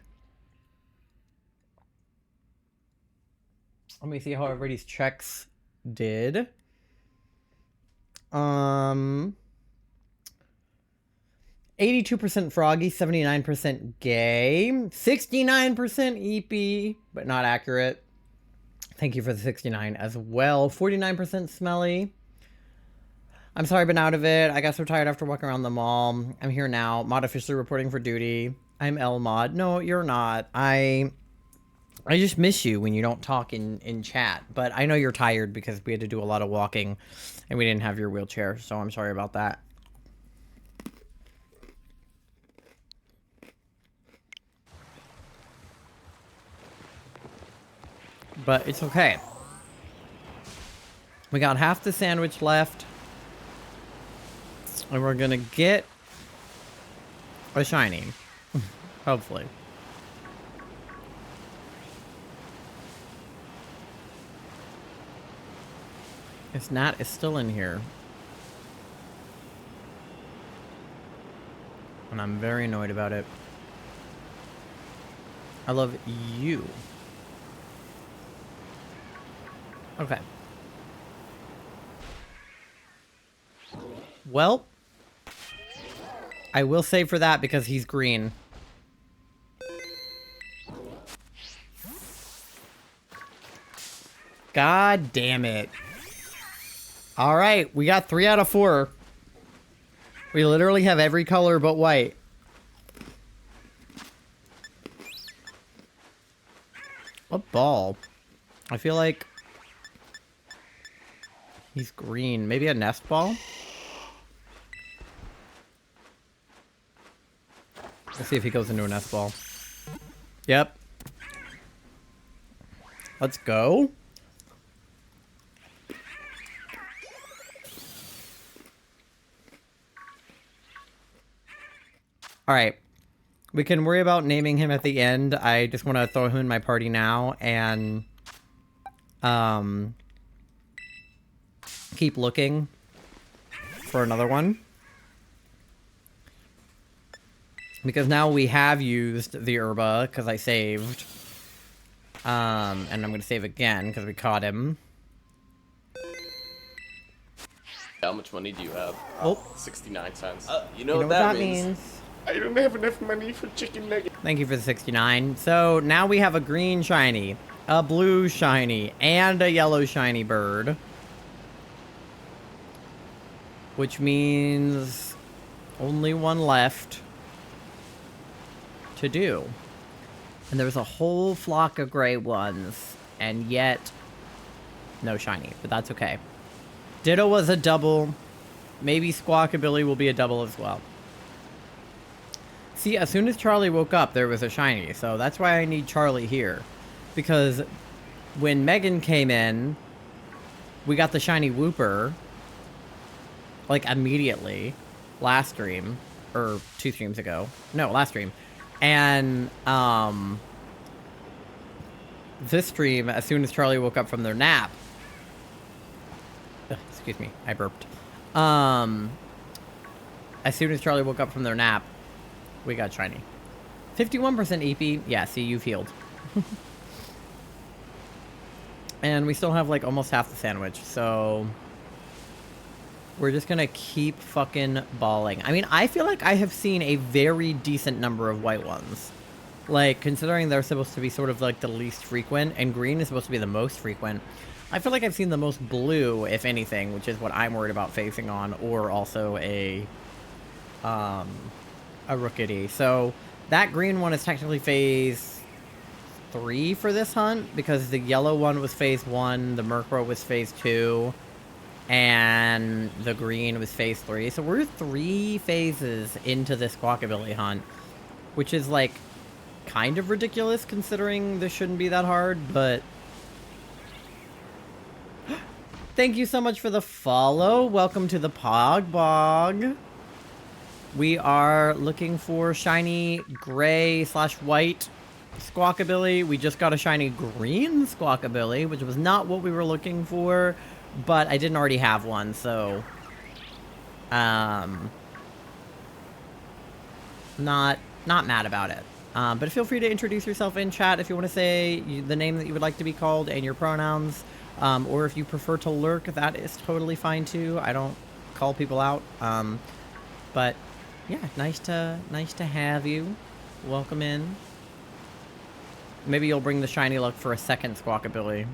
Let me see how everybody's checks did. 82% Froggy, 79% Gay, 69% EP, but not accurate. Thank you for the 69 as well. 49% Smelly. I'm sorry I've been out of it. I got so tired after walking around the mall. I'm here now. Mod officially reporting for duty. I'm L Mod. No, you're not. I just miss you when you don't talk in chat. But I know you're tired because we had to do a lot of walking and we didn't have your wheelchair. So I'm sorry about that. But it's okay. We got half the sandwich left. And we're gonna get a shiny. Hopefully. If Nat is still in here. And I'm very annoyed about it. I love you. Okay. Well, I will save for that because he's green. God damn it. All right, we got 3 out of 4. We literally have every color but white. What ball? I feel like he's green. Maybe a nest ball? Let's see if he goes into a nest ball. Yep. Let's go. Alright. We can worry about naming him at the end. I just want to throw him in my party now and keep looking for another one. Because now we have used the Herba, because I saved. And I'm going to save again, because we caught him. How much money do you have? Oh. 69 cents. You know what that means? I don't have enough money for chicken nuggets. Thank you for the 69. So now we have a green shiny, a blue shiny, and a yellow shiny bird. Which means only one left to do. And there's a whole flock of gray ones, and yet no shiny, but that's okay. Ditto was a double. Maybe Squawkabilly will be a double as well. See, as soon as Charlie woke up, there was a shiny, so that's why I need Charlie here. Because when Megan came in, we got the shiny Wooper, like, immediately, last stream, or 2 streams ago. No, last stream. And, this stream, as soon as Charlie woke up from their nap, excuse me, I burped. As soon as Charlie woke up from their nap, we got shiny. 51% EP. Yeah, see, you've healed. And we still have, like, almost half the sandwich, so we're just gonna keep fucking balling. I mean, I feel like I have seen a very decent number of white ones. Like, considering they're supposed to be sort of, like, the least frequent, and green is supposed to be the most frequent, I feel like I've seen the most blue, if anything, which is what I'm worried about facing on, or also a Rookity. So, that green one is technically phase 3 for this hunt, because the yellow one was phase 1, the Murkrow was phase 2, and the green was phase 3. So we're 3 phases into this Squawkabilly hunt, which is, like, kind of ridiculous considering this shouldn't be that hard, but thank you so much for the follow. Welcome to the Pogbog. We are looking for shiny gray / white Squawkabilly. We just got a shiny green Squawkabilly, which was not what we were looking for, but I didn't already have one, so Not mad about it. But feel free to introduce yourself in chat if you want to say the name that you would like to be called and your pronouns. Or if you prefer to lurk, that is totally fine too. I don't call people out. But yeah, nice to have you. Welcome in. Maybe you'll bring the shiny luck for a second Squawkabilly.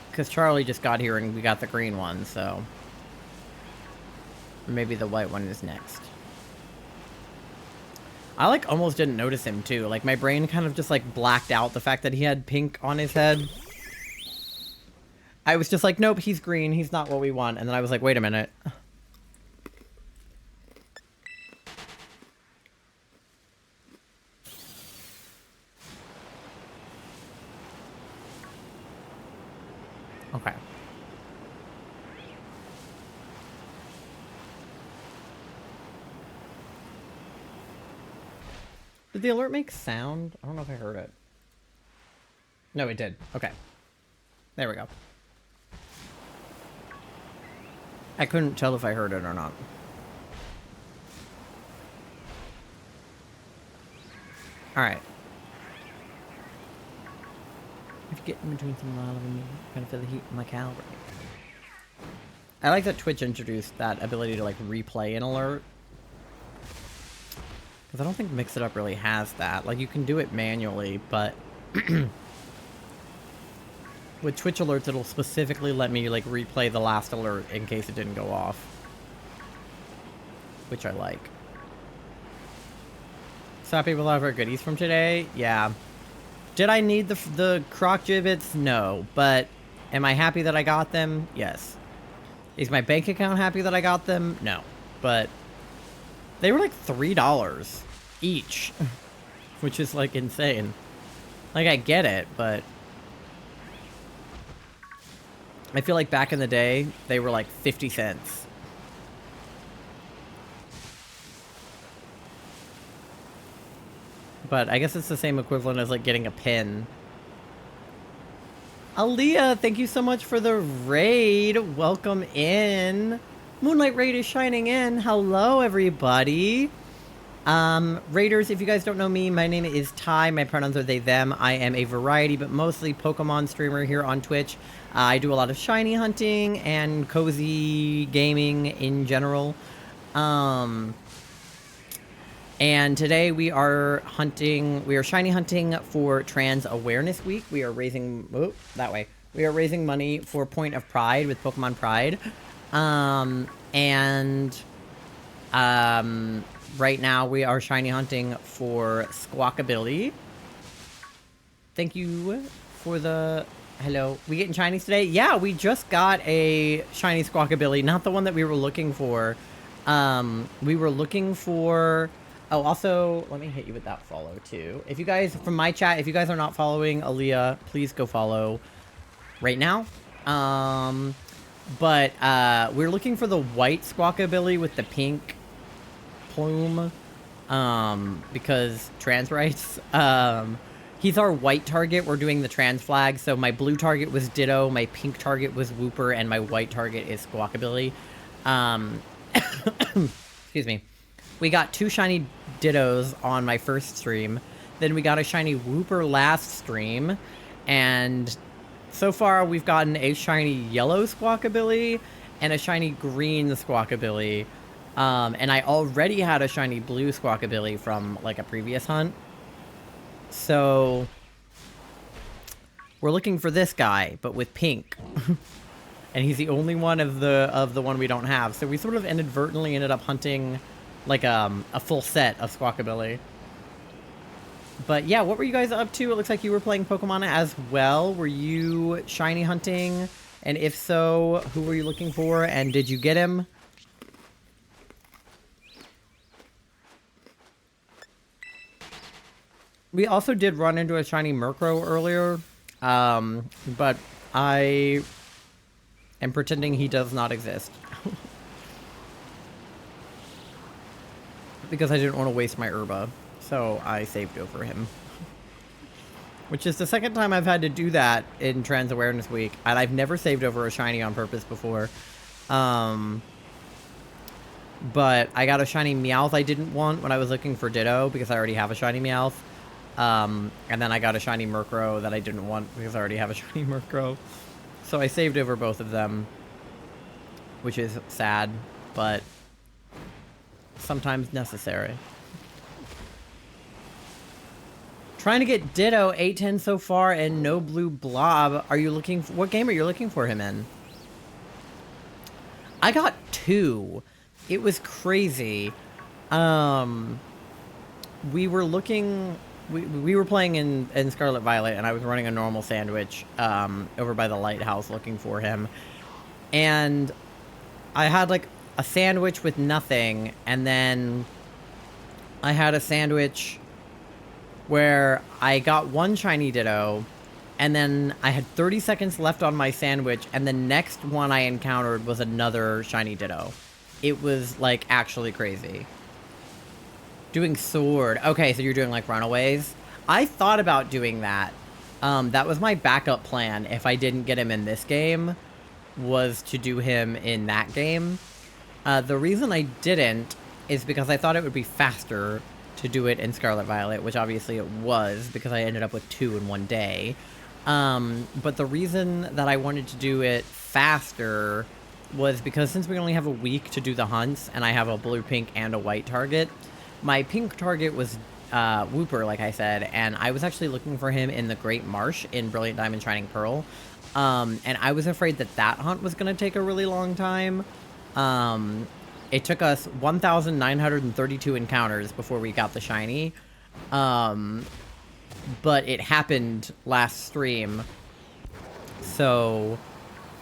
Because Charlie just got here and we got the green one, so... Maybe the white one is next. I, like, almost didn't notice him, too. Like, my brain kind of just, like, blacked out the fact that he had pink on his head. I was just like, nope, he's green. He's not what we want. And then I was like, wait a minute. Okay. Did the alert make sound? I don't know if I heard it. No, it did. Okay. There we go. I couldn't tell if I heard it or not. Alright. If you get in between some loud and you kind of feel the heat in my caliber. I like that Twitch introduced that ability to like replay an alert. Because I don't think Mix It Up really has that. Like you can do it manually, but with Twitch alerts it'll specifically let me like replay the last alert in case it didn't go off. Which I like. So happy with all of our goodies from today? Yeah. Did I need the croc gibbets? No. But am I happy that I got them? Yes. Is my bank account happy that I got them? No. But they were like $3 each. Which is like insane. Like I get it, but I feel like back in the day, they were like 50 cents. But I guess it's the same equivalent as like getting a pin. Aaliyah, thank you so much for the raid. Welcome in. Moonlight Raid is shining in. Hello, everybody. Raiders, if you guys don't know me, my name is Ty. My pronouns are they, them. I am a variety, but mostly Pokemon streamer here on Twitch. I do a lot of shiny hunting and cozy gaming in general. And today we are shiny hunting for Trans Awareness Week. We are raising, we are raising money for Point of Pride with Pokemon Pride. Right now we are shiny hunting for Squawkabilly. Thank you for the, hello. We getting shinies today? Yeah, we just got a shiny Squawkabilly, not the one that we were looking for. We were looking for... Oh, also, let me hit you with that follow, too. If you guys, from my chat, if you guys are not following Aaliyah, please go follow right now. We're looking for the white Squawkabilly with the pink plume, because trans rights. He's our white target. We're doing the trans flag, so my blue target was Ditto, my pink target was Wooper, and my white target is Squawkabilly. Excuse me. We got 2 shiny Dittos on my first stream. Then we got a shiny Wooper last stream. And so far we've gotten a shiny yellow Squawkabilly and a shiny green Squawkabilly. And I already had a shiny blue Squawkabilly from like a previous hunt. So we're looking for this guy, but with pink. And he's the only one of the one we don't have. So we sort of inadvertently ended up hunting like a full set of Squawkabilly. But yeah, what were you guys up to? It looks like you were playing Pokemon as well. Were you shiny hunting? And if so, who were you looking for? And did you get him? We also did run into a shiny Murkrow earlier. But I am pretending he does not exist. Because I didn't want to waste my Herba, so I saved over him. Which is the second time I've had to do that in Trans Awareness Week, and I've never saved over a shiny on purpose before. But I got a shiny Meowth I didn't want when I was looking for Ditto because I already have a shiny Meowth. And then I got a shiny Murkrow that I didn't want because I already have a shiny Murkrow. So I saved over both of them, which is sad, but sometimes necessary. Trying to get Ditto 810 so far and no blue blob. Are you looking for, what game are you looking for him in? I got 2. It was crazy. We were looking, we were playing in Scarlet Violet, and I was running a normal sandwich over by the lighthouse looking for him. And I had like a sandwich with nothing, and then I had a sandwich where I got 1 shiny Ditto, and then I had 30 seconds left on my sandwich, and the next one I encountered was another shiny Ditto. It was, like, actually crazy. Doing Sword. Okay, so you're doing, like, Runaways? I thought about doing that. That was my backup plan if I didn't get him in this game, was to do him in that game. The reason I didn't is because I thought it would be faster to do it in Scarlet Violet, which obviously it was, because I ended up with 2 in one day. But the reason that I wanted to do it faster was because since we only have a week to do the hunts, and I have a blue, pink, and a white target, my pink target was Wooper, like I said, and I was actually looking for him in the Great Marsh in Brilliant Diamond Shining Pearl. And I was afraid that that hunt was going to take a really long time. It took us 1,932 encounters before we got the shiny. But it happened last stream. So,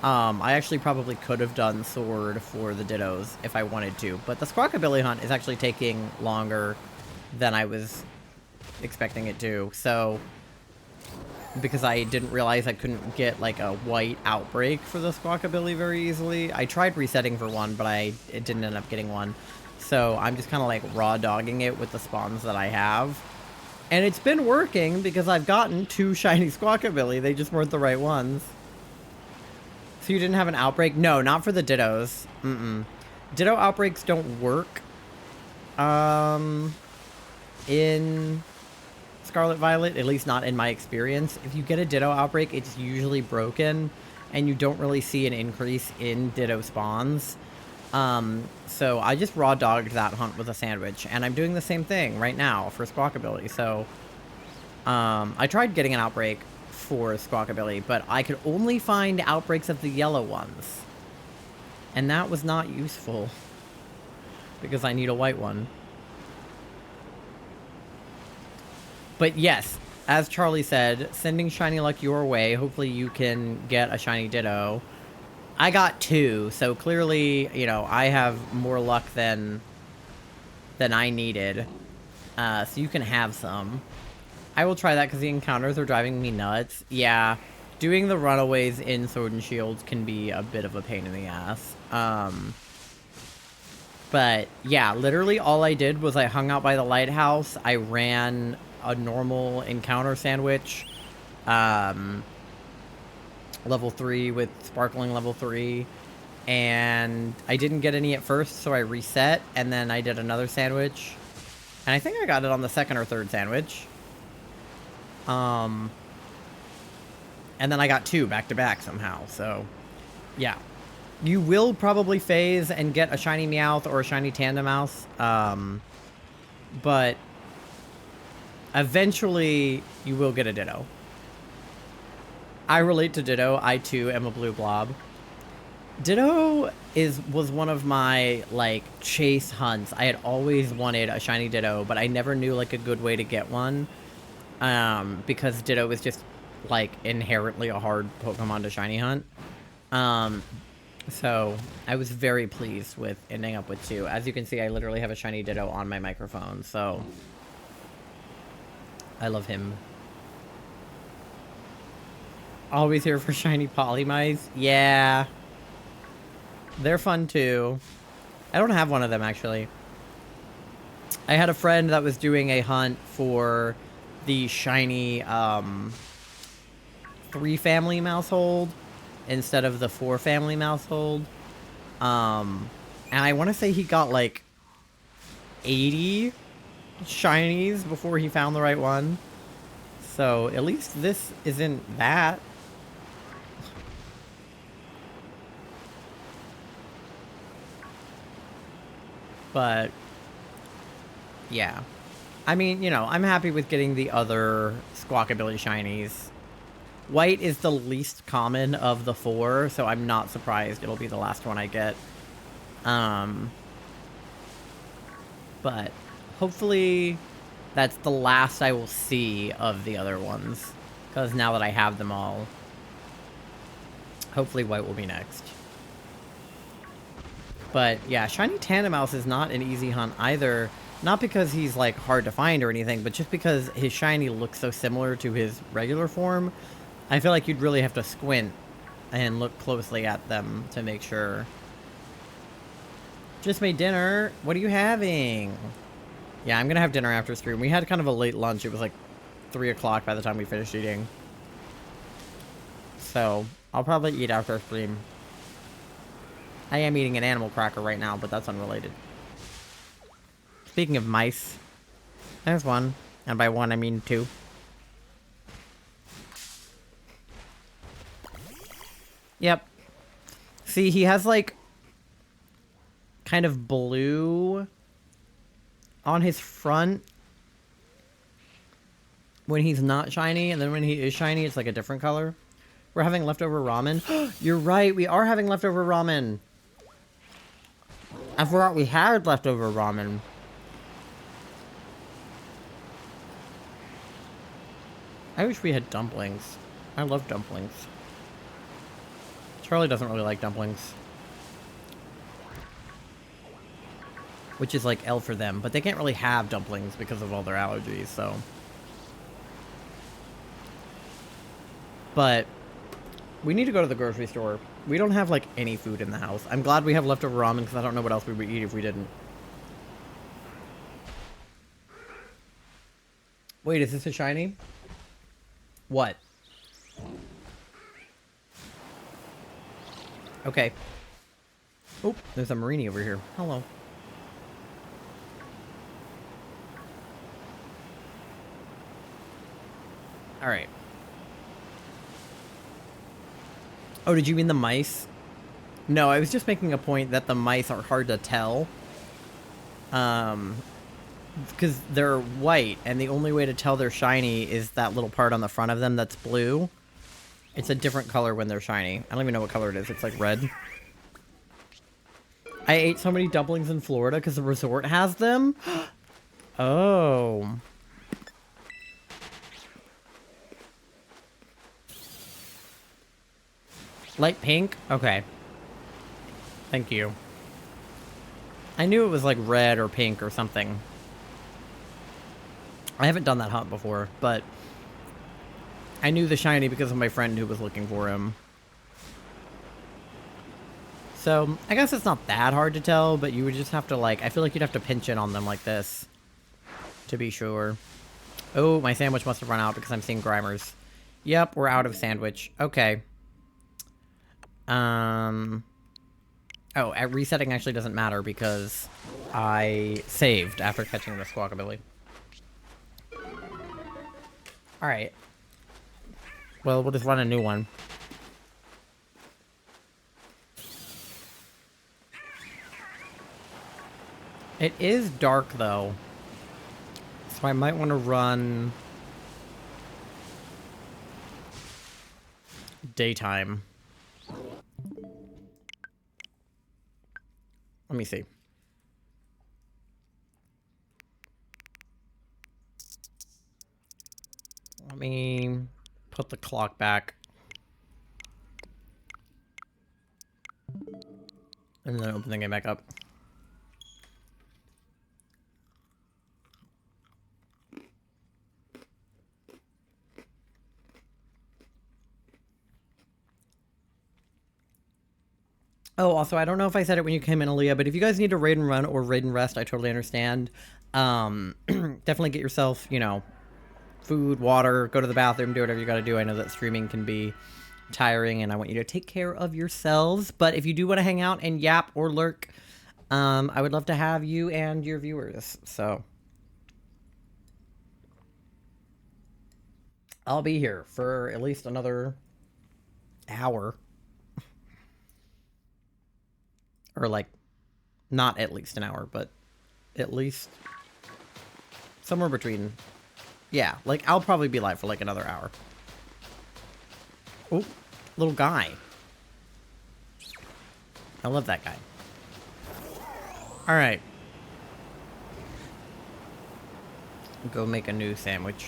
I actually probably could have done Sword for the Dittos if I wanted to. But the Squawkabilly hunt is actually taking longer than I was expecting it to. So, because I didn't realize I couldn't get, like, a white outbreak for the Squawkabilly very easily. I tried resetting for one, but it didn't end up getting one. So I'm just kind of, like, raw dogging it with the spawns that I have. And it's been working because I've gotten 2 shiny Squawkabilly. They just weren't the right ones. So you didn't have an outbreak? No, not for the Dittos. Ditto outbreaks don't work. In Scarlet Violet, at least not in my experience. If you get a Ditto outbreak, it's usually broken, and you don't really see an increase in Ditto spawns. So I just raw dogged that hunt with a sandwich, and I'm doing the same thing right now for Squawkabilly. So I tried getting an outbreak for Squawkabilly, but I could only find outbreaks of the yellow ones, and that was not useful because I need a white one. But yes, as Charlie said, sending shiny luck your way. Hopefully you can get a shiny Ditto. I got 2, so clearly, you know, I have more luck than I needed. So you can have some. I will try that because the encounters are driving me nuts. Yeah, doing the runaways in Sword and Shield can be a bit of a pain in the ass. But yeah, literally all I did was I hung out by the lighthouse. I ran a normal encounter sandwich, level 3 with sparkling level 3, and I didn't get any at first, so I reset, and then I did another sandwich, and I think I got it on the 2nd or 3rd sandwich, and then I got 2 back to back somehow. So yeah, you will probably phase and get a shiny Meowth or a shiny Tandemaus, but eventually, you will get a Ditto. I relate to Ditto. I, too, am a blue blob. Ditto was one of my, like, chase hunts. I had always wanted a shiny Ditto, but I never knew, like, a good way to get one. Because Ditto is just, like, inherently a hard Pokemon to shiny hunt. So, I was very pleased with ending up with 2. As you can see, I literally have a shiny Ditto on my microphone, so I love him. Always here for shiny Polymice. Yeah. They're fun too. I don't have one of them actually. I had a friend that was doing a hunt for the shiny 3-family Maushold instead of the 4-family Maushold. And I want to say he got like 80 shinies before he found the right one. So at least this isn't that. But yeah. I mean, you know, I'm happy with getting the other Squawkabilly shinies. White is the least common of the 4, so I'm not surprised it'll be the last one I get. But hopefully that's the last I will see of the other ones. Because now that I have them all, hopefully White will be next. But yeah, Shiny Tandemaus is not an easy hunt either. Not because he's like hard to find or anything, but just because his shiny looks so similar to his regular form. I feel like you'd really have to squint and look closely at them to make sure. Just made dinner. What are you having? Yeah, I'm gonna have dinner after stream. We had kind of a late lunch. It was like 3 o'clock by the time we finished eating. So, I'll probably eat after stream. I am eating an animal cracker right now, but that's unrelated. Speaking of mice, there's one. And by one, I mean 2. Yep. See, he has like kind of blue on his front when he's not shiny, and then when he is shiny, it's like a different color. We're having leftover ramen. You're right, we are having leftover ramen. I forgot we had leftover ramen. I wish we had dumplings. I love dumplings. Charlie doesn't really like dumplings. Which is like L for them, but they can't really have dumplings because of all their allergies, so. But we need to go to the grocery store. We don't have like any food in the house. I'm glad we have leftover ramen because I don't know what else we would eat if we didn't. Wait, is this a shiny? What? Okay. Oh, there's a Marini over here. Hello. Alright. Oh, did you mean the mice? No, I was just making a point that the mice are hard to tell. Because they're white, and the only way to tell they're shiny is that little part on the front of them that's blue. It's a different color when they're shiny. I don't even know what color it is. It's like red. I ate so many dumplings in Florida because the resort has them. Oh. Light pink? Okay. Thank you. I knew it was like red or pink or something. I haven't done that hunt before, but I knew the shiny because of my friend who was looking for him. So, I guess it's not that hard to tell, but you would just have to like, I feel like you'd have to pinch in on them like this to be sure. Oh, my sandwich must have run out because I'm seeing Grimers. Yep, we're out of sandwich. Okay. Oh, resetting actually doesn't matter because I saved after catching the Squawkabilly. Alright. Well, we'll just run a new one. It is dark, though. So I might want to run daytime. Let me see. Let me put the clock back. And then open the game back up. Oh, also, I don't know if I said it when you came in, Aaliyah, but if you guys need to raid and run or raid and rest, I totally understand. Definitely get yourself, you know, food, water, go to the bathroom, do whatever you gotta do. I know that streaming can be tiring, and I want you to take care of yourselves. But if you do want to hang out and yap or lurk, I would love to have you and your viewers, so I'll be here for at least another hour. Or like, not at least an hour, but at least somewhere between. Yeah, like I'll probably be live for like another hour. Oh, little guy. I love that guy. All right. Go make a new sandwich.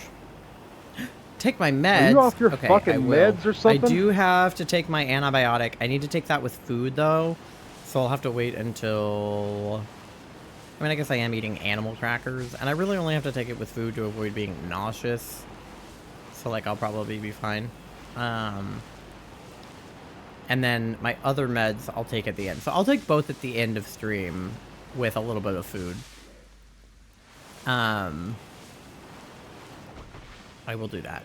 Take my meds. Are you off your okay, fucking meds or something? I do have to take my antibiotic. I need to take that with food though, so I'll have to wait until. I mean, I guess I am eating animal crackers, and I really only have to take it with food to avoid being nauseous. So like, I'll probably be fine. And then my other meds, I'll take at the end. So I'll take both at the end of stream with a little bit of food. I will do that.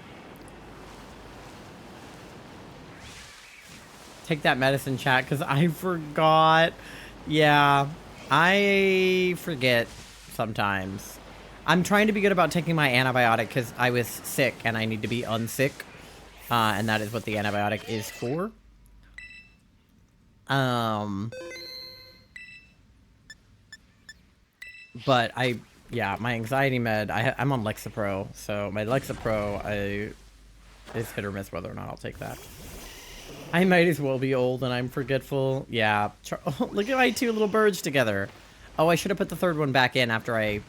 Take that medicine, chat, because I forgot. Yeah, I forget sometimes. I'm trying to be good about taking my antibiotic because I was sick and I need to be unsick. And that is what the antibiotic is for. But yeah, my anxiety med, I'm on Lexapro, so my Lexapro, it's hit or miss whether or not I'll take that. I might as well be old and I'm forgetful. Yeah, look at my two little birds together. Oh, I should have put the third one back in after I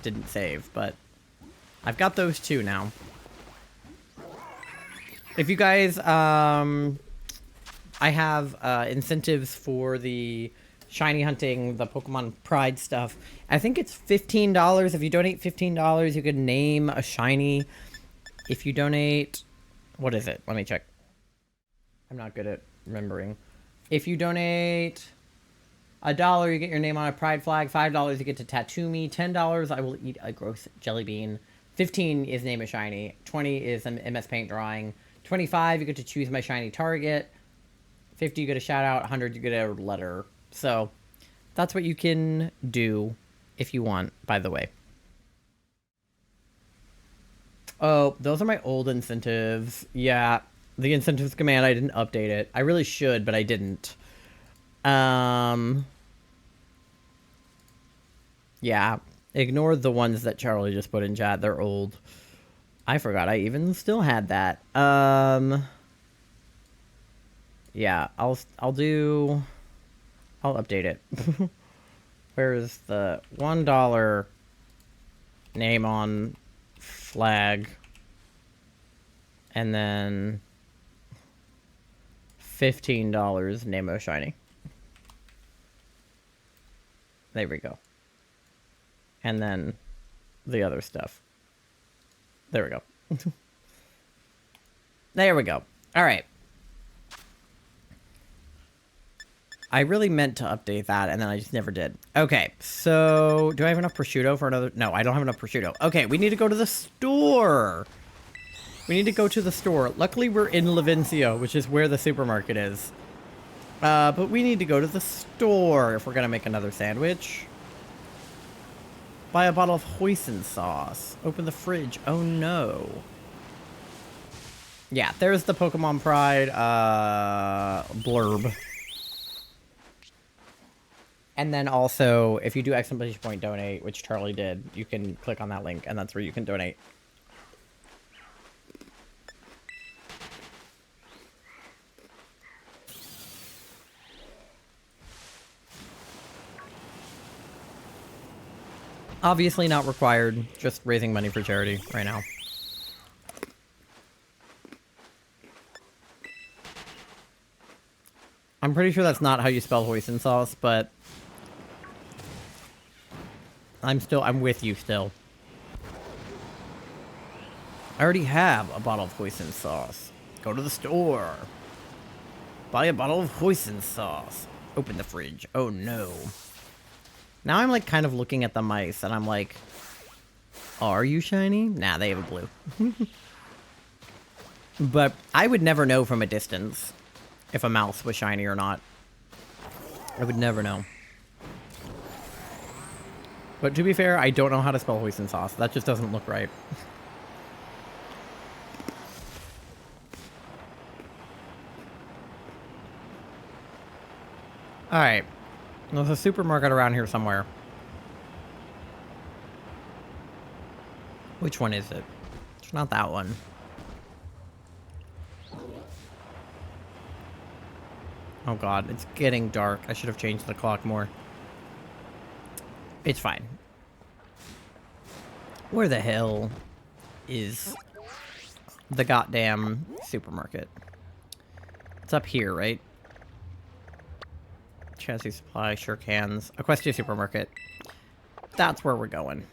didn't save, but I've got those two now. If you guys, I have incentives for the shiny hunting, the Pokemon Pride stuff. I think it's $15. If you donate $15, you can name a shiny. If you donate... What is it? Let me check. I'm not good at remembering. If you donate $1, you get your name on a Pride flag. $5, you get to tattoo me. $10, I will eat a gross jelly bean. $15 is name a shiny. $20 is an MS Paint drawing. $25, you get to choose my shiny target. $50, you get a shout out. $100, you get a letter. So that's what you can do if you want, by the way. Oh, those are my old incentives. Yeah, the incentives command, I didn't update it. I really should, but I didn't. Yeah, ignore the ones that Charlie just put in chat. They're old. I forgot I even still had that. Yeah, I'll update it. Where's the $1 name on flag? And then $15 Nemo shiny. There we go. And then the other stuff. There we go. There we go. All right. I really meant to update that, and then I just never did. Okay, so do I have enough prosciutto for another? No, I don't have enough prosciutto. Okay, we need to go to the store. We need to go to the store. Luckily, we're in Levincia, which is where the supermarket is. But we need to go to the store if we're going to make another sandwich. Buy a bottle of hoisin sauce. Open the fridge. Oh, no. Yeah, there's the Pokemon Pride blurb. And then also, if you do exclamation point donate, which Charlie did, you can click on that link, and that's where you can donate. Obviously not required, just raising money for charity right now. I'm pretty sure that's not how you spell hoisin sauce, but I'm with you still. I already have a bottle of hoisin sauce. Go to the store. Buy a bottle of hoisin sauce. Open the fridge. Oh no. Now I'm like kind of looking at the mice and I'm like, are you shiny? Nah, they have a blue. But I would never know from a distance if a mouse was shiny or not. I would never know. But to be fair, I don't know how to spell hoisin sauce. That just doesn't look right. Alright. There's a supermarket around here somewhere. Which one is it? It's not that one. Oh god, it's getting dark. I should have changed the clock more. It's fine. Where the hell is the goddamn supermarket? It's up here, right? Chassis supply, sure cans. Equestria supermarket. That's where we're going.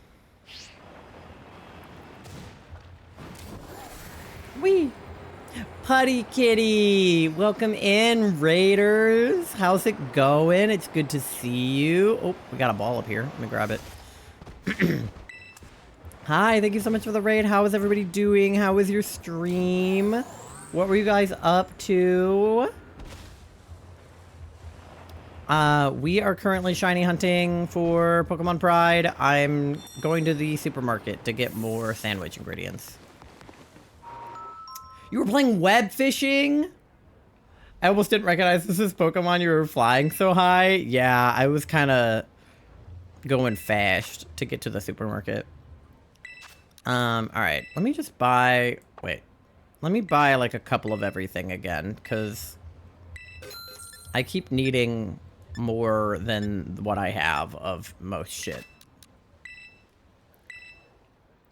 Whee! Putty Kitty! Welcome in, Raiders! How's it going? It's good to see you. Oh, we got a ball up here. Let me grab it. Hi, thank you so much for the raid. How is everybody doing? How was your stream? What were you guys up to? We are currently shiny hunting for Pokemon Pride. I'm going to the supermarket to get more sandwich ingredients. You were playing web fishing? I almost didn't recognize this as Pokemon. You were flying so high. Yeah, I was kind of going fast to get to the supermarket. Alright. Let me just buy... Wait. Let me buy, like, a couple of everything again, because I keep needing more than what I have of most shit.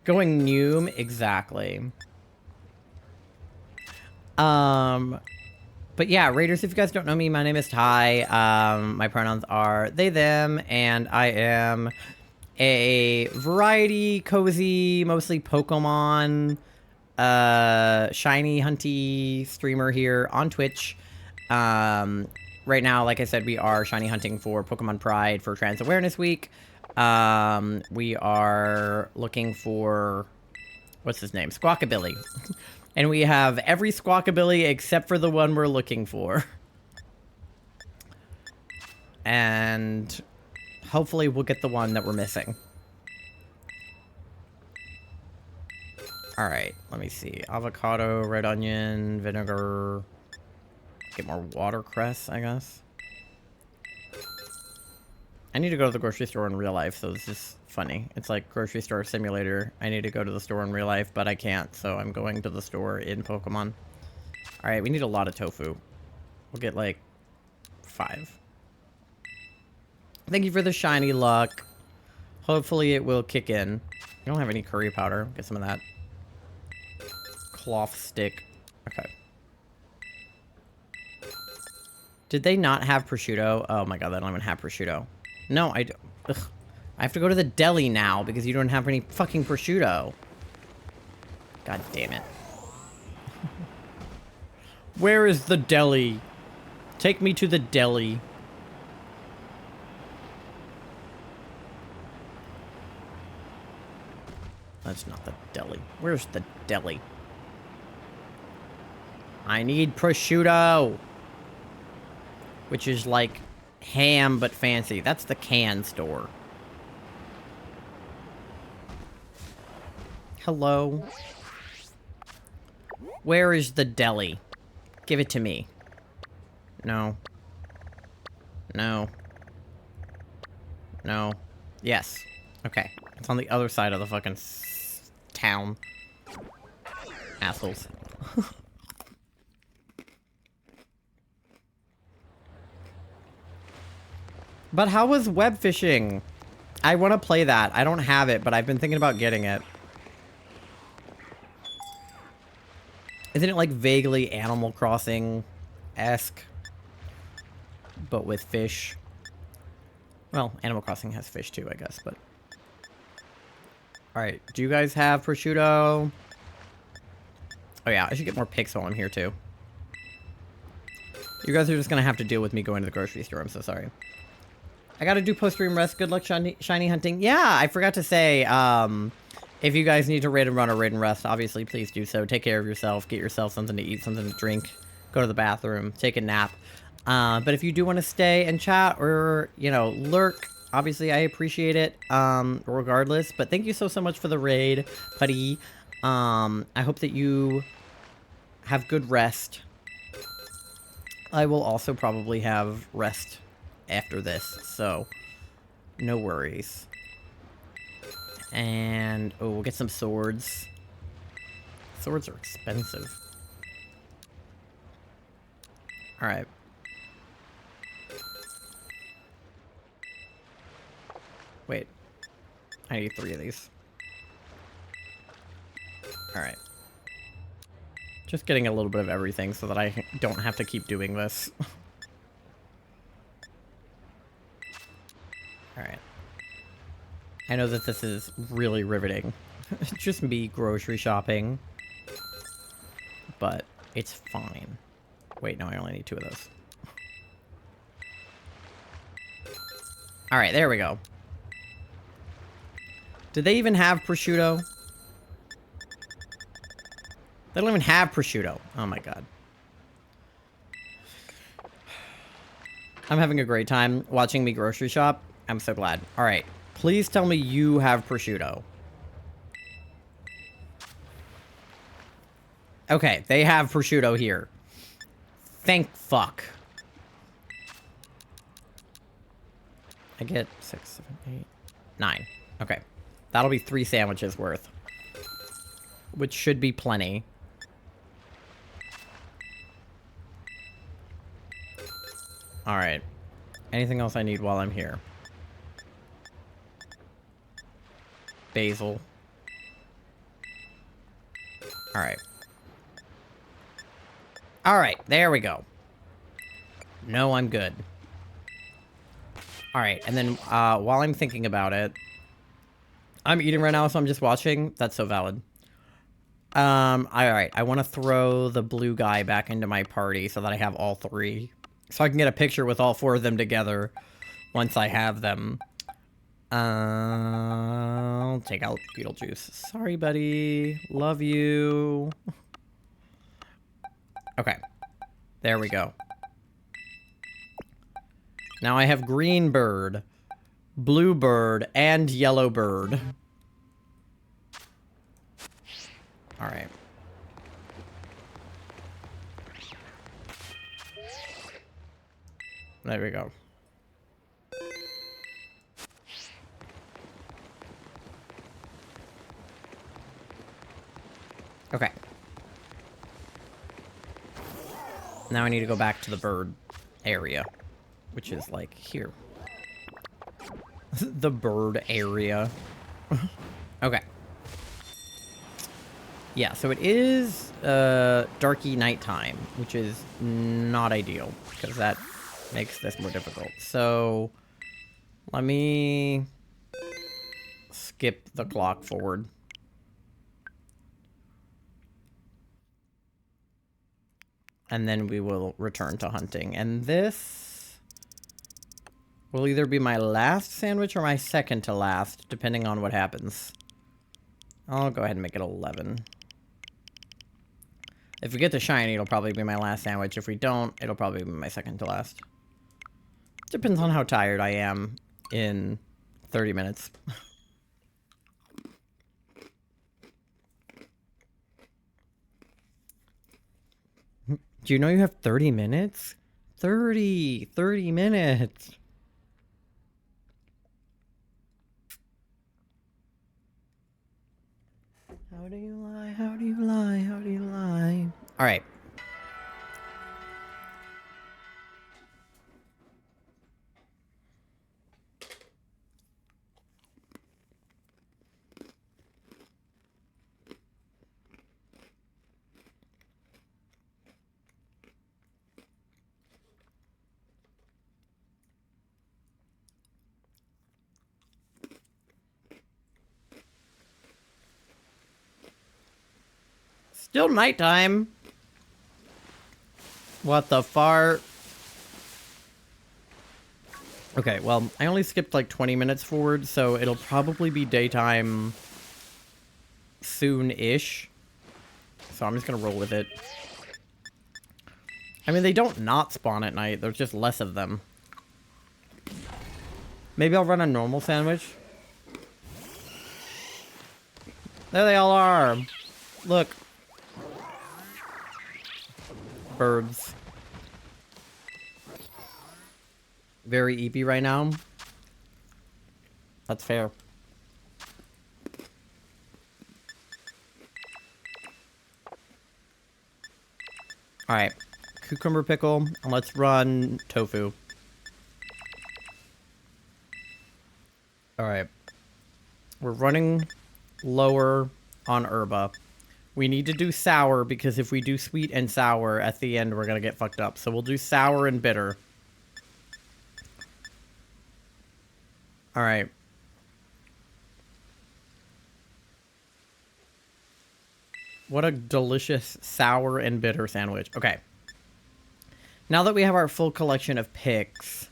Going Noom? Exactly. But yeah, Raiders, if you guys don't know me, my name is Ty. My pronouns are they, them, and I am a variety, cozy, mostly Pokemon, shiny, hunty streamer here on Twitch. Right now, like I said, we are shiny hunting for Pokemon Pride for Trans Awareness Week. We are looking for, what's his name? Squawkabilly. And we have every Squawkabilly except for the one we're looking for. And hopefully we'll get the one that we're missing. Alright, let me see. Avocado, red onion, vinegar. Get more watercress, I guess. I need to go to the grocery store in real life, so this is funny. It's like grocery store simulator. I need to go to the store in real life, but I can't, so I'm going to the store in Pokemon. Alright, we need a lot of tofu. We'll get like 5. Thank you for the shiny luck. Hopefully it will kick in. I don't have any curry powder. Get some of that. Cloth stick. Okay. Did they not have prosciutto? Oh my god, they don't even have prosciutto. No, I don't. Ugh. I have to go to the deli now because you don't have any fucking prosciutto. God damn it. Where is the deli? Take me to the deli. That's not the deli. Where's the deli? I need prosciutto. Which is like ham but fancy. That's the can store. Hello? Where is the deli? Give it to me. No. No. No. Yes. Okay. It's on the other side of the fucking town. Assholes. But how was web fishing? I want to play that. I don't have it, but I've been thinking about getting it. Isn't it like vaguely Animal Crossing-esque? But with fish. Well, Animal Crossing has fish too, I guess, but... Alright, do you guys have prosciutto? Oh yeah, I should get more pics while I'm here too. You guys are just gonna have to deal with me going to the grocery store, I'm so sorry. I gotta do post-stream rest. Good luck shiny hunting. Yeah, I forgot to say, if you guys need to raid and run or raid and rest, obviously please do so. Take care of yourself. Get yourself something to eat, something to drink. Go to the bathroom. Take a nap. But if you do want to stay and chat or, you know, lurk, Obviously, I appreciate it, regardless. But thank you so much for the raid, Putty. I hope that you have good rest. I will also probably have rest after this, so no worries. And, oh, we'll get some swords. Swords are expensive. Alright. Wait. I need 3 of these. Alright. Just getting a little bit of everything so that I don't have to keep doing this. Alright. I know that this is really riveting. Just me grocery shopping. But it's fine. Wait, no, I only need 2 of those. Alright, there we go. Did they even have prosciutto? They don't even have prosciutto. Oh my god. I'm having a great time watching me grocery shop. I'm so glad. Alright. Please tell me you have prosciutto. Okay, they have prosciutto here. Thank fuck. I get 6, 7, 8, 9. Okay. That'll be 3 sandwiches worth. Which should be plenty. Alright. Anything else I need while I'm here? Basil. Alright. Alright, there we go. No, I'm good. Alright, and then while I'm thinking about it... I'm eating right now, so I'm just watching. That's so valid. Alright, I want to throw the blue guy back into my party so that I have all 3. So I can get a picture with all 4 of them together once I have them. I'll take out Beetlejuice. Sorry, buddy. Love you. Okay. There we go. Now I have green bird, blue bird, and yellow bird. Alright. There we go. Okay. Now I need to go back to the bird area, which is like here. The bird area. Okay. Yeah, so it is darky nighttime, which is not ideal because that makes this more difficult. So let me skip the clock forward. And then we will return to hunting. And this will either be my last sandwich or my second to last, depending on what happens. I'll go ahead and make it 11. If we get the shiny, it'll probably be my last sandwich. If we don't, it'll probably be my second to last. Depends on how tired I am in 30 minutes. Do you know you have 30 minutes? 30 minutes. How do you lie? How do you lie? How do you lie? All right. Still nighttime. What the fart? Okay, well, I only skipped like 20 minutes forward, so it'll probably be daytime soon-ish. So I'm just gonna roll with it. I mean, they don't not spawn at night. There's just less of them. Maybe I'll run a normal sandwich. There they all are. Look. Birds. Very EP right now. That's fair. Alright. Cucumber pickle. And let's run tofu. Alright. We're running lower on herba. We need to do sour because if we do sweet and sour at the end, we're gonna get fucked up. So we'll do sour and bitter. Alright. What a delicious sour and bitter sandwich. Okay. Now that we have our full collection of picks,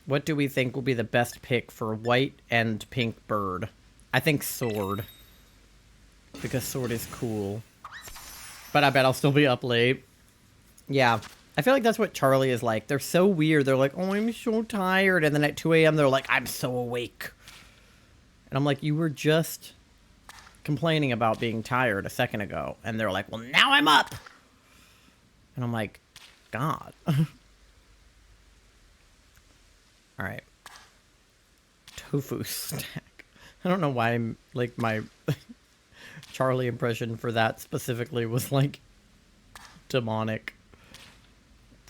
what do we think will be the best pick for white and pink bird? I think sword. Because sword is cool. But I bet I'll still be up late. Yeah. I feel like that's what Charlie is like. They're so weird. They're like, oh, I'm so tired. And then at 2 a.m. they're like, I'm so awake. And I'm like, you were just complaining about being tired a second ago. And they're like, well, now I'm up. And I'm like, God. Alright. Tofu stack. I don't know why I'm, like, my Charlie impression for that specifically was, like, demonic.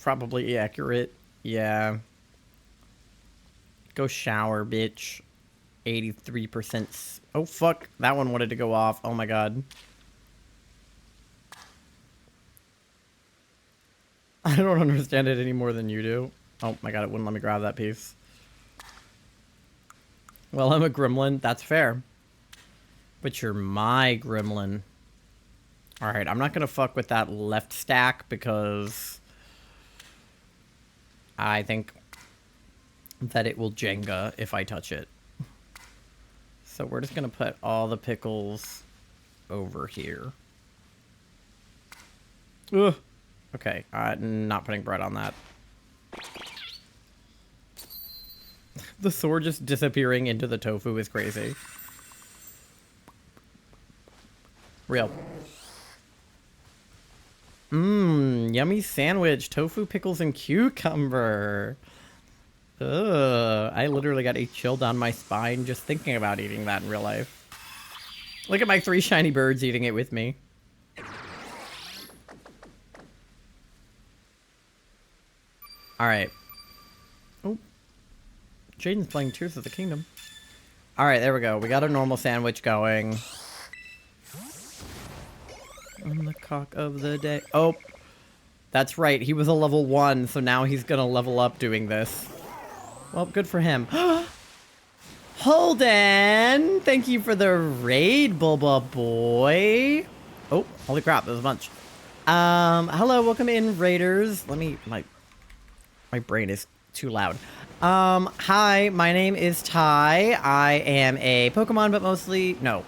Probably accurate. Yeah. Go shower, bitch. 83%. Oh, fuck. That one wanted to go off. Oh, my God. I don't understand it any more than you do. Oh, my God. It wouldn't let me grab that piece. Well, I'm a gremlin. That's fair. But you're my gremlin. Alright, I'm not going to fuck with that left stack because I think that it will Jenga if I touch it. So we're just going to put all the pickles over here. Ugh. Okay, not putting bread on that. The sword just disappearing into the tofu is crazy. Real. Mmm, yummy sandwich. Tofu, pickles, and cucumber. Ugh, I literally got a chill down my spine just thinking about eating that in real life. Look at my 3 shiny birds eating it with me. Alright. Oh. Jaden's playing Tears of the Kingdom. Alright, there we go. We got a normal sandwich going. On the cock of the day. Oh. That's right. He was a level 1, so now he's gonna level up doing this. Well, good for him. Holden! Thank you for the raid, Bulba boy. Oh, holy crap. There's a bunch. Hello. Welcome in, raiders. Let me... My brain is too loud. Hi, my name is Ty. I am a Pokemon, but mostly... No.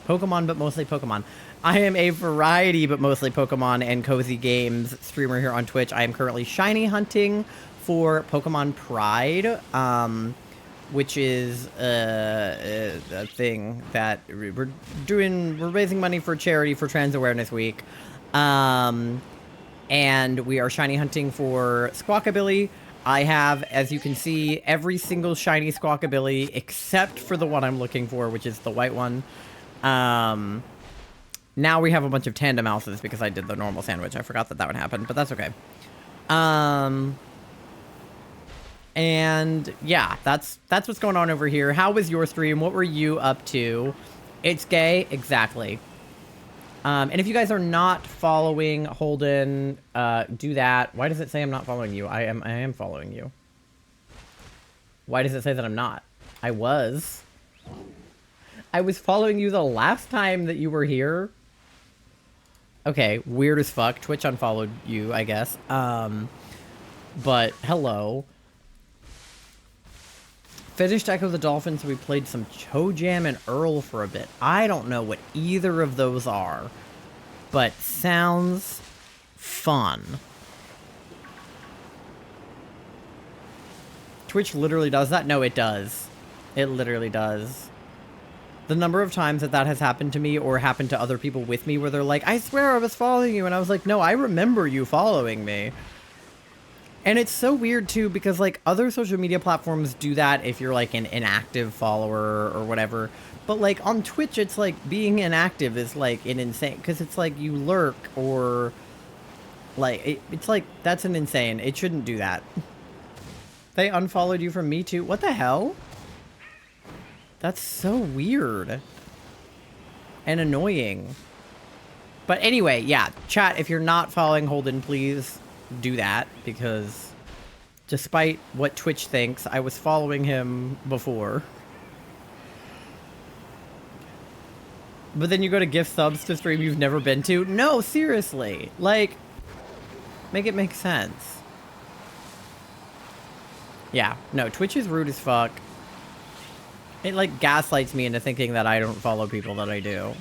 Pokemon, but mostly Pokemon. I am a variety, but mostly Pokemon and Cozy Games streamer here on Twitch. I am currently shiny hunting for Pokemon Pride, which is a thing that we're doing. We're raising money for charity for Trans Awareness Week. And we are shiny hunting for Squawkabilly. I have, as you can see, every single shiny Squawkabilly except for the one I'm looking for, which is the white one. Now we have a bunch of Tandemouses because I did the normal sandwich. I forgot that would happen, but that's okay. And yeah, that's what's going on over here. How was your stream? What were you up to? It's gay, exactly. And if you guys are not following Holden, do that. Why does it say I'm not following you? I am following you. Why does it say that I'm not? I was following you the last time that you were here. Okay, weird as fuck. Twitch unfollowed you, I guess. But hello. Finished Echo the Dolphin, so we played some Chojam and Earl for a bit. I don't know what either of those are, but sounds fun. Twitch literally does that? No, it does. It literally does. The number of times that that has happened to me or happened to other people with me where they're like, I swear I was following you. And I was like, no, I remember you following me. And it's so weird too, because like other social media platforms do that if you're like an inactive follower or whatever. But like on Twitch, it's like being inactive is like an insane, because it's like you lurk or like, it's like, that's an insane. It shouldn't do that. They unfollowed you from me too. What the hell? That's so weird. And annoying. But anyway, yeah, chat, if you're not following Holden, please do that, because despite what Twitch thinks, I was following him before. But then you go to gift subs to stream you've never been to? No, seriously. Like, make it make sense. Yeah, no, Twitch is rude as fuck. It, like, gaslights me into thinking that I don't follow people that I do.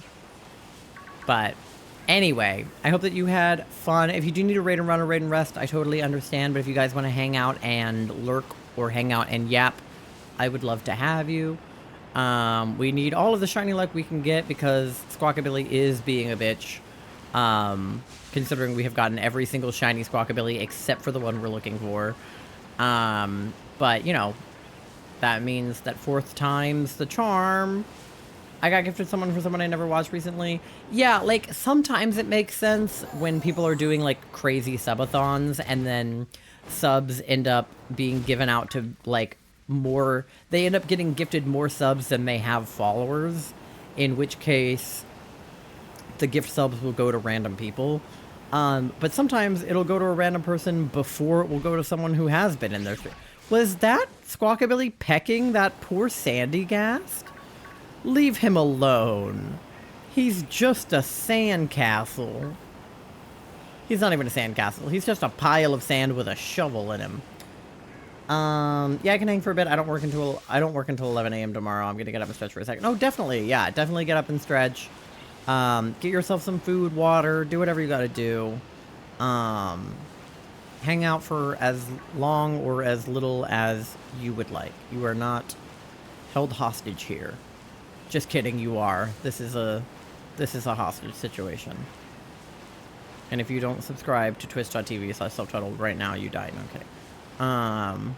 But anyway, I hope that you had fun. If you do need a raid and run or raid and rest, I totally understand. But if you guys want to hang out and lurk or hang out and yap, I would love to have you. We need all of the shiny luck we can get because Squawkabilly is being a bitch. Considering we have gotten every single shiny Squawkabilly except for the one we're looking for. But, you know, that means that 4th time's the charm. I got gifted someone for someone I never watched recently. Yeah, like, sometimes it makes sense when people are doing, like, crazy subathons and then subs end up being given out to, like, more... They end up getting gifted more subs than they have followers, in which case the gift subs will go to random people. But sometimes it'll go to a random person before it will go to someone who has been in their... Was that Squawkabilly pecking that poor Sandygast? Leave him alone. He's just a sandcastle. He's not even a sandcastle. He's just a pile of sand with a shovel in him. Yeah, I can hang for a bit. I don't work until 11 a.m. tomorrow. I'm gonna get up and stretch for a second. Oh, definitely. Yeah, definitely get up and stretch. Get yourself some food, water, do whatever you gotta do. Hang out for as long or as little as you would like. You are not held hostage here. Just kidding, you are. This is a hostage situation. And if you don't subscribe to twitch.tv/selftitled right now, you die. No, I'm kidding.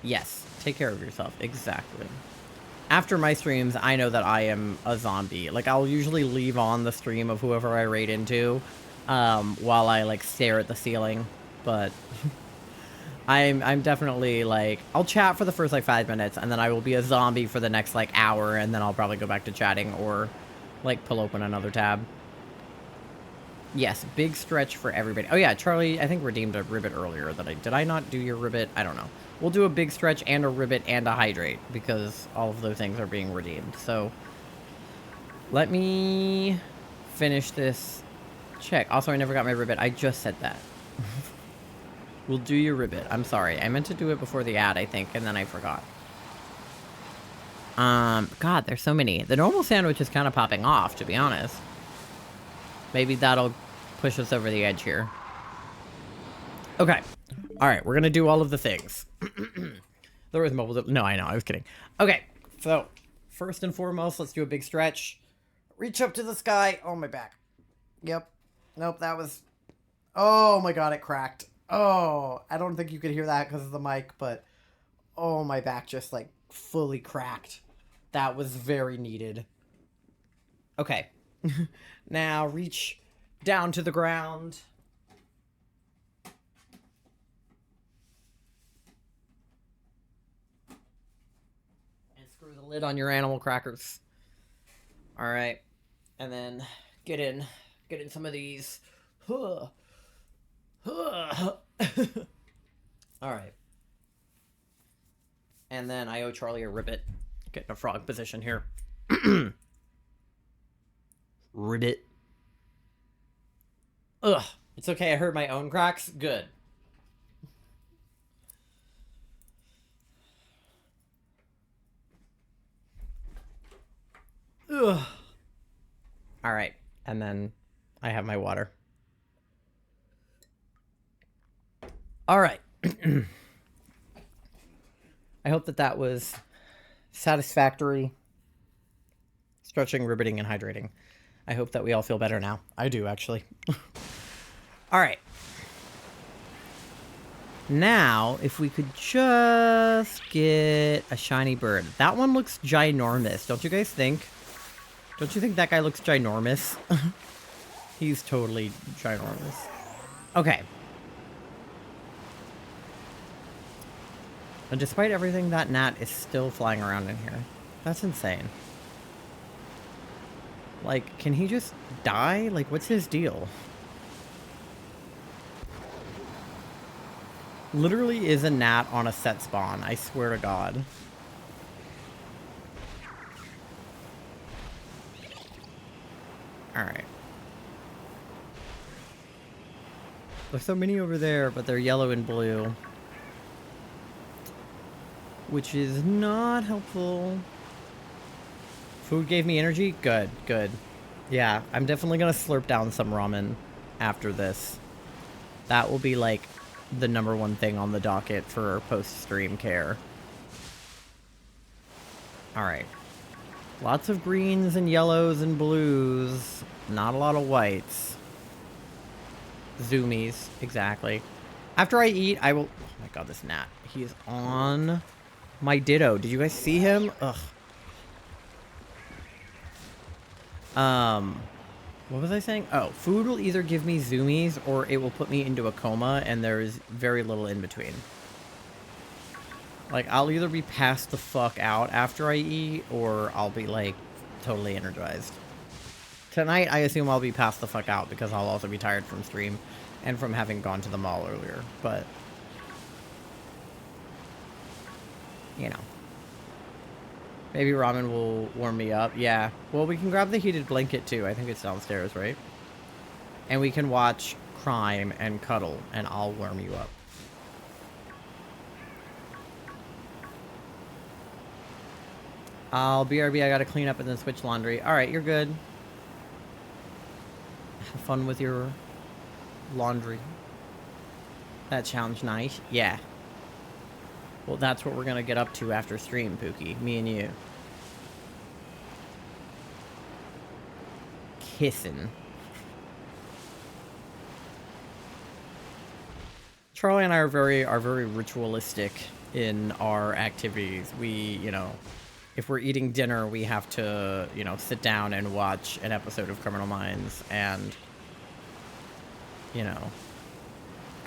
Yes, take care of yourself. Exactly. After my streams, I know that I am a zombie. Like, I'll usually leave on the stream of whoever I raid into, while I, like, stare at the ceiling. But I'm definitely, like, I'll chat for the first, like, 5 minutes, and then I will be a zombie for the next, like, hour, and then I'll probably go back to chatting or, like, pull open another tab. Yes, big stretch for everybody. Oh, yeah, Charlie, I think redeemed a ribbit earlier. Did I not do your ribbit? I don't know. We'll do a big stretch and a ribbit and a hydrate because all of those things are being redeemed. So let me finish this check. Also, I never got my ribbit. I just said that. We'll do your ribbit. I'm sorry. I meant to do it before the ad, I think, and then I forgot. God, there's so many. The normal sandwich is kind of popping off, to be honest. Maybe that'll push us over the edge here. Okay. All right, we're going to do all of the things. There was mobile... No, I know. I was kidding. Okay, so first and foremost, let's do a big stretch. Reach up to the sky. Oh, my back. Yep. Nope, that was... Oh, my God, it cracked. Oh, I don't think you could hear that because of the mic, but... Oh, my back just, like, fully cracked. That was very needed. Okay. Now reach down to the ground. And screw the lid on your animal crackers. Alright. And then get in some of these. Alright. And then I owe Charlie a ribbit. Get in a frog position here. Ribbit. Ugh. It's okay, I heard my own cracks. Good. Ugh. Alright. And then I have my water. All right. I hope that was satisfactory. Stretching, riveting, and hydrating. I hope that we all feel better now. I do, actually. All right. Now, if we could just get a shiny bird. That one looks ginormous, don't you guys think? Don't you think that guy looks ginormous? He's totally ginormous. Okay. And despite everything, that gnat is still flying around in here. That's insane. Like, can he just die? Like, what's his deal? Literally is a gnat on a set spawn, I swear to God. Alright. There's so many over there, but they're yellow and blue. Which is not helpful. Food gave me energy? Good, good. Yeah, I'm definitely gonna slurp down some ramen after this. That will be, like, the #1 thing on the docket for post-stream care. Alright. Lots of greens and yellows and blues. Not a lot of whites. Zoomies, exactly. After I eat, I will... Oh my god, this gnat. He is on my Ditto. Did you guys see him? Ugh. What was I saying? Oh, food will either give me zoomies or it will put me into a coma, and there's very little in between. Like, I'll either be passed the fuck out after I eat, or I'll be, like, totally energized. Tonight, I assume I'll be passed the fuck out, because I'll also be tired from stream, and from having gone to the mall earlier, but... You know. Maybe ramen will warm me up. Yeah. Well, we can grab the heated blanket, too. I think it's downstairs, right? And we can watch crime and cuddle, and I'll warm you up. I'll BRB, I gotta clean up and then switch laundry. Alright, you're good. Have fun with your laundry. That sounds nice. Yeah. Well, that's what we're gonna get up to after stream, Pookie. Me and you. Kissing. Charlie and I are very ritualistic in our activities. We, you know, if we're eating dinner, we have to, you know, sit down and watch an episode of Criminal Minds and, you know,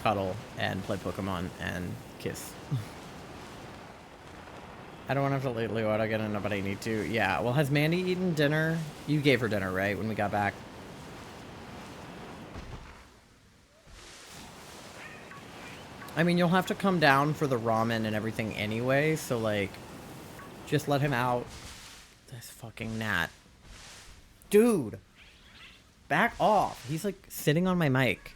cuddle and play Pokemon and kiss. I don't want to have to late Leo out again, but I need to. Yeah, well, has Mandy eaten dinner? You gave her dinner, right, when we got back? I mean, you'll have to come down for the ramen and everything anyway, so, like, just let him out. This fucking gnat. Dude! Back off! He's, like, sitting on my mic.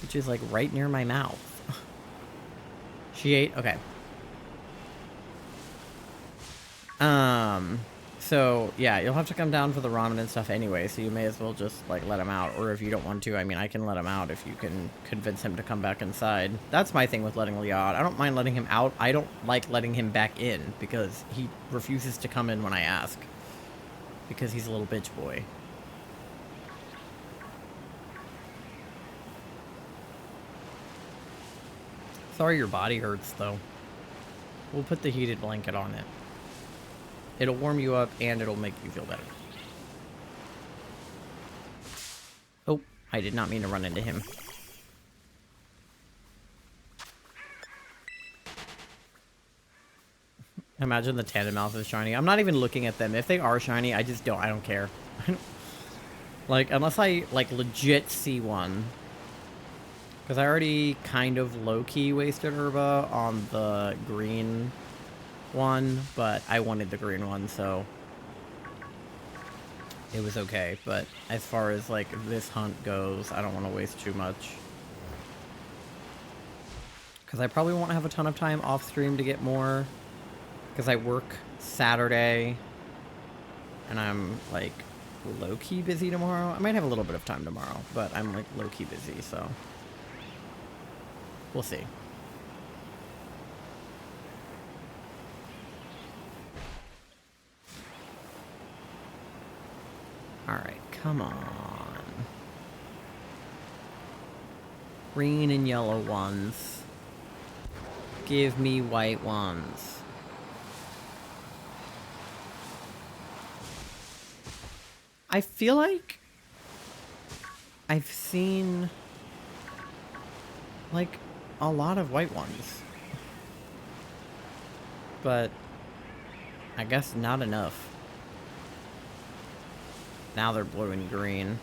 Which is, like, right near my mouth. She ate? Okay. So, yeah, you'll have to come down for the ramen and stuff anyway, so you may as well just, like, let him out. Or if you don't want to, I mean, I can let him out if you can convince him to come back inside. That's my thing with letting Leo out. I don't mind letting him out. I don't like letting him back in, because he refuses to come in when I ask. Because he's a little bitch boy. Sorry your body hurts, though. We'll put the heated blanket on it. It'll warm you up, and it'll make you feel better. Oh, I did not mean to run into him. Imagine the Tandemouth is shiny. I'm not even looking at them. If they are shiny, I don't care. Like, unless I, like, legit see one. Because I already kind of low-key wasted Herba on the green one, but I wanted the green one, so it was okay. But as far as, like, this hunt goes, I don't want to waste too much. Because I probably won't have a ton of time off stream to get more. Because I work Saturday, and I'm, like, low-key busy tomorrow. I might have a little bit of time tomorrow, but I'm, like, low-key busy, so... We'll see. Alright, come on. Green and yellow ones. Give me white ones. I feel like I've seen like a lot of white ones, but I guess not enough. Now they're blue and green.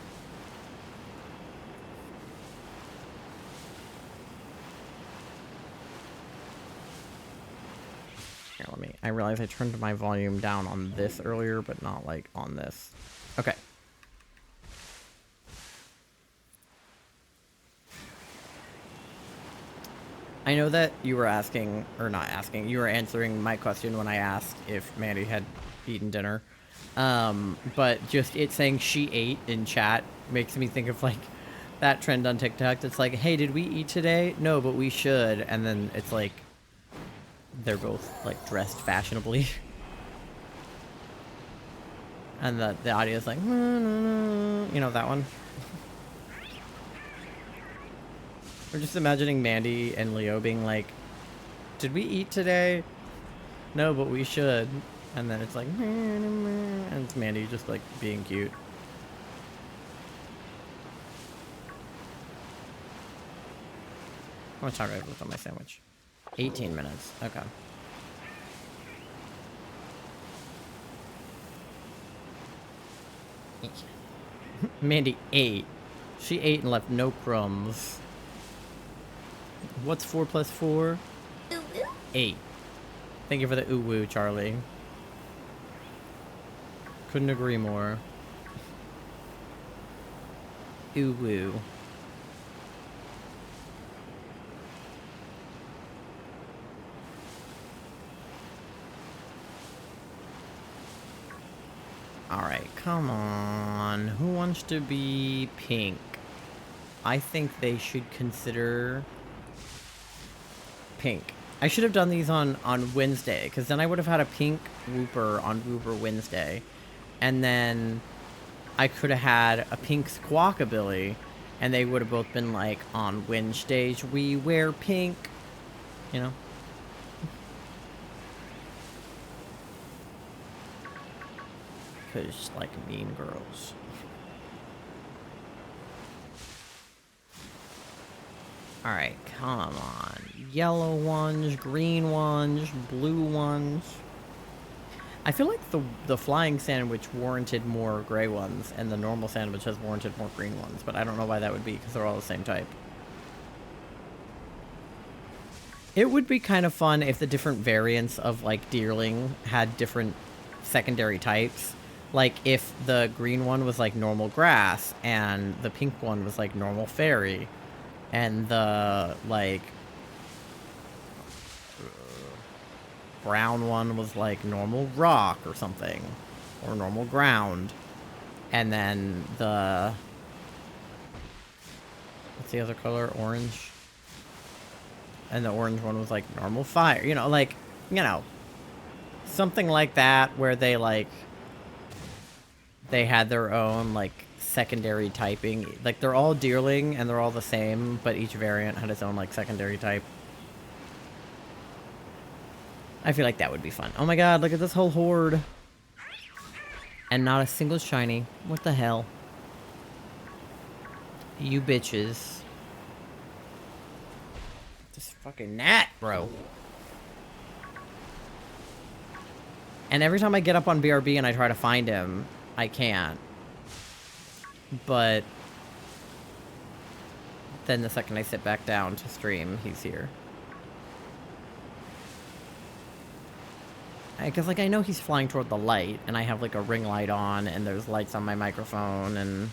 Here, let me... I realized I turned my volume down on this earlier, but not, like, on this. Okay. I know that you were asking, or not asking, you were answering my question when I asked if Mandy had eaten dinner. But just it saying she ate in chat makes me think of, like, that trend on TikTok that's like, hey, did we eat today? No, but we should. And then it's like, they're both, like, dressed fashionably. And the audio's like, you know, that one. We're just imagining Mandy and Leo being like, did we eat today? No, but we should. And then it's like, and it's Mandy just, like, being cute. How much time do I have left on my sandwich? 18 minutes. Okay. Mandy ate. She ate and left no crumbs. What's 4 plus 4? 8. Thank you for the ooh-woo, Charlie. Couldn't agree more. Ooh-woo. Alright, come on. Who wants to be pink? I think they should consider pink. I should have done these on Wednesday, because then I would have had a pink Wooper on Wooper Wednesday. And then I could have had a pink Squawkabilly, and they would have both been like, on Wednesdays we wear pink. You know? Because, like, mean girls. Alright, come on. Yellow ones, green ones, blue ones. I feel like the flying sandwich warranted more gray ones, and the normal sandwich has warranted more green ones, but I don't know why that would be, because they're all the same type. It would be kind of fun if the different variants of, like, Deerling had different secondary types. Like, if the green one was, like, normal grass, and the pink one was, like, normal fairy, and the, like, brown one was, like, normal rock or something, or normal ground, and then the, what's the other color? Orange? And the orange one was, like, normal fire, you know, like, you know, something like that, where they, like, they had their own, like, secondary typing. Like, they're all Deerling, and they're all the same, but each variant had its own, like, secondary type. I feel like that would be fun. Oh my god, look at this whole horde. And not a single shiny. What the hell? You bitches. This fucking gnat, bro. And every time I get up on BRB and I try to find him, I can't. But then the second I sit back down to stream, he's here. Because, like, I know he's flying toward the light, and I have, like, a ring light on, and there's lights on my microphone, and,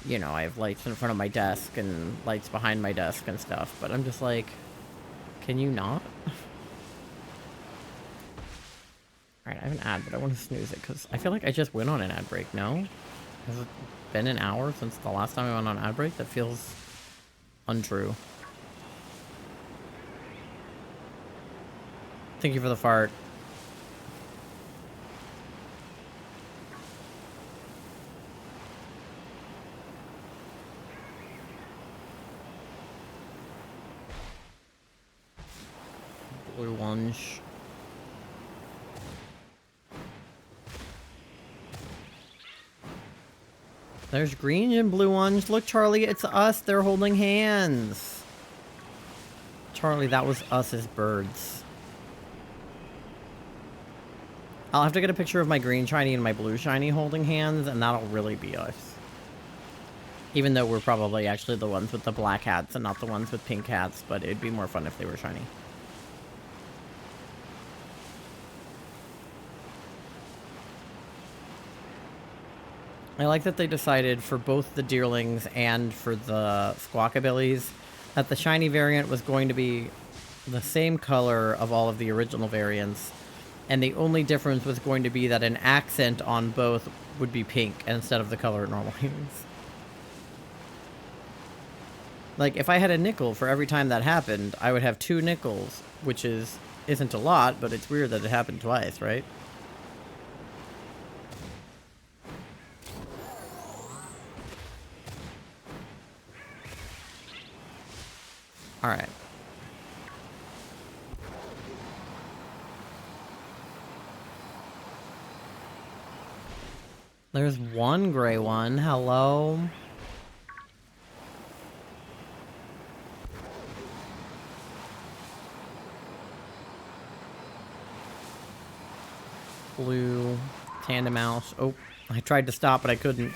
you know, I have lights in front of my desk, and lights behind my desk and stuff, but I'm just like, can you not? Alright, I have an ad, but I want to snooze it, because I feel like I just went on an ad break, no? Has it been an hour since the last time I went on ad break? That feels untrue. Thank you for the fart. Blue ones. There's green and blue ones. Look, Charlie, it's us. They're holding hands. Charlie, that was us as birds. I'll have to get a picture of my green shiny and my blue shiny holding hands, and that'll really be us. Even though we're probably actually the ones with the black hats and not the ones with pink hats, but it'd be more fun if they were shiny. I like that they decided for both the Deerlings and for the Squawkabillies that the shiny variant was going to be the same color of all of the original variants, and the only difference was going to be that an accent on both would be pink instead of the color it normally is. Like, if I had a nickel for every time that happened, I would have 2 nickels, which isn't a lot, but it's weird that it happened twice, right? Alright. There's one gray one. Hello? Blue. Tandem mouse. Oh, I tried to stop, but I couldn't.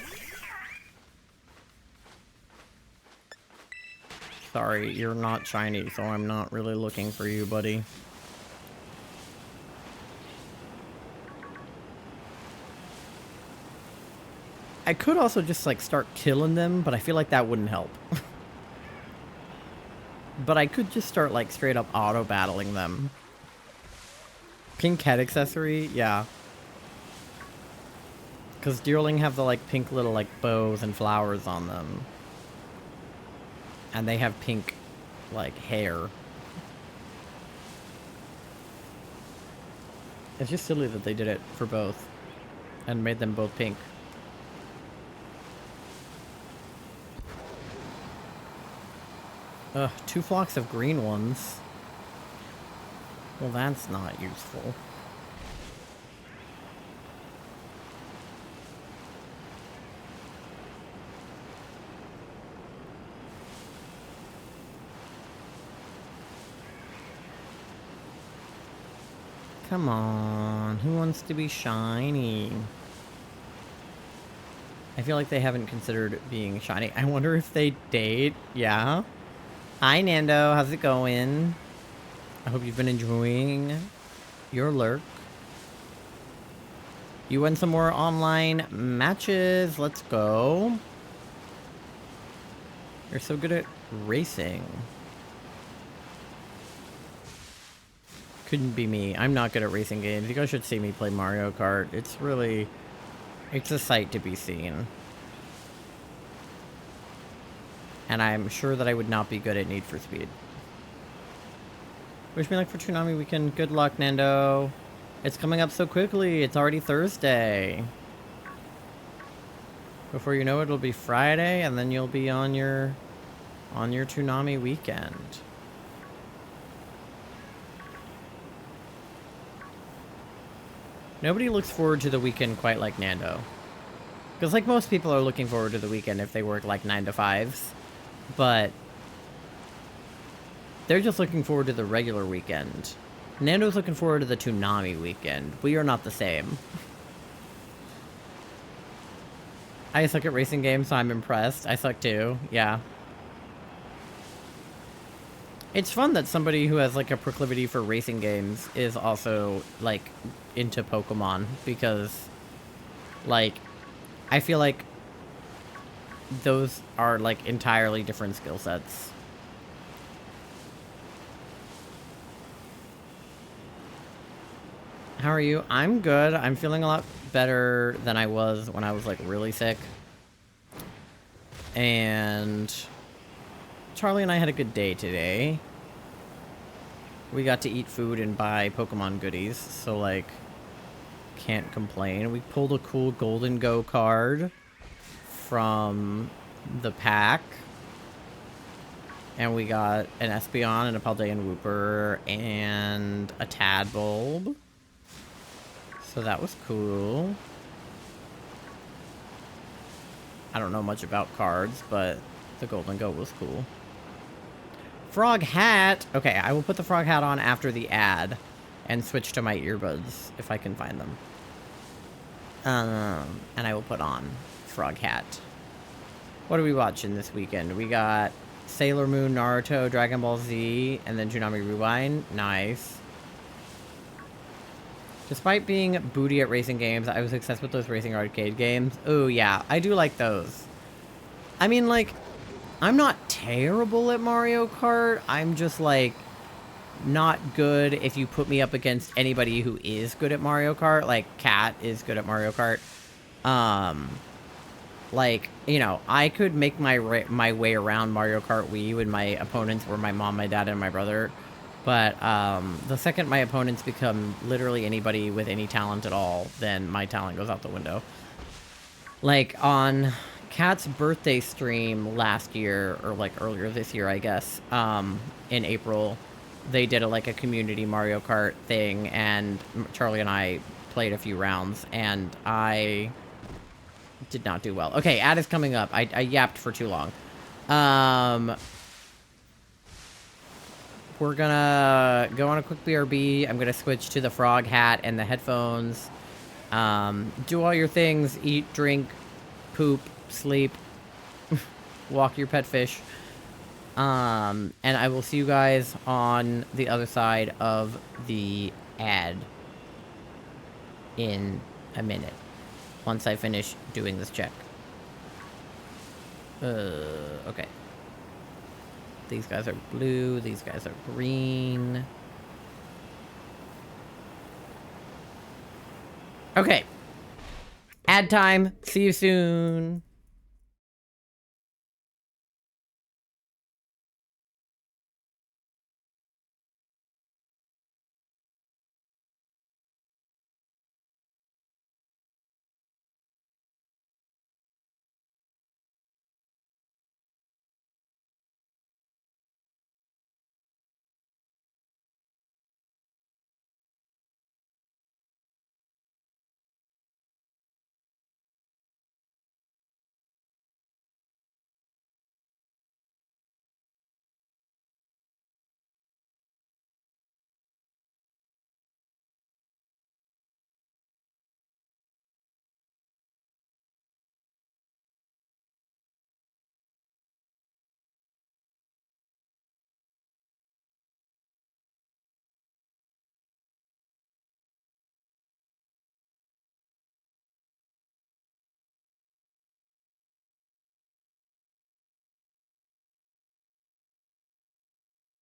Sorry, you're not shiny, so I'm not really looking for you, buddy. I could also just, like, start killing them, but I feel like that wouldn't help. But I could just start, like, straight up auto-battling them. Pink head accessory? Yeah. Because Deerling have the, like, pink little, like, bows and flowers on them. And they have pink, like, hair. It's just silly that they did it for both. And made them both pink. Ugh, 2 flocks of green ones. Well, that's not useful. Come on, who wants to be shiny? I feel like they haven't considered being shiny. I wonder if they date. Yeah. Hi, Nando. How's it going? I hope you've been enjoying your lurk. You won some more online matches. Let's go. You're so good at racing. Couldn't be me. I'm not good at racing games. You guys should see me play Mario Kart. It's a sight to be seen. And I'm sure that I would not be good at Need for Speed. Wish me luck for Toonami weekend. Good luck, Nando. It's coming up so quickly. It's already Thursday. Before you know it, it'll be Friday, and then you'll be on your Toonami weekend. Nobody looks forward to the weekend quite like Nando. Because, like, most people are looking forward to the weekend if they work, like, 9 to 5s. But they're just looking forward to the regular weekend. Nando's looking forward to the Toonami weekend. We are not the same. I suck at racing games, so I'm impressed. I suck too, yeah. It's fun that somebody who has, like, a proclivity for racing games is also, like, into Pokemon, because, like, I feel like those are, like, entirely different skill sets. How are you? I'm good. I'm feeling a lot better than I was when I was, like, really sick. And Charlie and I had a good day today. We got to eat food and buy Pokemon goodies, so, like, can't complain. We pulled a cool Golden Go card from the pack. And we got an Espeon and a Paldean Wooper and a Tadbulb. So that was cool. I don't know much about cards, but the Golden Goat was cool. Frog hat! Okay, I will put the frog hat on after the ad and switch to my earbuds if I can find them. And I will put on frog hat. What are we watching this weekend? We got Sailor Moon, Naruto, Dragon Ball Z, and then Tsunami Rewind. Nice. Despite being booty at racing games, I was obsessed with those racing arcade games. Oh, yeah. I do like those. I mean, like, I'm not terrible at Mario Kart. I'm just, like, not good if you put me up against anybody who is good at Mario Kart. Like, Kat is good at Mario Kart. Like, you know, I could make my way around Mario Kart Wii when my opponents were my mom, my dad, and my brother. But the second my opponents become literally anybody with any talent at all, then my talent goes out the window. Like, on Kat's birthday stream last year, or like earlier this year, I guess, in April, they did a community Mario Kart thing, and Charlie and I played a few rounds, and I did not do well. Okay, ad is coming up. I yapped for too long. We're gonna go on a quick BRB. I'm gonna switch to the frog hat and the headphones. Do all your things. Eat, drink, poop, sleep, walk your pet fish. And I will see you guys on the other side of the ad in a minute. Once I finish doing this check. Okay. These guys are blue. These guys are green. Okay. Ad time. See you soon.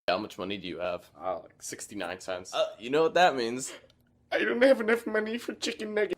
How much money do you have? Like 69 cents. You know what that means. I don't have enough money for chicken nuggets.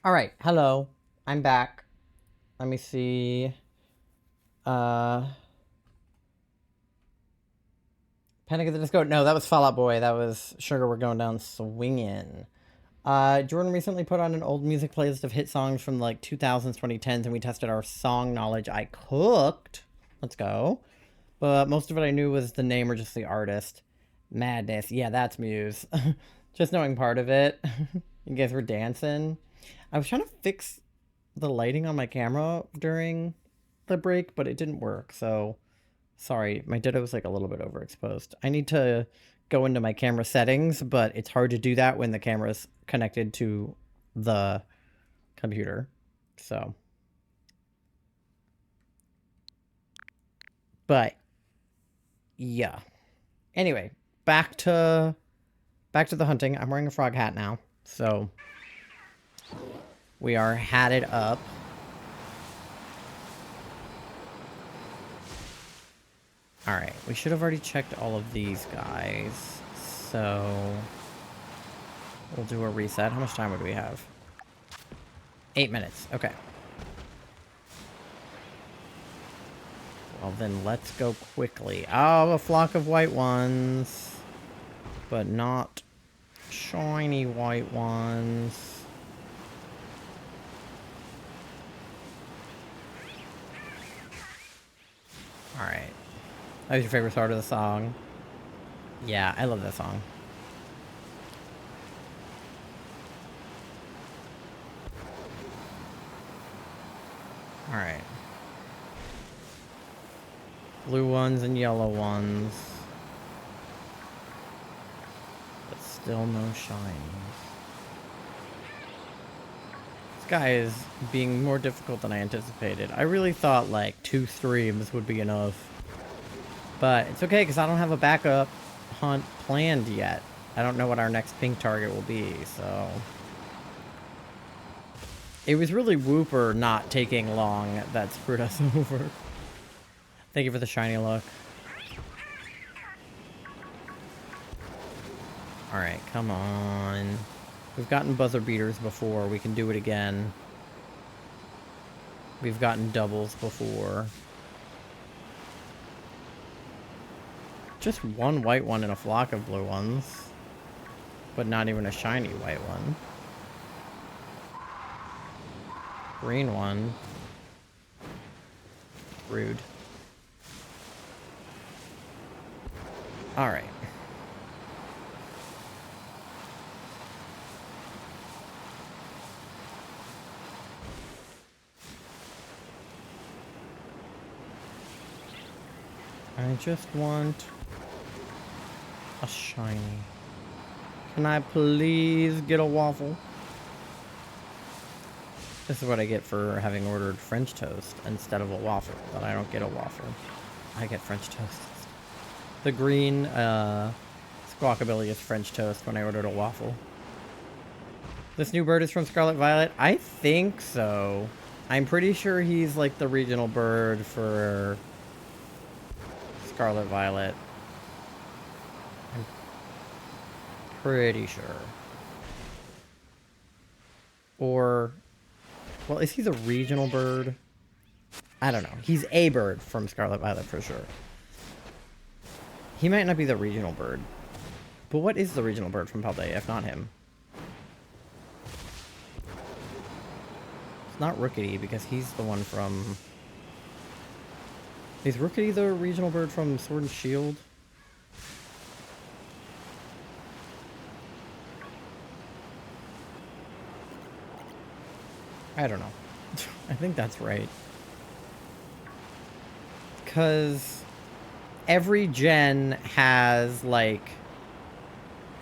All right, hello. I'm back. Let me see. Panic at the Disco. No, that was Fall Out Boy. That was Sugar We're Going Down Swingin'. Jordan recently put on an old music playlist of hit songs from like 2000s, 2010s, and we tested our song knowledge. I cooked. Let's go. But most of it I knew was the name or just the artist. Madness. Yeah, that's Muse. Just knowing part of it. You guys were dancing. I was trying to fix the lighting on my camera during the break, but it didn't work. So sorry, my ditto was like a little bit overexposed. I need to go into my camera settings, but it's hard to do that when the camera's connected to the computer. So, but yeah. Anyway, back to the hunting. I'm wearing a frog hat now, so we are hatted up. All right, we should have already checked all of these guys, so we'll do a reset. How much time would we have? 8 minutes. Okay. Well, then let's go quickly. Oh, a flock of white ones, but not shiny white ones. All right. That was your favorite part of the song? Yeah, I love that song. All right. Blue ones and yellow ones. But still no shinies. This guy is being more difficult than I anticipated. I really thought like 2 streams would be enough. But it's okay, because I don't have a backup hunt planned yet. I don't know what our next pink target will be, so... It was really Wooper not taking long that screwed us over. Thank you for the shiny look. Alright, come on. We've gotten buzzer beaters before. We can do it again. We've gotten doubles before. Just one white one and a flock of blue ones. But not even a shiny white one. Green one. Rude. Alright. I just want a shiny. Can I please get a waffle? This is what I get for having ordered French toast instead of a waffle, but I don't get a waffle. I get French toast. The green, Squawkabilly is French toast when I ordered a waffle. This new bird is from Scarlet Violet? I think so. I'm pretty sure he's like the regional bird for Scarlet Violet. I'm pretty sure. Or, well, is he the regional bird? I don't know. He's a bird from Scarlet Violet for sure. He might not be the regional bird. But what is the regional bird from Paldea, if not him? It's not Rookity, because he's the one from... Is Rookity the regional bird from Sword and Shield? I don't know. I think that's right. Because every gen has, like,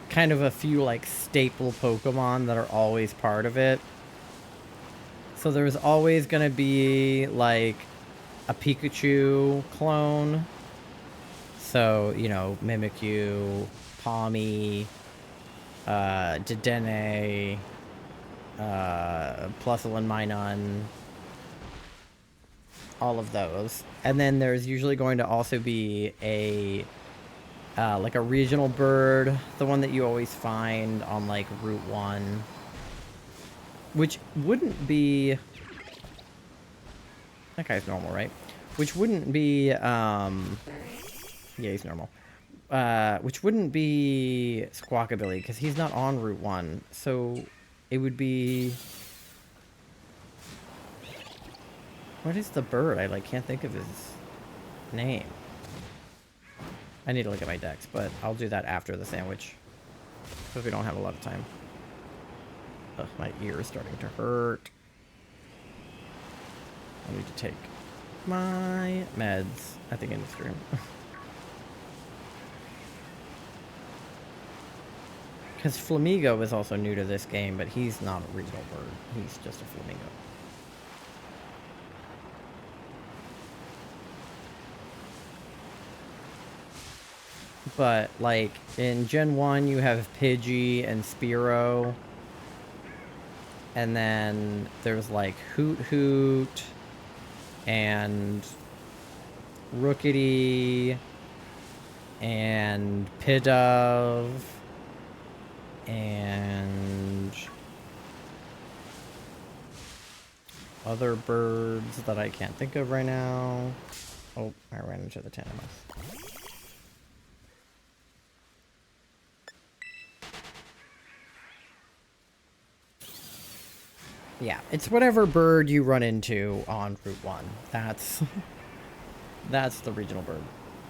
kind of a few, like, staple Pokemon that are always part of it. So there's always going to be, like, a Pikachu clone. So, you know, Mimikyu, Pawmi, Dedenne, Plusle and Minun, all of those. And then there's usually going to also be a like a regional bird, the one that you always find on like Route 1, Which wouldn't be... That guy's normal, right? Which wouldn't be, Yeah, he's normal. Which wouldn't be Squawkabilly, because he's not on Route 1. So, it would be... What is the bird? I, like, can't think of his name. I need to look at my decks, but I'll do that after the sandwich. Because we don't have a lot of time. Ugh, my ear is starting to hurt. I need to take my meds at the end of the stream. Because Flamigo is also new to this game, but he's not a regional bird. He's just a Flamingo. But, like, in Gen 1, you have Pidgey and Spearow. And then there's, like, Hoot Hoot and Rookity and Pidove and other birds that I can't think of right now. Oh, I ran into the Tanamus. Yeah, it's whatever bird you run into on Route 1. That's that's the regional bird.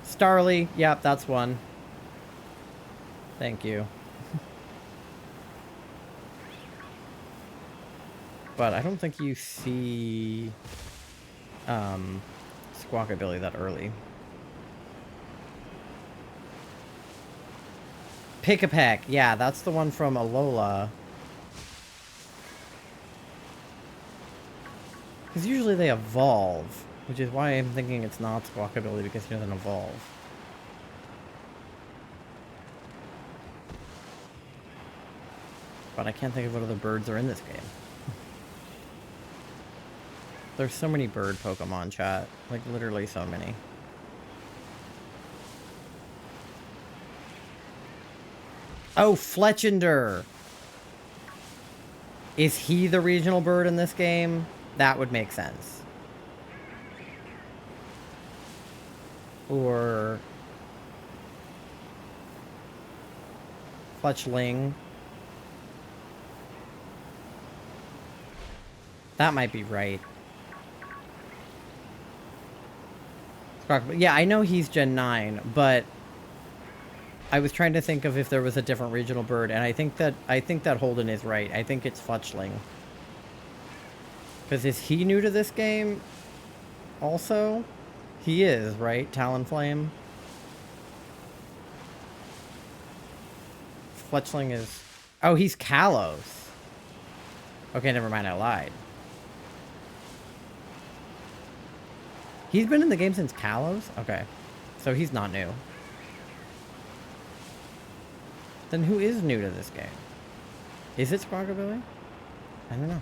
Starly, yep, that's one. Thank you. But I don't think you see Squawkabilly that early. Pick-a-Peck, yeah, that's the one from Alola. Because usually they evolve, which is why I'm thinking it's not Squawkabilly, because he doesn't evolve. But I can't think of what other birds are in this game. There's so many bird Pokemon, chat. Like, literally so many. Oh, Fletchinder! Is he the regional bird in this game? That would make sense. Or... Fletchling. That might be right. Yeah, I know he's Gen 9, but I was trying to think of if there was a different regional bird, and I think that Holden is right. I think it's Fletchling. Because is he new to this game? Also? He is, right? Talonflame? Fletchling is... Oh, he's Kalos. Okay, never mind, I lied. He's been in the game since Kalos? Okay. So he's not new. Then who is new to this game? Is it Squawkabilly? I don't know.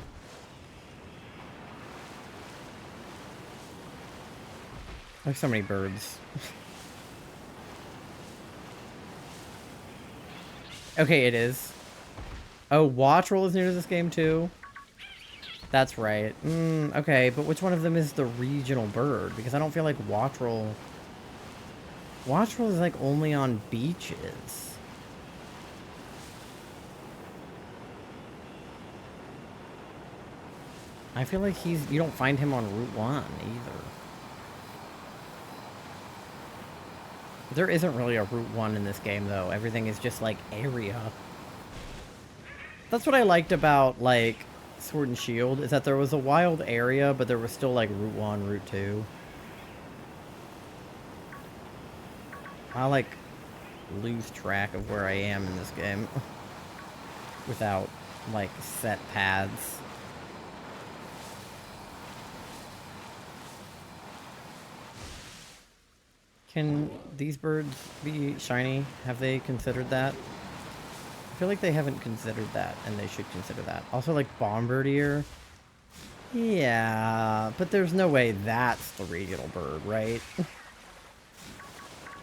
There's so many birds. Okay, it is. Oh, Wattrel is new to this game too? That's right. Okay, but which one of them is the regional bird? Because I don't feel like Wattrel... Wattrel is like only on beaches. I feel like you don't find him on Route 1 either. There isn't really a Route 1 in this game though. Everything is just like area. That's what I liked about like Sword and Shield, is that there was a wild area, but there was still like Route 1, Route 2. I like lose track of where I am in this game without like set paths. Can these birds be shiny? Have they considered that? I feel like they haven't considered that, and they should consider that. Also, like, Bombirdier. Yeah, but there's no way that's the regional bird, right?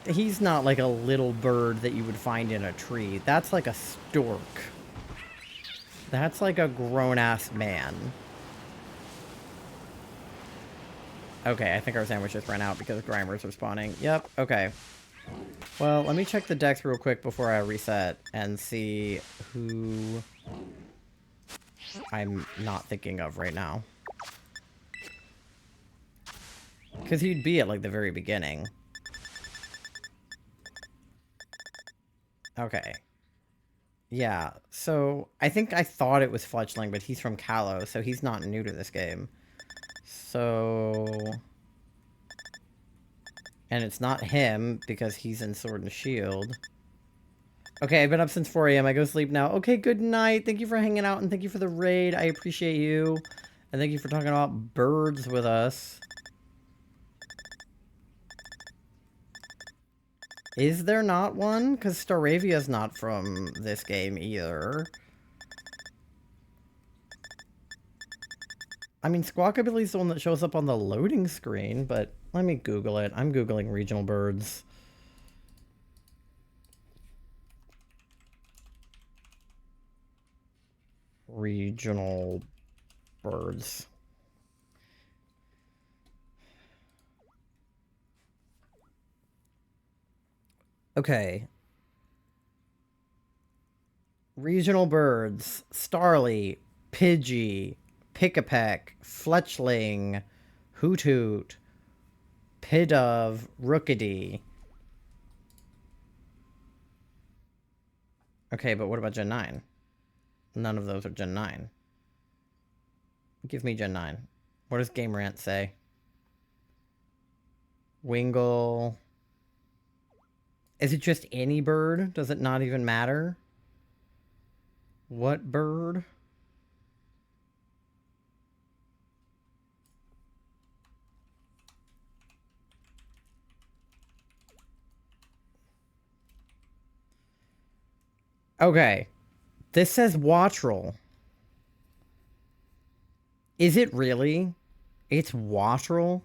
He's not like a little bird that you would find in a tree. That's like a stork. That's like a grown-ass man. Okay, I think our sandwich just ran out because Grimer's respawning. Yep, okay. Well, let me check the decks real quick before I reset and see who I'm not thinking of right now. Because he'd be at, like, the very beginning. Okay. Yeah, so I think I thought it was Fletchling, but he's from Kalos, so he's not new to this game. So... And it's not him, because he's in Sword and Shield. Okay, I've been up since 4 a.m. I go to sleep now. Okay, good night. Thank you for hanging out, and thank you for the raid. I appreciate you. And thank you for talking about birds with us. Is there not one? Because Staravia's not from this game either. I mean, Squawkabilly's the one that shows up on the loading screen, but let me Google it. I'm Googling regional birds. Regional birds. Okay. Regional birds. Starly, Pidgey, Pick-a-Peck, Fletchling, Hoot Hoot, Pidove, Rookidee. Okay, but what about Gen 9? None of those are Gen 9. Give me Gen 9. What does Game Rant say? Wingull. Is it just any bird? Does it not even matter? What bird? Okay. This says Wattrel. Is it really? It's Wattrel?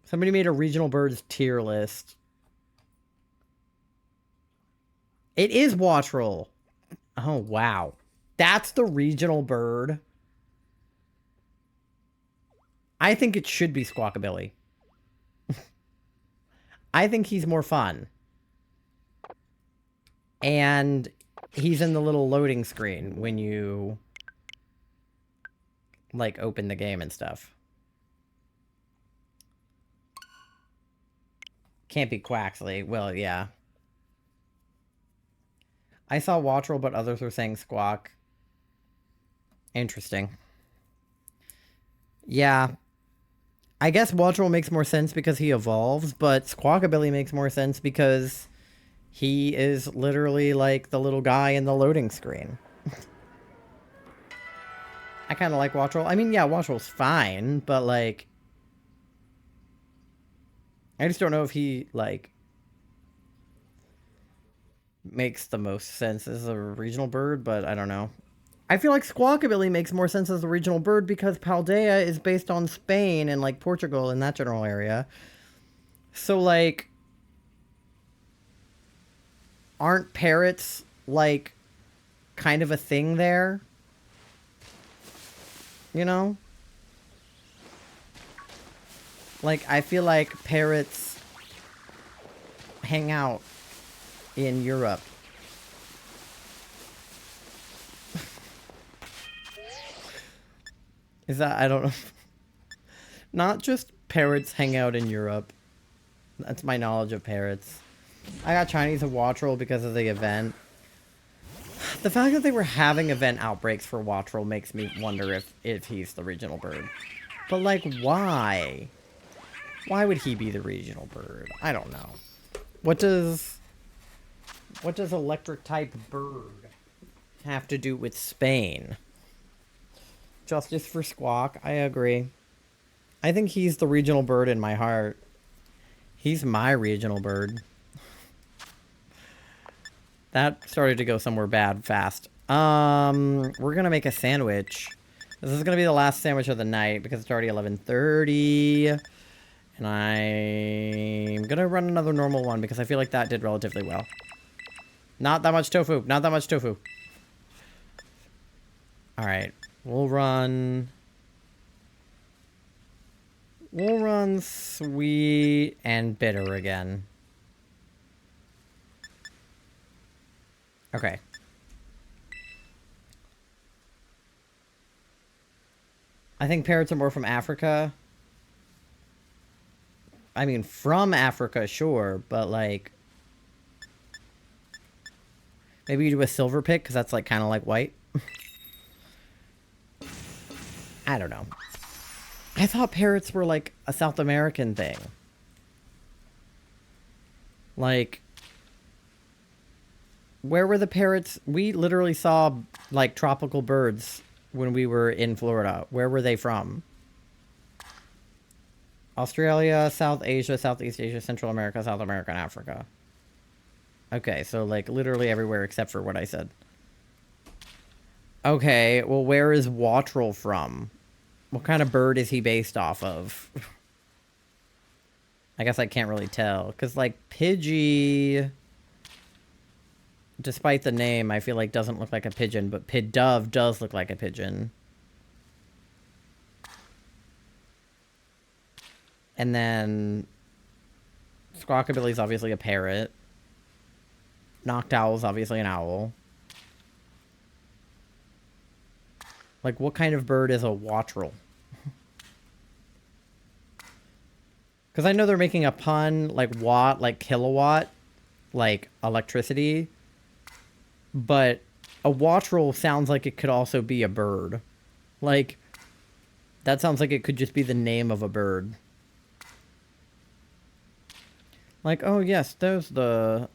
Somebody made a regional birds tier list. It is Wattrel. Oh, wow. That's the regional bird. I think it should be Squawkabilly. I think he's more fun. And he's in the little loading screen when you, like, open the game and stuff. Can't be Quaxley. Well, yeah. I saw Wattrel, but others were saying Squawk. Interesting. Yeah. I guess Wattrel makes more sense because he evolves, but Squawkabilly makes more sense because he is literally like the little guy in the loading screen. I kind of like Wattrel. I mean, yeah, Wattrel's fine, but like... I just don't know if he, like, makes the most sense as a regional bird, but I don't know. I feel like Squawkabilly makes more sense as a regional bird because Paldea is based on Spain and, like, Portugal in that general area. So, like, aren't parrots, like, kind of a thing there? You know? Like, I feel like parrots hang out in Europe. Is that, I don't know. Not just parrots hang out in Europe. That's my knowledge of parrots. I got Chinese of Wattrel because of the event. The fact that they were having event outbreaks for Wattrel makes me wonder if he's the regional bird. But, like, why? Why would he be the regional bird? I don't know. What does electric type bird have to do with Spain? Justice for Squawk, I agree. I think he's the regional bird in my heart. He's my regional bird. That started to go somewhere bad fast. We're gonna make a sandwich. This is gonna be the last sandwich of the night because it's already 11:30. And I'm gonna run another normal one because I feel like that did relatively well. Not that much tofu. Not that much tofu. Alright. We'll run sweet and bitter again. Okay. I think parrots are more from Africa. I mean, from Africa, sure, but like... Maybe you do a silver pick, because that's like kind of like white. I don't know. I thought parrots were like a South American thing. Like... Where were the parrots? We literally saw like tropical birds when we were in Florida. Where were they from? Australia, South Asia, Southeast Asia, Central America, South America, and Africa. Okay, so like literally everywhere except for what I said. Okay, well where is Watrel from? What kind of bird is he based off of? I guess I can't really tell. Because like Pidgey... Despite the name, I feel like doesn't look like a pigeon, but Pidove does look like a pigeon. And then Squawkabilly's obviously a parrot. Noctowl's obviously an owl. Like, what kind of bird is a Watrel? Because I know they're making a pun, like watt, like kilowatt, like electricity. But a Watrel sounds like it could also be a bird. Like, that sounds like it could just be the name of a bird. Like, oh yes, there's the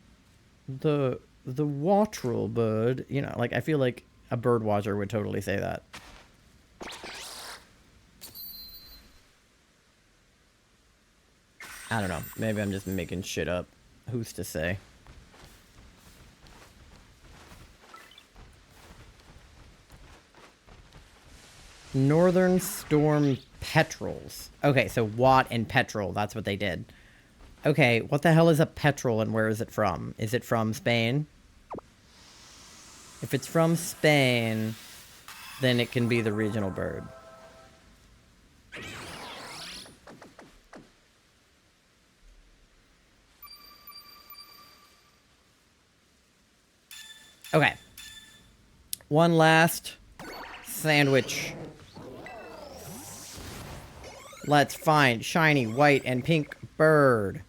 Watrel bird. You know, like, I feel like a bird watcher would totally say that. I don't know. Maybe I'm just making shit up. Who's to say? Northern Storm Petrels. Okay, so Watt and Petrel, that's what they did. Okay, what the hell is a petrel and where is it from? Is it from Spain? If it's from Spain, then it can be the regional bird. Okay. One last sandwich. Let's find shiny white and pink bird.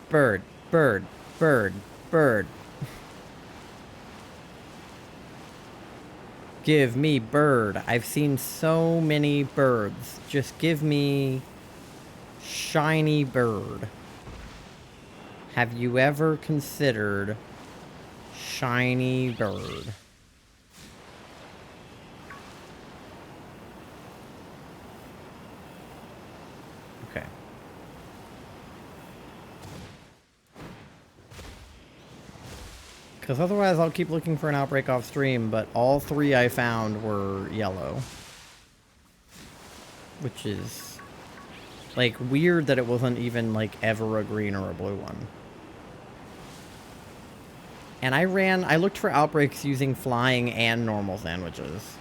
Bird, bird, bird, bird. Give me bird. I've seen so many birds. Just give me shiny bird. Have you ever considered shiny bird? Okay. Because otherwise I'll keep looking for an outbreak off stream, but all three I found were yellow. Which is, like, weird that it wasn't even, like, ever a green or a blue one. And I looked for outbreaks using flying and normal sandwiches.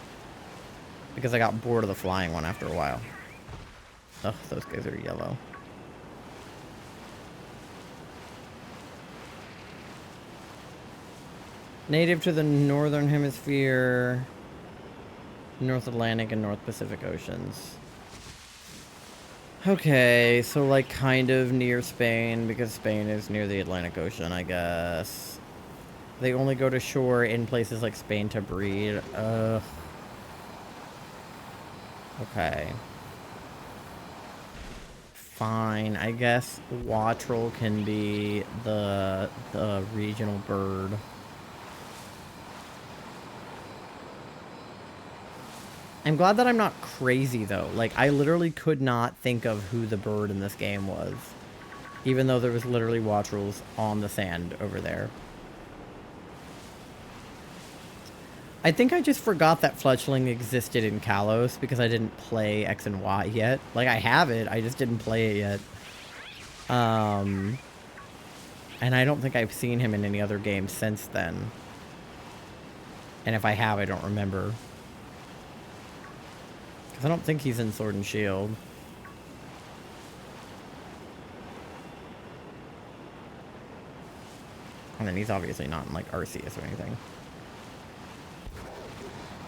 Because I got bored of the flying one after a while. Ugh, those guys are yellow. Native to the northern hemisphere, North Atlantic and North Pacific Oceans. Okay, so like kind of near Spain, because Spain is near the Atlantic Ocean, I guess. They only go to shore in places like Spain to breed. Ugh. Okay. Fine, I guess Watrel can be the regional bird. I'm glad that I'm not crazy, though. Like, I literally could not think of who the bird in this game was. Even though there was literally Watrels on the sand over there. I think I just forgot that Fletchling existed in Kalos because I didn't play X and Y yet. Like, I have it, I just didn't play it yet. And I don't think I've seen him in any other games since then. And if I have, I don't remember. Because I don't think he's in Sword and Shield. And then he's obviously not in, like, Arceus or anything.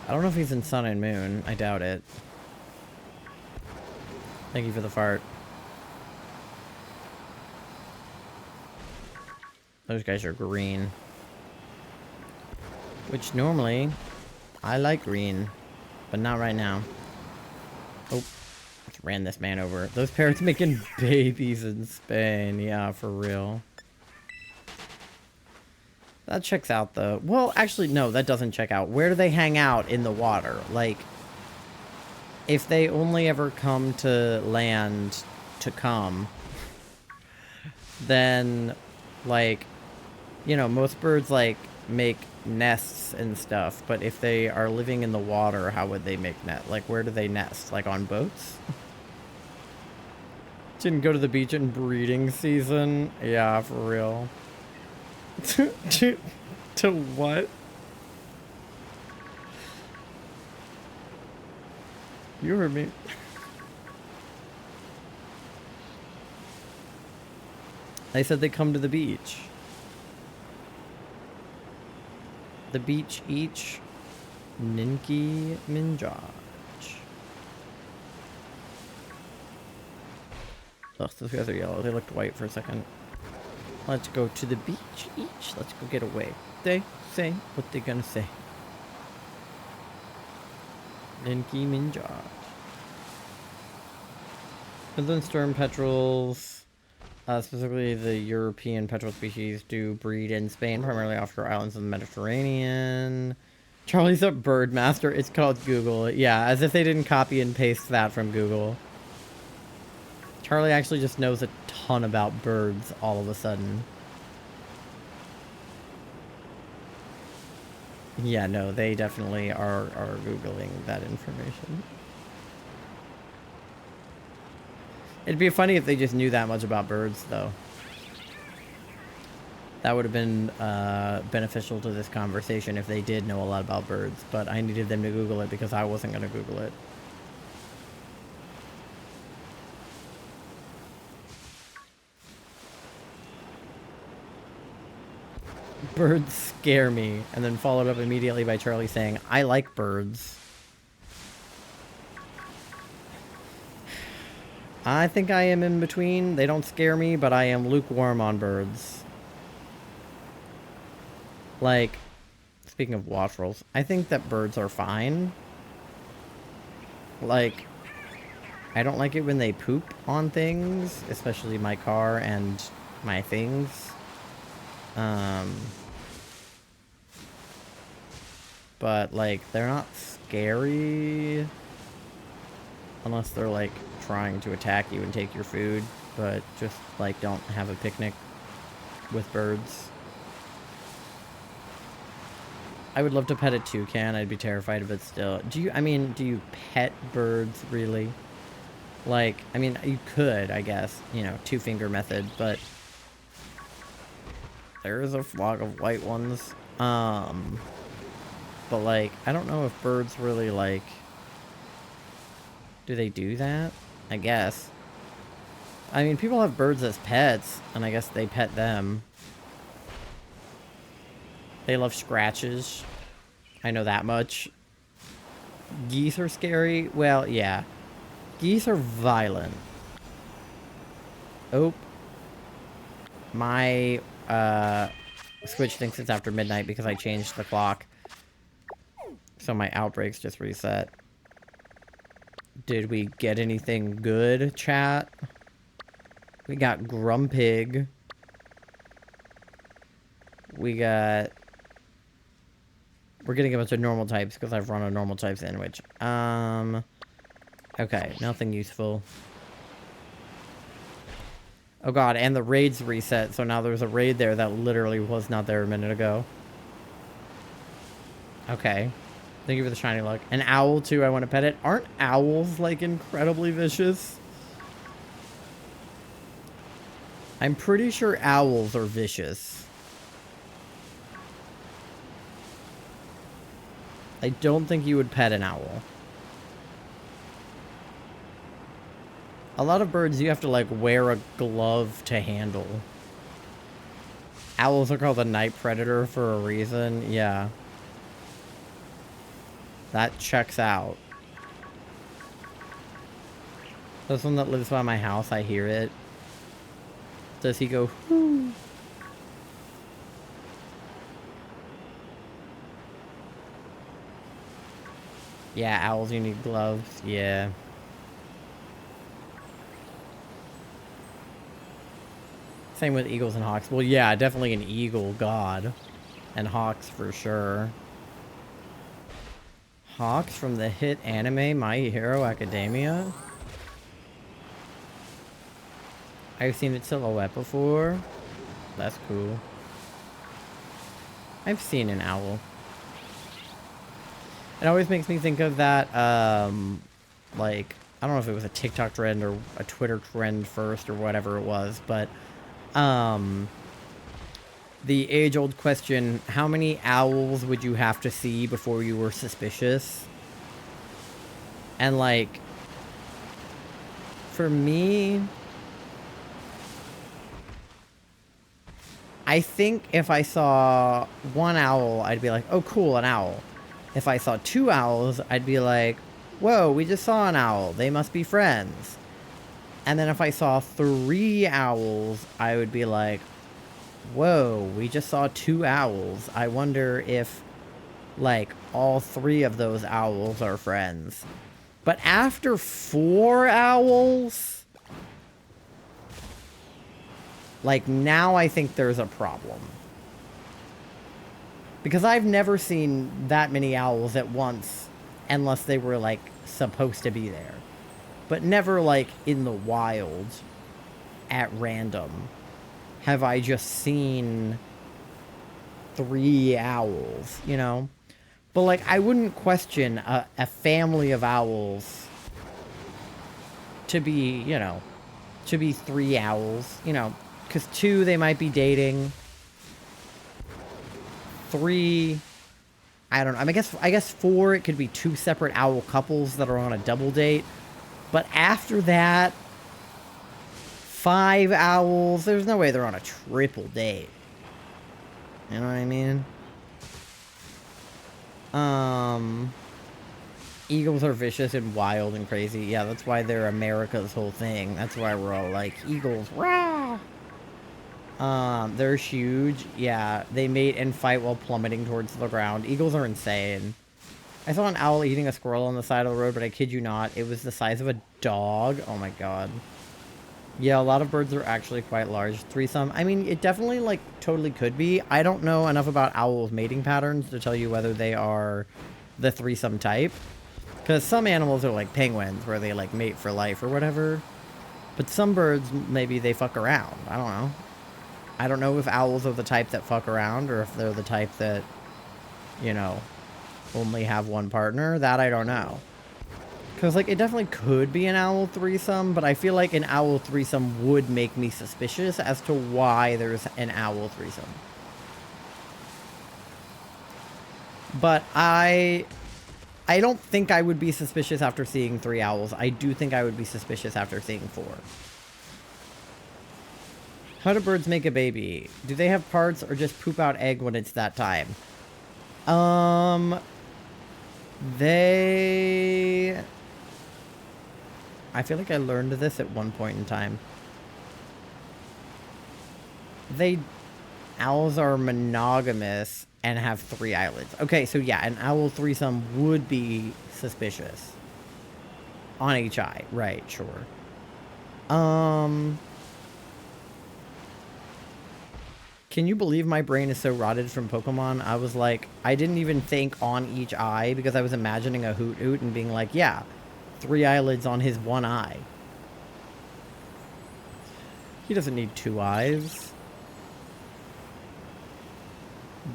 I don't know if he's in Sun and Moon. I doubt it. Thank you for the fart. Those guys are green. Which normally, I like green. But not right now. Oh. Just ran this man over. Those parrots making babies in Spain. Yeah, for real. That checks out, though. Well, actually, no, that doesn't check out. Where do they hang out in the water? Like, if they only ever come to land to come, then, like, you know, most birds, like, make nests and stuff. But if they are living in the water, how would they make nest? Like, where do they nest? Like, on boats? Didn't go to the beach in breeding season? Yeah, for real. To what? You heard me. They said they come to the beach. The beach each Ninki Minjaj. Ugh, those guys are yellow. They looked white for a second. Let's go to the beach each. Let's go get away. They say what they gonna say. Ninki Minjaj. Midland storm petrels, specifically the European petrel species, do breed in Spain, primarily offshore islands of the Mediterranean. Charlie's a bird master. It's called Google. Yeah, as if they didn't copy and paste that from Google. Charlie actually just knows a ton about birds all of a sudden. Yeah, no, they definitely are Googling that information. It'd be funny if they just knew that much about birds, though. That would have been beneficial to this conversation if they did know a lot about birds, but I needed them to Google it because I wasn't going to Google it. Birds scare me, and then followed up immediately by Charlie saying, I like birds. I think I am in between. They don't scare me, but I am lukewarm on birds. Like, speaking of watrels, I think that birds are fine. Like, I don't like it when they poop on things, especially my car and my things. But, like, they're not scary unless they're, like, trying to attack you and take your food, but just, like, don't have a picnic with birds. I would love to pet a toucan. I'd be terrified of it still. Do you pet birds, really? Like, I mean, you could, I guess, you know, two-finger method, but there's a flock of white ones. But, like, I don't know if birds really, like, do they do that? I guess. I mean, people have birds as pets, and I guess they pet them. They love scratches. I know that much. Geese are scary? Well, yeah. Geese are violent. Oh. My, Switch thinks it's after midnight because I changed the clock. So my outbreaks just reset. Did we get anything good, chat? We got Grumpig. We got... We're getting a bunch of normal types because I've run a normal type sandwich. Okay, nothing useful. Oh god, and the raid's reset, so now there's a raid there that literally was not there a minute ago. Okay. Thank you for the shiny luck. An owl, too, I want to pet it. Aren't owls, like, incredibly vicious? I'm pretty sure owls are vicious. I don't think you would pet an owl. A lot of birds you have to like wear a glove to handle. Owls are called the night predator for a reason, yeah. That checks out. This one that lives by my house, I hear it. Does he go, whoo? Yeah, owls, you need gloves. Yeah. Same with eagles and hawks. Well, yeah, definitely an eagle god. And hawks for sure. Hawks from the hit anime My Hero Academia? I've seen its silhouette before. That's cool. I've seen an owl. It always makes me think of that, like, I don't know if it was a TikTok trend or a Twitter trend first or whatever it was, but, the age-old question, how many owls would you have to see before you were suspicious? And, like, for me, I think if I saw one owl, I'd be like, oh, cool, an owl. If I saw two owls, I'd be like, whoa, we just saw an owl. They must be friends. And then if I saw three owls, I would be like, whoa, we just saw two owls. I wonder if, like, all three of those owls are friends. But after four owls, like, now I think there's a problem. Because I've never seen that many owls at once, unless they were, like, supposed to be there. But never, like, in the wild, at random, have I just seen three owls, you know? But, like, I wouldn't question a family of owls to be, you know, to be three owls, you know, because two, they might be dating. Three, I don't know. I mean, I guess four, it could be two separate owl couples that are on a double date. But after that, five owls, there's no way they're on a triple date. You know what I mean? Eagles are vicious and wild and crazy. Yeah, that's why they're America's whole thing. That's why we're all like, eagles, rah! They're huge. Yeah, they mate and fight while plummeting towards the ground. Eagles are insane. I saw an owl eating a squirrel on the side of the road, but I kid you not, it was the size of a dog. Oh my god. Yeah, a lot of birds are actually quite large. Threesome, I mean, it definitely, like, totally could be. I don't know enough about owls' mating patterns to tell you whether they are the threesome type. Because some animals are like penguins, where they, like, mate for life or whatever. But some birds, maybe they fuck around. I don't know. I don't know if owls are the type that fuck around, or if they're the type that, you know, only have one partner. That I don't know. Because, like, it definitely could be an owl threesome, but I feel like an owl threesome would make me suspicious as to why there's an owl threesome. But I don't think I would be suspicious after seeing three owls. I do think I would be suspicious after seeing four. How do birds make a baby? Do they have parts or just poop out egg when it's that time? They... I feel like I learned this at one point in time. Owls are monogamous and have three eyelids. Okay, so yeah, an owl threesome would be suspicious. On each eye. Right, sure. Can you believe my brain is so rotted from Pokemon? I was like, I didn't even think on each eye because I was imagining a Hoot-Hoot and being like, yeah, three eyelids on his one eye. He doesn't need two eyes.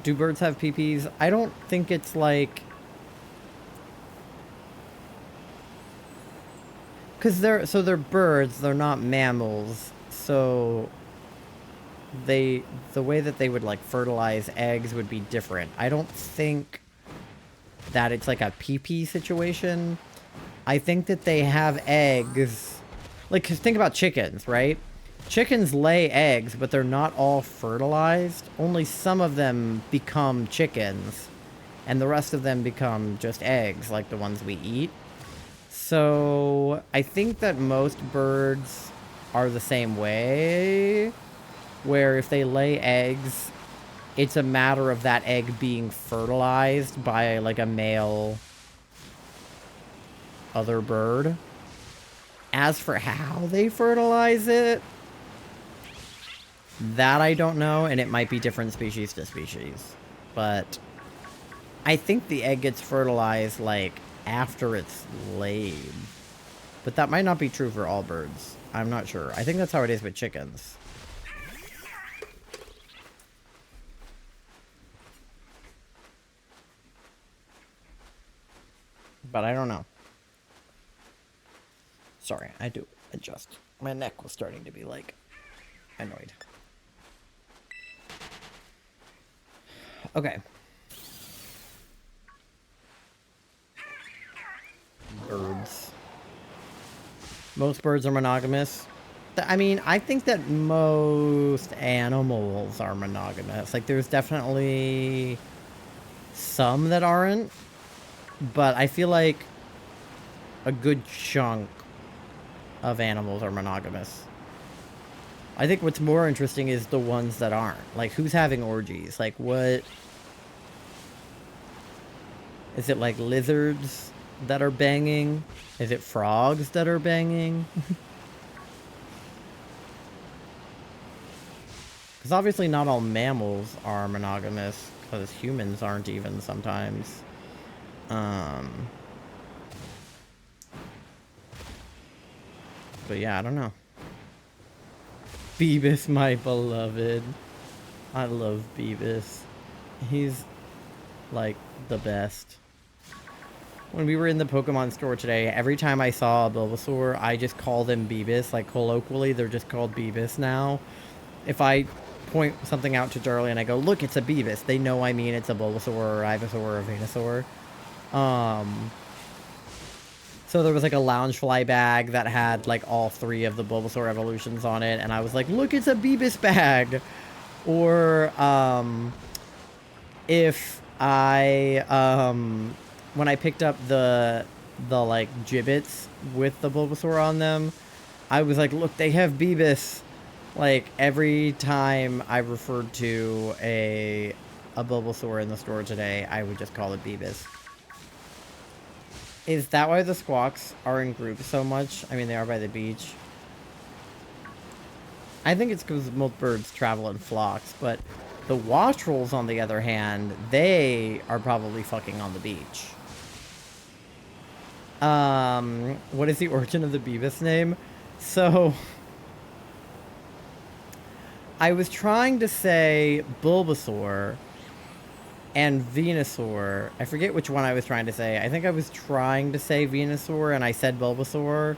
Do birds have peepees? I don't think it's like... Because they're birds, they're not mammals. So the way that they would like fertilize eggs would be different. I don't think that it's like a pee-pee situation. I think that they have eggs. Like, 'cause think about chickens, right? Chickens lay eggs, but they're not all fertilized. Only some of them become chickens, and the rest of them become just eggs, like the ones we eat. So, I think that most birds are the same way, where if they lay eggs, it's a matter of that egg being fertilized by, like, a male other bird. As for how they fertilize it, that I don't know, and it might be different species to species. But I think the egg gets fertilized, like, after it's laid. But that might not be true for all birds. I'm not sure. I think that's how it is with chickens. But I don't know. Sorry, I do adjust. My neck was starting to be, like, annoyed. Okay. Birds. Most birds are monogamous. I mean, I think that most animals are monogamous. Like, there's definitely some that aren't. But I feel like a good chunk of animals are monogamous. I think what's more interesting is the ones that aren't. Like, who's having orgies? Like, what... Is it, like, lizards that are banging? Is it frogs that are banging? Because obviously not all mammals are monogamous, because humans aren't even sometimes. But yeah, I don't know. Beavis, my beloved. I love Beavis. He's, like, the best. When we were in the Pokemon store today, every time I saw a Bulbasaur, I just called him Beavis. Like, colloquially, they're just called Beavis now. If I point something out to Charlie and I go, look, it's a Beavis, they know I mean it's a Bulbasaur or Ivysaur or Venusaur. So there was like a Loungefly bag that had like all 3 of the Bulbasaur evolutions on it, and I was like, look, it's a Beavis bag. Or if I when I picked up the like gibbets with the Bulbasaur on them, I was like, look, they have Beavis. Like, every time I referred to a Bulbasaur in the store today, I would just call it Beavis. Is that why the squawks are in groups so much? I mean, they are by the beach. I think it's because most birds travel in flocks, but the wastrels, on the other hand, they are probably fucking on the beach. What is the origin of the Beavis name? So, I was trying to say Bulbasaur and Venusaur. I forget which one I was trying to say. I think I was trying to say Venusaur and I said Bulbasaur.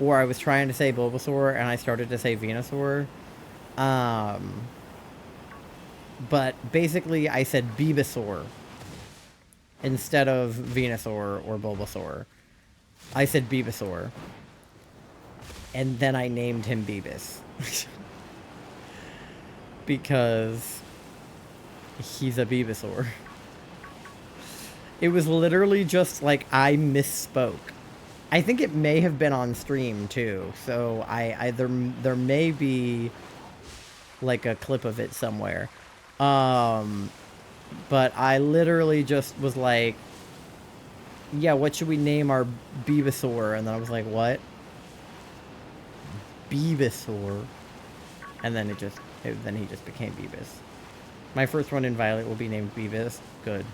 Or I was trying to say Bulbasaur and I started to say Venusaur. But basically I said Beavisaur instead of Venusaur or Bulbasaur. I said Beavisaur. And then I named him Beavis. Because he's a Beavisaur. It was literally just like I misspoke. I think it may have been on stream too, so there may be like a clip of it somewhere. But I literally just was like, yeah, what should we name our Beavisaur? And then I was like, what? Beavisaur. And then then he just became Beavis. My first one in Violet will be named Beavis. Good.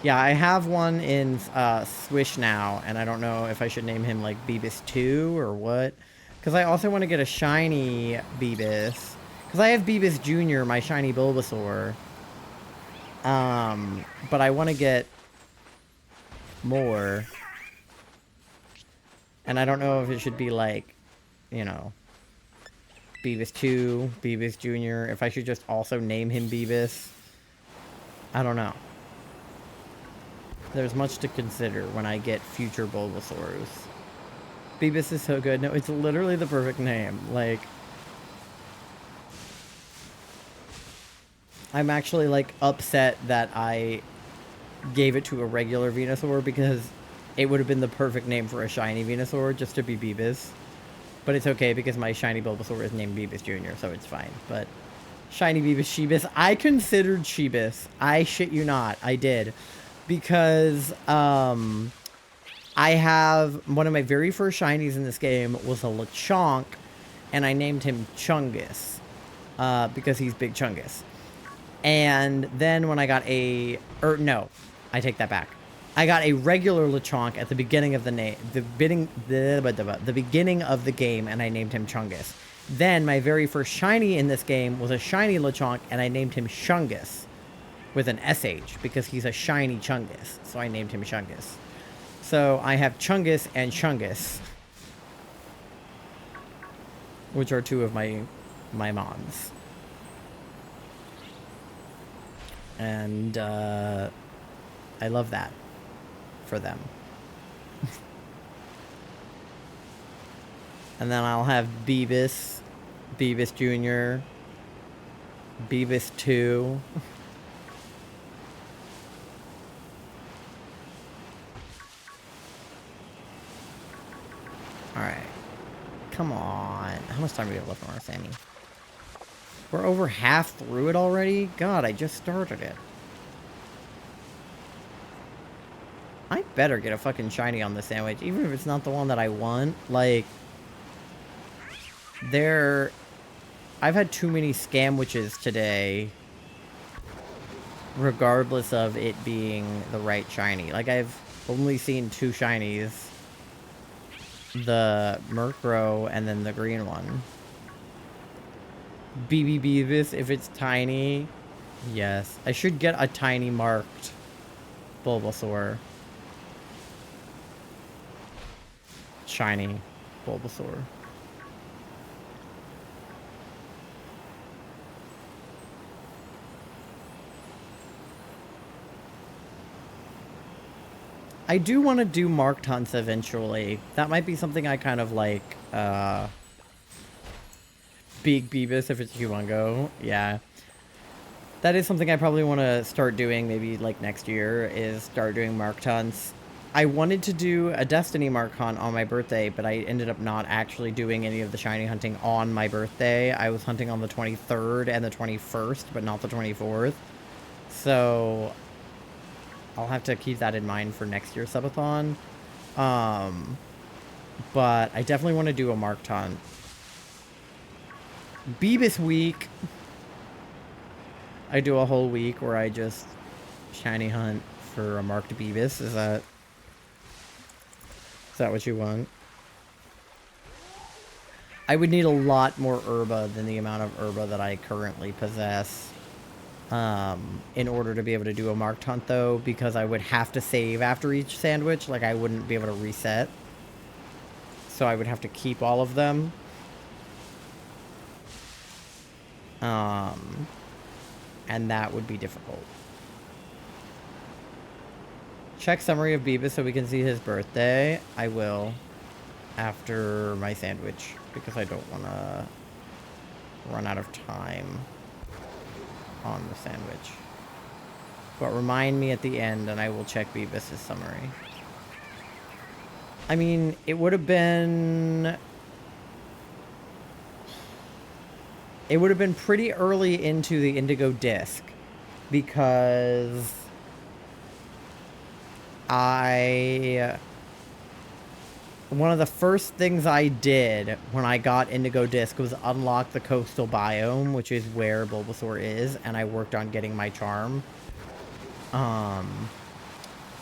Yeah, I have one in Swish now, and I don't know if I should name him, like, Beavis 2 or what. Because I also want to get a shiny Beavis. Because I have Beavis Jr., my shiny Bulbasaur. But I want to get more. And I don't know if it should be, like, you know, Beavis 2, Beavis Jr., if I should just also name him Beavis. I don't know. There's much to consider when I get future Bulbasaurs. Beavis is so good. No, it's literally the perfect name. Like, I'm actually, like, upset that I gave it to a regular Venusaur because it would have been the perfect name for a shiny Venusaur just to be Beavis. But it's okay because my shiny Bulbasaur is named Beavis Jr., so it's fine. But shiny Beavis Sheebus. I considered Sheebus. I shit you not. I did. Because, I have one of my very first shinies in this game was a Lechonk, and I named him Chungus, because he's Big Chungus. And then when I got I take that back. I got a regular Lechonk at the beginning of the beginning of the game, and I named him Chungus. Then my very first shiny in this game was a shiny Lechonk, and I named him Shungus with an SH because he's a shiny Chungus. So I named him Shungus. So I have Chungus and Shungus, which are two of my mons. And I love that for them. And then I'll have Beavis, Beavis Jr., Beavis 2. Alright. Come on. How much time do we have left on our Sammy? We're over half through it already? God, I just started it. I better get a fucking shiny on the sandwich, even if it's not the one that I want. Like, I've had too many scamwiches today, regardless of it being the right shiny. Like, I've only seen 2 shinies. The Murkrow and then the green one. BB Beavis, if it's tiny. Yes. I should get a tiny marked Bulbasaur. Shiny Bulbasaur. I do want to do marked hunts eventually. That might be something I kind of like, Big Beavis if it's Humongo. Yeah. That is something I probably want to start doing maybe like next year, is start doing marked hunts. I wanted to do a Destiny mark hunt on my birthday, but I ended up not actually doing any of the shiny hunting on my birthday. I was hunting on the 23rd and the 21st, but not the 24th. So I'll have to keep that in mind for next year's subathon. But I definitely want to do a marked hunt. Beavis week. I do a whole week where I just shiny hunt for a marked Beavis. Is that what you want? I would need a lot more herba than the amount of herba that I currently possess. In order to be able to do a marked hunt, though, because I would have to save after each sandwich. Like, I wouldn't be able to reset. So I would have to keep all of them. And that would be difficult. Check summary of Beavis so we can see his birthday. I will. After my sandwich. Because I don't want to run out of time on the sandwich. But remind me at the end and I will check Beavis' summary. I mean, it would have been... It would have been pretty early into the Indigo Disc. Because... One of the first things I did when I got Indigo Disc was unlock the coastal biome, which is where Bulbasaur is, and I worked on getting my charm.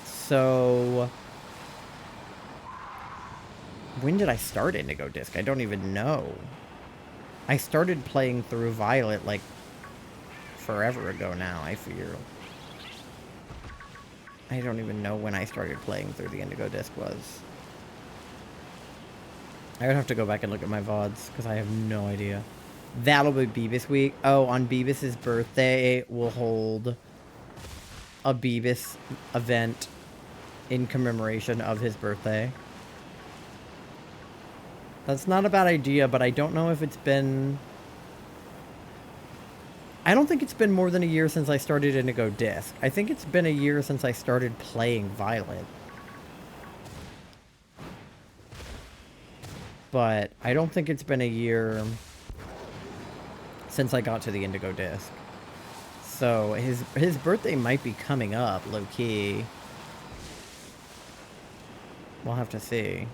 So... When did I start Indigo Disc? I don't even know. I started playing through Violet, like, forever ago now, I fear. I don't even know when I started playing through the Indigo Disc was. I would have to go back and look at my VODs, because I have no idea. That'll be Beavis week. Oh, on Beavis's birthday, we'll hold a Beavis event in commemoration of his birthday. That's not a bad idea, but I don't know if it's been... I don't think it's been more than a year since I started Indigo Disc. I think it's been a year since I started playing Violet. But I don't think it's been a year since I got to the Indigo Disc. So his birthday might be coming up, low-key. We'll have to see.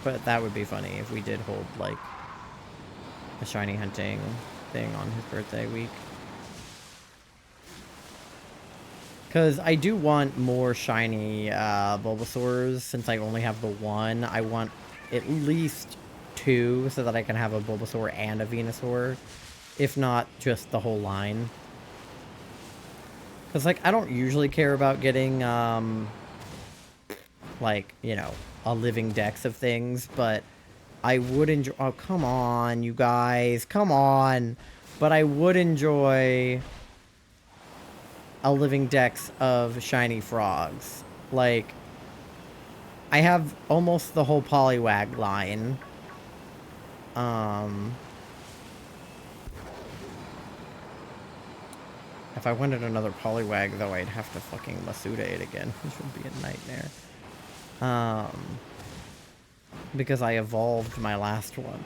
But that would be funny if we did hold, like, a shiny hunting thing on his birthday week. Because I do want more shiny Bulbasaurs, since I only have the one. I want at least 2, so that I can have a Bulbasaur and a Venusaur. If not, just the whole line. Because, like, I don't usually care about getting, like, you know, a living dex of things, but I would enjoy... Oh, come on, you guys. Come on. But I would enjoy a living dex of shiny frogs. Like, I have almost the whole Poliwag line. If I wanted another Poliwag, though, I'd have to fucking Masuda it again, which would be a nightmare. Because I evolved my last one.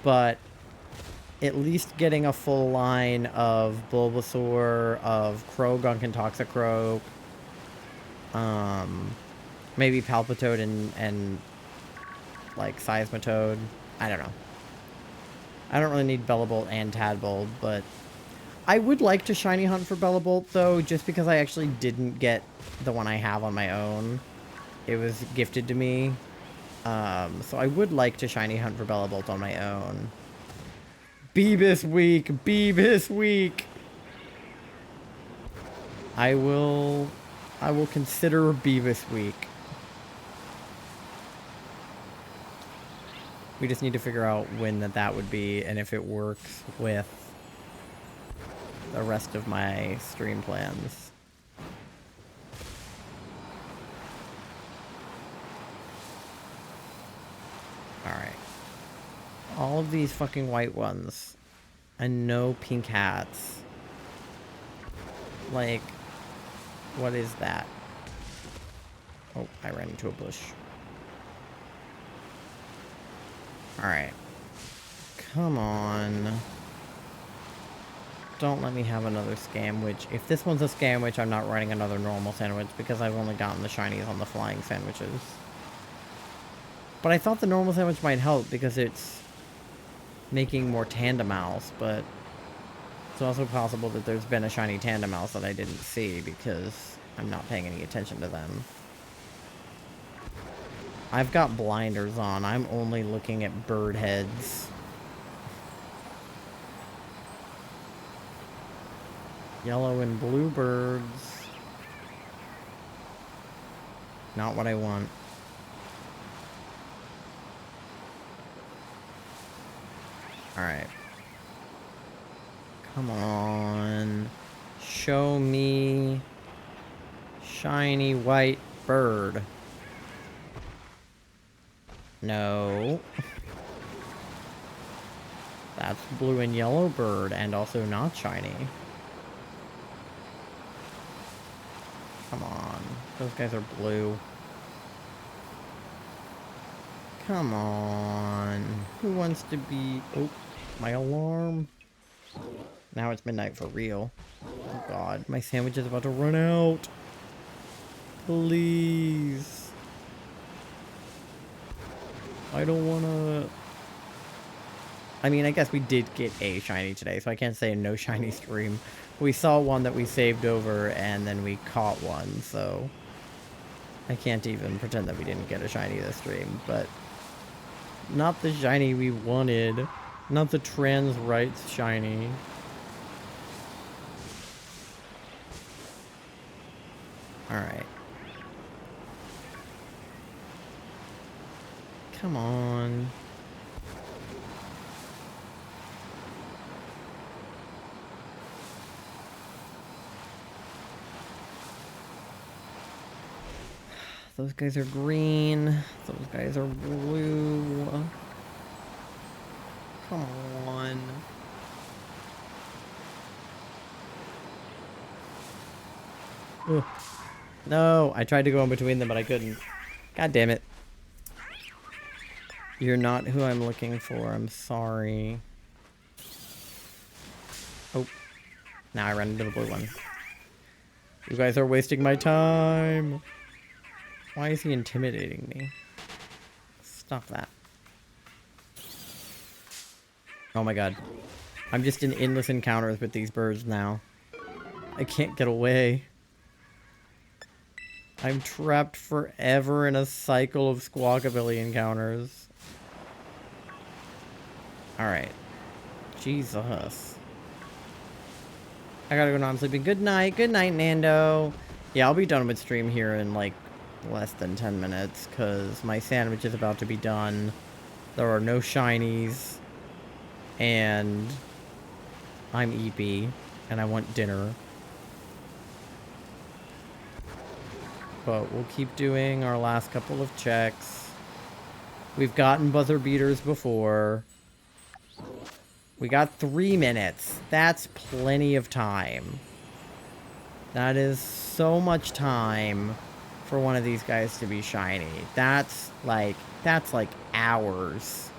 But at least getting a full line of Bulbasaur, of Croagunk and Toxicroak, maybe Palpitoad and like Seismitoad. I don't know. I don't really need Bellabolt and Tadbolt, but I would like to shiny hunt for Bellabolt, though, just because I actually didn't get the one I have on my own. It was gifted to me. So I would like to shiny hunt for Bellabolt on my own. Beavis week! Beavis week! I will consider Beavis week. We just need to figure out when that would be, and if it works with the rest of my stream plans. Alright. All of these fucking white ones. And no pink hats. Like, what is that? Oh, I ran into a bush. Alright. Come on. Don't let me have another Scamwitch. If this one's a Scamwitch, I'm not running another normal sandwich because I've only gotten the shinies on the flying sandwiches. But I thought the normal sandwich might help because it's making more Tandemals, but it's also possible that there's been a shiny Tandemals that I didn't see because I'm not paying any attention to them. I've got blinders on. I'm only looking at bird heads. Yellow and blue birds. Not what I want. Alright. Come on. Show me shiny white bird. No. That's blue and yellow bird, and also not shiny. Come on. Those guys are blue. Come on. Who wants to be... Oh, my alarm. Now it's midnight for real. Oh god, my sandwich is about to run out. Please. I don't wanna... I mean, I guess we did get a shiny today, so I can't say no shiny stream. We saw one that we saved over, and then we caught one, so... I can't even pretend that we didn't get a shiny this stream, but... Not the shiny we wanted. Not the trans rights shiny. Alright. Come on. Those guys are green. Those guys are blue. Come on. Ugh. No, I tried to go in between them, but I couldn't. God damn it. You're not who I'm looking for. I'm sorry. Oh. Now I ran into the blue one. You guys are wasting my time. Why is he intimidating me? Stop that. Oh my god. I'm just in endless encounters with these birds now. I can't get away. I'm trapped forever in a cycle of Squawkabilly encounters. Alright. Jesus. I gotta go now. I'm sleeping. Good night. Good night, Nando. Yeah, I'll be done with stream here in like less than 10 minutes because my sandwich is about to be done. There are no shinies. And I'm EP. And I want dinner. But we'll keep doing our last couple of checks. We've gotten buzzer beaters before. We got 3 minutes. That's plenty of time. That is so much time for one of these guys to be shiny. That's like hours.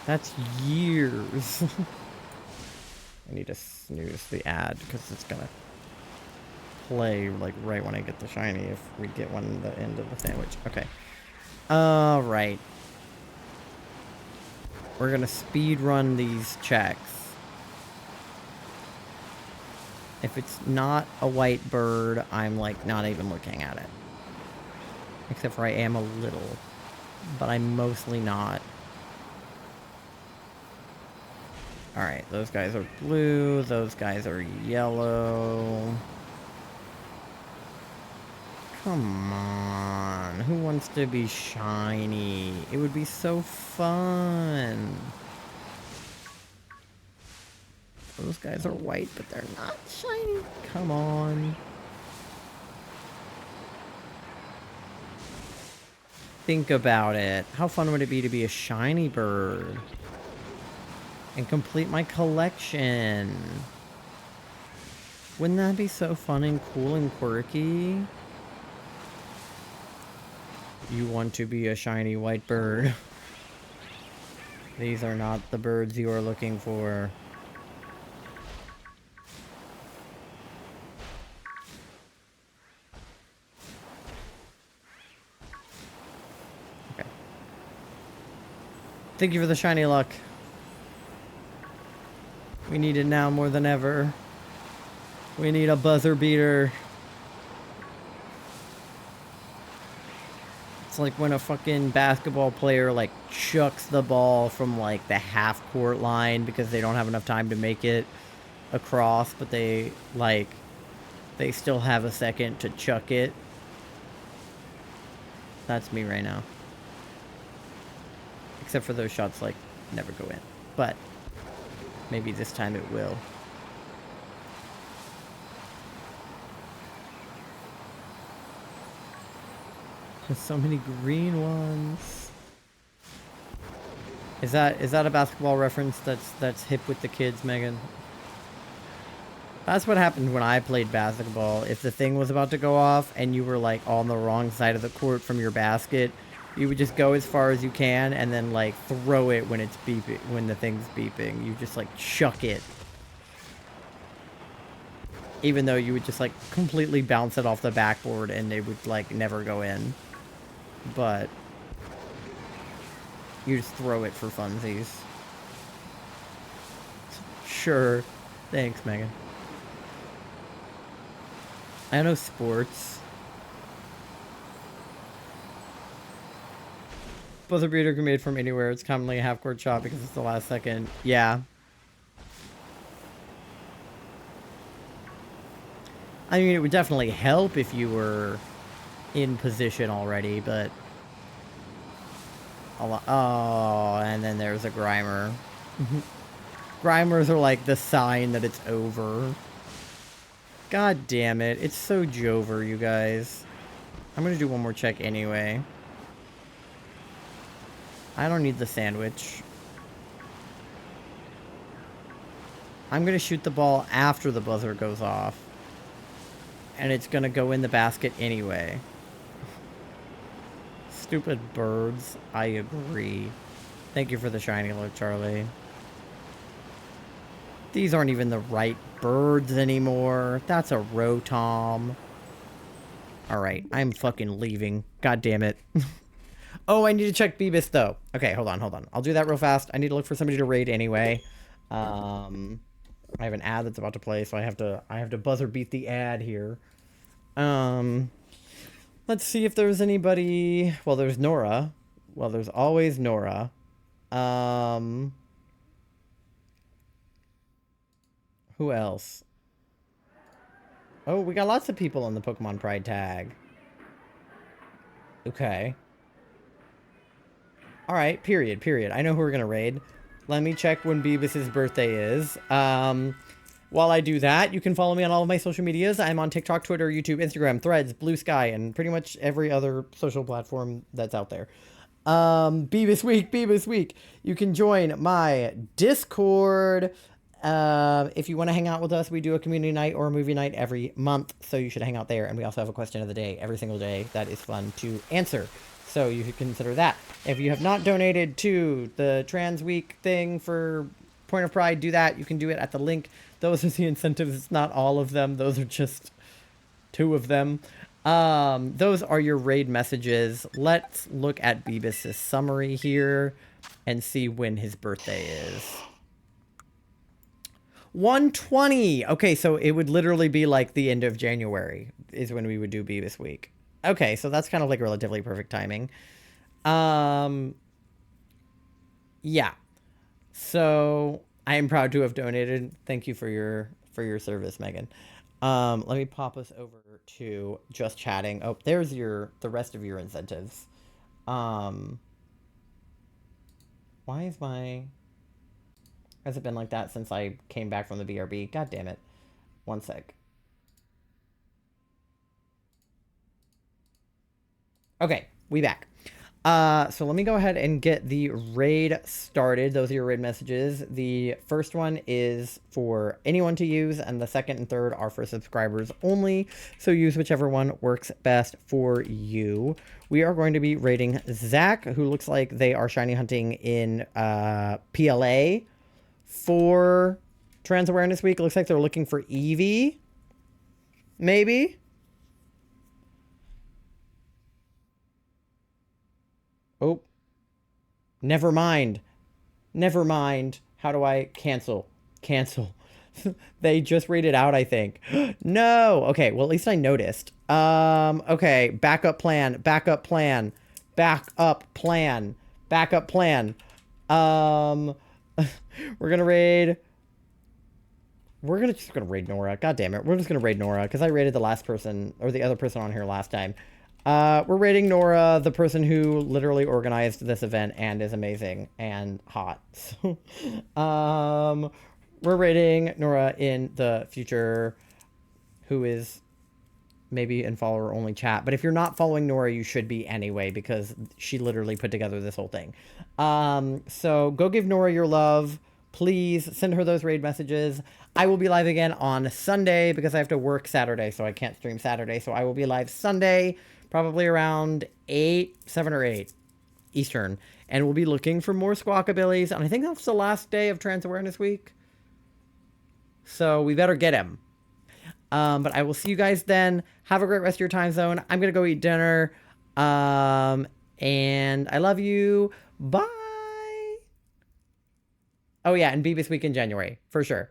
That's years. I need to snooze the ad because it's gonna play like right when I get the shiny if we get one at the end of the sandwich. Okay. Alright. We're gonna speed run these checks. If it's not a white bird, I'm like not even looking at it. Except for I am a little. But I'm mostly not. Alright, those guys are blue, those guys are yellow. Come on, who wants to be shiny? It would be so fun. Those guys are white, but they're not shiny. Come on. Think about it. How fun would it be to be a shiny bird? And complete my collection. Wouldn't that be so fun and cool and quirky? You want to be a shiny white bird. These are not the birds you are looking for. Okay. Thank you for the shiny luck. We need it now more than ever. We need a buzzer beater. It's like when a fucking basketball player like chucks the ball from like the half court line because they don't have enough time to make it across, but they still have a second to chuck it. That's me right now. Except for those shots like never go in. But maybe this time it will. There's so many green ones. Is that a basketball reference that's hip with the kids, Megan? That's what happened when I played basketball. If the thing was about to go off and you were like on the wrong side of the court from your basket, you would just go as far as you can and then like throw it when it's beeping, when the thing's beeping. You just like chuck it. Even though you would just like completely bounce it off the backboard and it would like never go in. But you just throw it for funsies. Sure. Thanks, Megan. I know sports. Buzzer beater can be made from anywhere. It's commonly a half-court shot because it's the last second. Yeah. I mean, it would definitely help if you were in position already, but Oh, and then there's a Grimer. Grimers are like the sign that it's over. God damn it. It's so Jover, you guys. I'm gonna do one more check anyway. I don't need the sandwich. I'm gonna shoot the ball after the buzzer goes off. And it's gonna go in the basket anyway. Stupid birds. I agree. Thank you for the shiny look, Charlie. These aren't even the right birds anymore. That's a Rotom. Alright, I'm fucking leaving. God damn it. Oh, I need to check Beebus, though. Okay, hold on. I'll do that real fast. I need to look for somebody to raid anyway. I have an ad that's about to play, so I have to buzzer beat the ad here. Let's see if there's anybody. Well, there's Nora. Well, there's always Nora. Who else? Oh, we got lots of people on the Pokemon Pride tag. Okay. Alright, period. I know who we're gonna raid. Let me check when Beebus's birthday is. While I do that, you can follow me on all of my social medias. I'm on TikTok, Twitter, YouTube, Instagram, Threads, Blue Sky, and pretty much every other social platform that's out there. Beebus Week. You can join my Discord. If you want to hang out with us, we do a community night or a movie night every month, so you should hang out there. And we also have a question of the day every single day that is fun to answer, so you should consider that. If you have not donated to the Trans Week thing for Point of Pride, do that. You can do it at the link. Those are the incentives. It's not all of them. Those are just 2 of them. Those are your raid messages. Let's look at Beebus's summary here and see when his birthday is. 120. Okay, so it would literally be like the end of January is when we would do Beebus Week. Okay, so that's kind of like relatively perfect timing. Yeah. So I am proud to have donated. Thank you for your service, Megan. Let me pop us over to just chatting. Oh, there's the rest of your incentives. Why has it been like that since I came back from the BRB? God damn it. One sec. Okay, we back. So let me go ahead and get the raid started. Those are your raid messages. The first one is for anyone to use, and the second and third are for subscribers only. So use whichever one works best for you. We are going to be raiding Zach, who looks like they are shiny hunting in PLA for Trans Awareness Week. It looks like they're looking for Eevee. Maybe? Oh. Never mind. How do I cancel? They just rated out, I think. No. Okay, well, at least I noticed. Okay, backup plan. We're just gonna raid Nora. God damn it. We're just gonna raid Nora because I raided the last person, or the other person on here last time. We're raiding Nora, the person who literally organized this event and is amazing and hot. So, we're raiding Nora in the future, who is maybe in follower only chat. But if you're not following Nora, you should be anyway, because she literally put together this whole thing. So go give Nora your love. Please send her those raid messages. I will be live again on Sunday because I have to work Saturday, so I can't stream Saturday. So I will be live Sunday, probably around 7 or 8 Eastern. And we'll be looking for more Squawkabillies. And I think that's the last day of Trans Awareness Week. So we better get him. But I will see you guys then. Have a great rest of your time zone. I'm going to go eat dinner. And I love you. Bye. Oh, yeah, and Beebus Week in January, for sure.